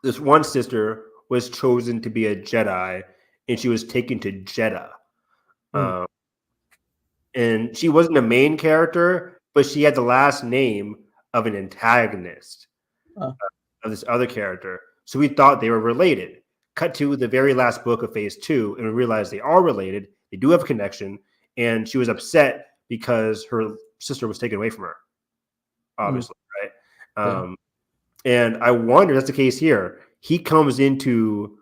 This one sister was chosen to be a Jedi, and she was taken to Jeddah. And she wasn't a main character, but she had the last name of an antagonist of this other character. So we thought they were related. Cut to the very last book of Phase 2, and we realized they are related. They do have a connection, and she was upset because her sister was taken away from her, obviously, right? And I wonder if that's the case here. He comes into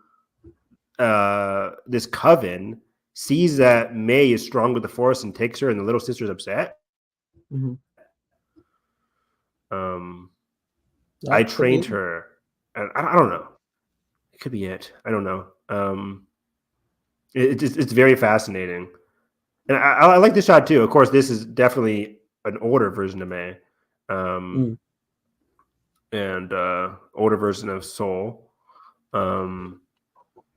this coven, sees that May is strong with the Force, and takes her, and the little sister's upset. I trained her, and I don't know. It could be it. I don't know. It's very fascinating, and I like this shot too. Of course, this is definitely an older version of May, and older version of Soul.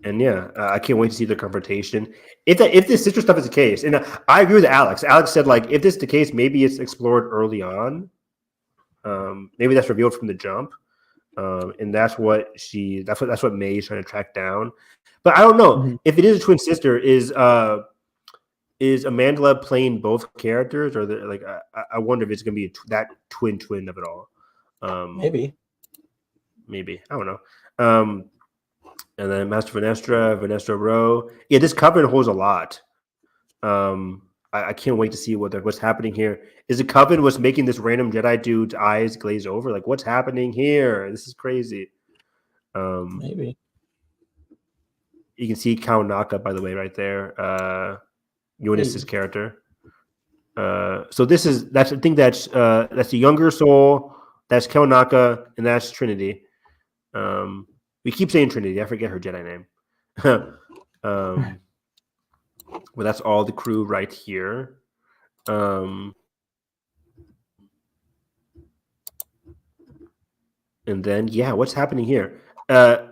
And yeah, I can't wait to see the confrontation. If this sister stuff is the case, and I agree with Alex. Alex said like if this is the case, maybe it's explored early on. Maybe that's revealed from the jump, and that's what May is trying to track down. But I don't know if it is a twin sister. Is Amanda playing both characters, or like I wonder if it's gonna be that twin of it all. Maybe I don't know. And then Master Vanestra Rowe. Yeah, this coven holds a lot. I can't wait to see what's happening here. Is the coven what's making this random Jedi dude's eyes glaze over? Like, what's happening here? This is crazy. maybe. You can see Kao Naka, by the way, right there. Eunice's character. So I think that's the younger soul. That's Kao Naka, and that's Trinity. We keep saying Trinity. I forget her Jedi name. Well, that's all the crew right here. And then, yeah, what's happening here?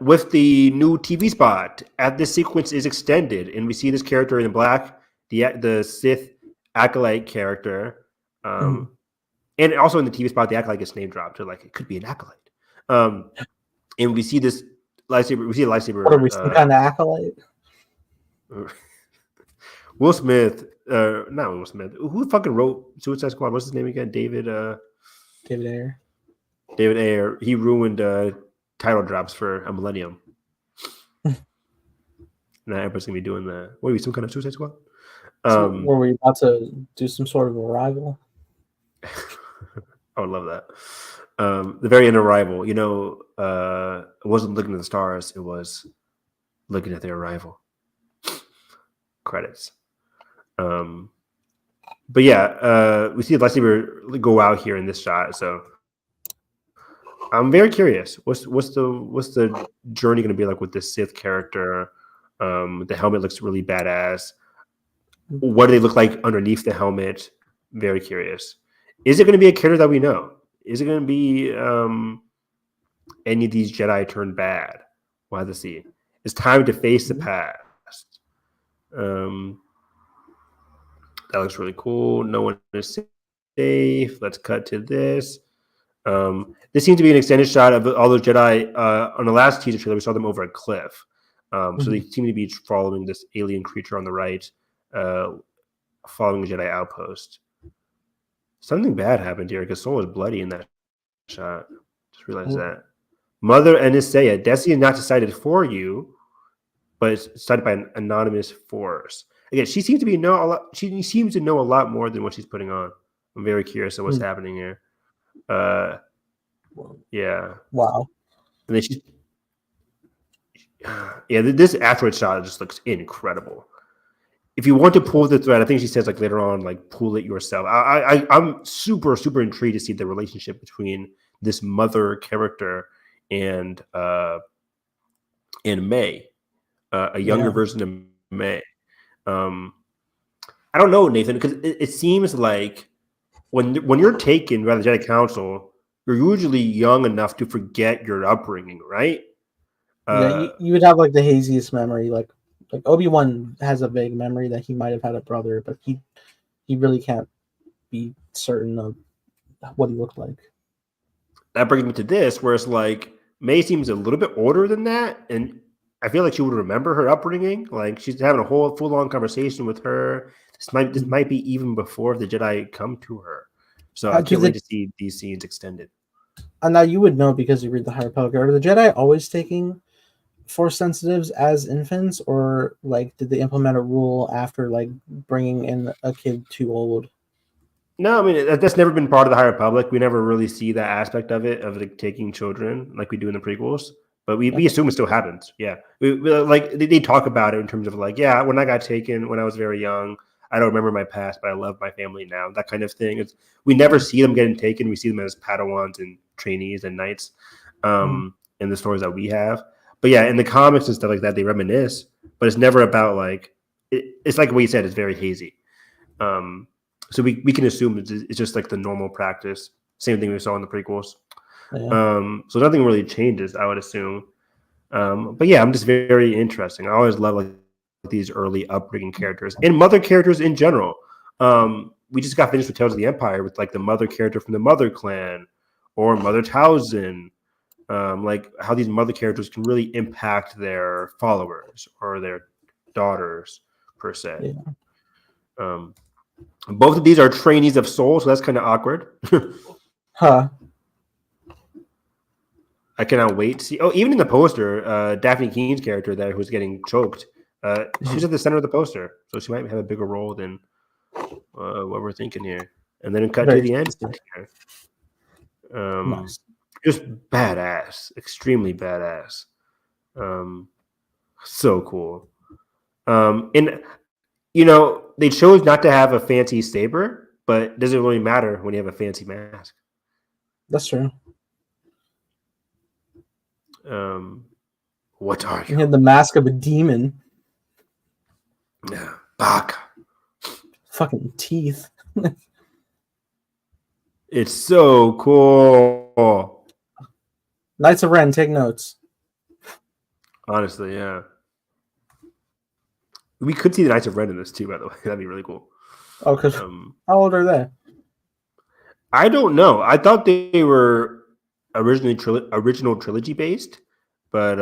With the new TV spot, this sequence is extended, and we see this character in black, the Sith Acolyte character. And also in the TV spot, the Acolyte gets name dropped. So, like, it could be an Acolyte. And we see this lightsaber. We see a lightsaber. What are we, some kind of Acolyte? Will Smith, not Will Smith. Who fucking wrote Suicide Squad? What's his name again? David Ayer. David Ayer. He ruined title drops for a millennium. Now everybody's gonna be doing that. What are we, some kind of Suicide Squad? So were we about to do some sort of Arrival? I would love that. The very end of Arrival, you know, it wasn't looking at the stars, it was looking at their arrival. Credits. But yeah, we see the lightsaber go out here in this shot, so I'm very curious. What's the journey going to be like with this Sith character? The helmet looks really badass. What do they look like underneath the helmet? Very curious. Is it going to be a character that we know? Is it going to be any of these Jedi turned bad? We'll have to see. It's time to face the past. That looks really cool. No one is safe. Let's cut to this. This seems to be an extended shot of all those Jedi. On the last teaser trailer, we saw them over a cliff. So they seem to be following this alien creature on the right, following a Jedi outpost. Something bad happened here because someone was bloody in that shot. Just realized that. Mother Anisea, Destiny is not decided for you, but it's decided by an anonymous force. Again, she seems to know a lot more than what she's putting on. I'm very curious of what's happening here. Yeah. Wow. And then this asteroid shot just looks incredible. If you want to pull the thread, I think she says like later on, like pull it yourself. I'm super, super intrigued to see the relationship between this mother character and May, a younger version of May. I don't know, Nathan, because it seems like when you're taken by the Jedi Council, you're usually young enough to forget your upbringing, right? Yeah, you would have like the haziest memory. Like Obi-Wan has a vague memory that he might have had a brother, but he really can't be certain of what he looked like. That brings me to this, where it's like May seems a little bit older than that, and I feel like she would remember her upbringing. Like she's having a whole full-on conversation with her. This might be even before the Jedi come to her. So I can't wait to see these scenes extended. And now you would know because you read the High Republic. Are the Jedi always taking Force sensitives as infants, or like did they implement a rule after like bringing in a kid too old? No, I mean that's never been part of the High Republic. We never really see that aspect of it, of like taking children like we do in the prequels. But we assume it still happens. Yeah, we like they talk about it in terms of like, yeah, when I got taken when I was very young, I don't remember my past, but I love my family now. That kind of thing. We never see them getting taken. We see them as Padawans and trainees and knights in the stories that we have. But yeah, in the comics and stuff like that, they reminisce. But it's never about like it's like what you said. It's very hazy. So we can assume it's just like the normal practice. Same thing we saw in the prequels. Yeah. So nothing really changes, I would assume. But yeah, I'm just very interesting. I always love like these early upbringing characters and mother characters in general. We just got finished with Tales of the Empire with like the mother character from the Mother Clan or Mother Townsend. Like how these mother characters can really impact their followers or their daughters per se. Yeah. Both of these are trainees of Soul, so that's kind of awkward. Huh. I cannot wait to see. Oh, even in the poster, Daphne Keene's character there who's getting choked, she's at the center of the poster, so she might have a bigger role than what we're thinking here. And then cut Very to the end. Nice. Just badass, extremely badass. So cool. And you know, they chose not to have a fancy saber, but it doesn't really matter when you have a fancy mask. That's true. What are He you? had the mask of a demon. Baka. Fucking teeth. It's so cool. Knights of Ren, take notes. Honestly, yeah. We could see the Knights of Ren in this too, by the way. That'd be really cool. Oh, because how old are they? I don't know. I thought they were original trilogy based, but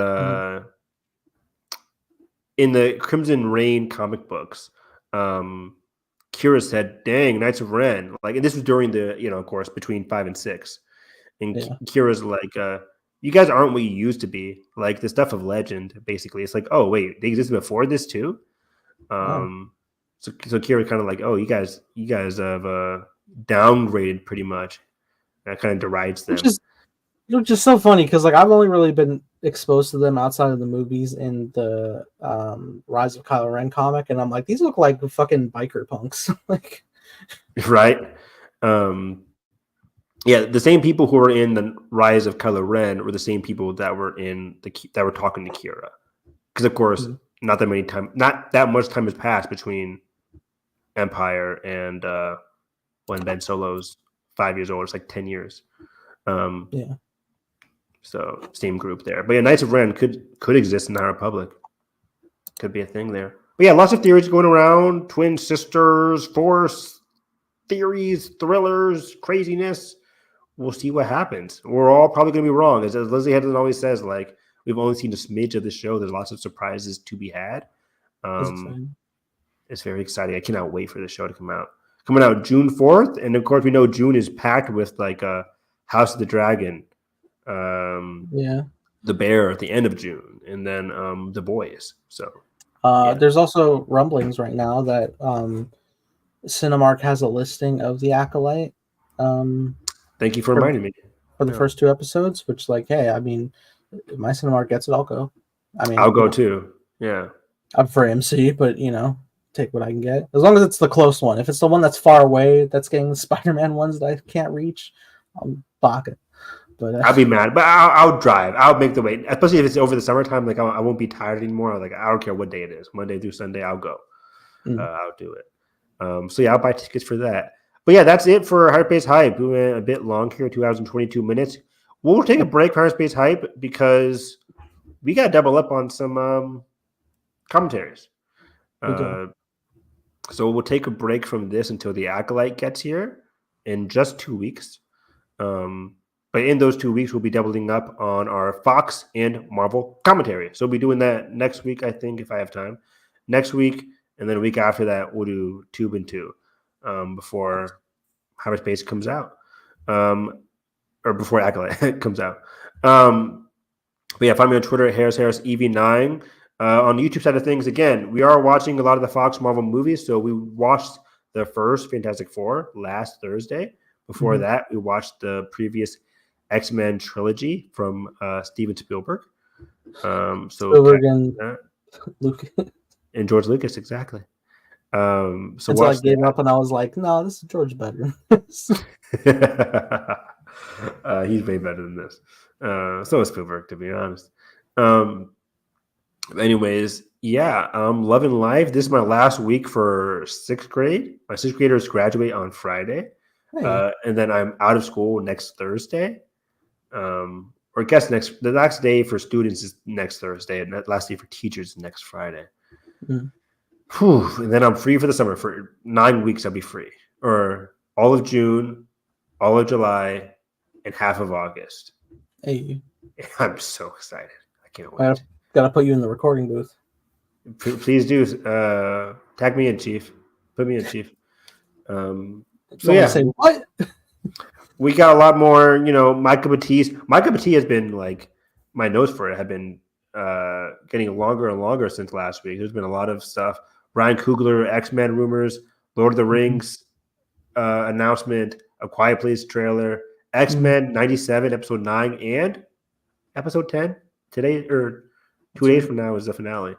in the Crimson Reign comic books, Kira said, "Dang, Knights of Ren!" Like, and this was during the, you know, of course, between 5 and 6, and Kira's like, "You guys aren't what you used to be. Like the stuff of legend, basically. It's like, oh wait, they existed before this too." So Kira kind of like, "Oh, you guys have downgraded pretty much." That kind of derides them. Which is so funny because like I've only really been exposed to them outside of the movies in the Rise of Kylo Ren comic, and I'm like, these look like fucking biker punks. Like, right? Yeah, the same people who were in the Rise of Kylo Ren were the same people that were talking to Kira, because of course, not that much time has passed between Empire and when Ben Solo's 5 years old. It's like 10 years. yeah. So same group there. But yeah, Knights of Ren could exist in the High Republic. Could be a thing there. But yeah, lots of theories going around. Twin sisters, Force theories, thrillers, craziness. We'll see what happens. We're all probably going to be wrong. As Leslie Hedlund always says, like, we've only seen a smidge of the show. There's lots of surprises to be had. It's very exciting. I cannot wait for the show to come out. Coming out June 4th. And of course, we know June is packed with like House of the Dragon. The Bear at the end of June, and then The Boys. So there's also rumblings right now that Cinemark has a listing of the Acolyte. Thank you for reminding me for the first 2 episodes. Which, like, hey, I mean, if my Cinemark gets it, I'll go. I mean, I'll go too. Yeah, I'm for MC, but you know, take what I can get as long as it's the close one. If it's the one that's far away, that's getting the Spider-Man ones that I can't reach, I'll block it. But I'll be mad, but I'll drive. I'll make the wait, especially if it's over the summertime. Like I won't be tired anymore. Like I don't care what day it is, Monday through Sunday, I'll go. I'll do it. So yeah, I'll buy tickets for that. But yeah, that's it for Hyperspace Hype. We went a bit long here, 2 hours and 22 minutes. We'll take a break for Hyperspace Hype because we got to double up on some commentaries. So we'll take a break from this until the Acolyte gets here in just 2 weeks. But in those 2 weeks, we'll be doubling up on our Fox and Marvel commentary. So we'll be doing that next week, I think, if I have time. Next week, and then a week after that, we'll do Tube and 2 before Hyperspace comes out. Or before Acolyte comes out. But yeah, find me on Twitter at HarrisEV9. On the YouTube side of things, again, we are watching a lot of the Fox Marvel movies. So we watched the first Fantastic Four last Thursday. Before that, we watched the previous X-Men trilogy from Steven Spielberg. Spielberg and Lucas. And George Lucas, exactly. So I gave up and I was like, no, this is George better. He's way better than this. So is Spielberg, to be honest. Anyways, yeah, loving life. This is my last week for 6th grade. My 6th graders graduate on Friday. And then I'm out of school next Thursday. Or or I guess the last day for students is next Thursday, and that last day for teachers is next Friday. Mm. Whew, and then I'm free for the summer. For 9 weeks, I'll be free. Or all of June, all of July, and half of August. Hey, I'm so excited. I can't wait. I gotta put you in the recording booth. Please do. Tag me in, Chief. Put me in, Chief. So Someone say what? we got a lot more, my cup of tea. My cup of tea has been like, my notes for it have been getting longer and longer since last week. There's been a lot of stuff. Ryan Coogler, X-Men rumors, Lord of the Rings announcement, A Quiet Place trailer, X-Men 97, episode 9, and episode 10 today, or 2 days from now is the finale.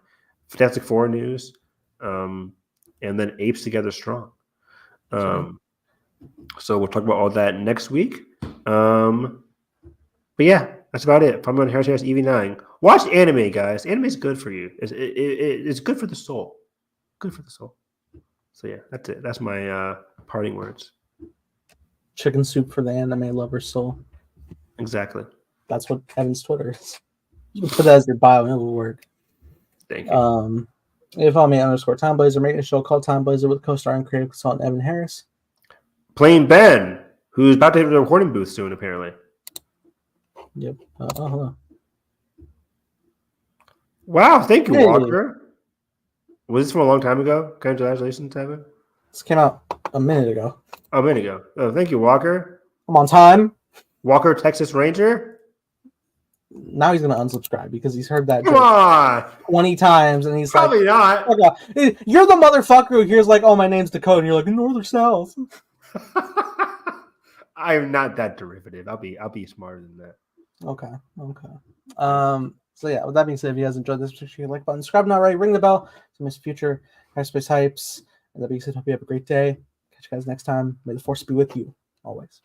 Fantastic Four news, and then Apes Together Strong. So we'll talk about all that next week. But yeah, that's about it. I'm on Harris EV9. Watch anime, guys. Anime is good for you. It's good for the soul. Good for the soul. So yeah, that's it. That's my parting words. Chicken soup for the anime lover's soul. Exactly. That's what Evan's Twitter is. You can put that as your bio, and it will work. Thank you. You follow me _Time Blazer, making a show called Time Blazer with co-star and creative consultant Evan Harris. Plain Ben, who's about to hit the recording booth soon, apparently. Yep. Hello. Wow, thank you, Hey. Walker. Was this from a long time ago? Congratulations, Evan. This came out a minute ago. A minute ago. Oh, thank you, Walker. I'm on time. Walker, Texas Ranger. Now he's gonna unsubscribe because he's heard that Come joke on. 20 times, and he's Probably not. like, "You're the motherfucker who hears like, oh, my name's Dakota," and you're like, "North or South?" I'm not that derivative. I'll be smarter than that. Okay. So yeah, with that being said, if you guys enjoyed this, make sure you like button, subscribe not right, ring the bell to miss future Hyperspace hypes. And that being said, hope you have a great day. Catch you guys next time. May the force be with you always.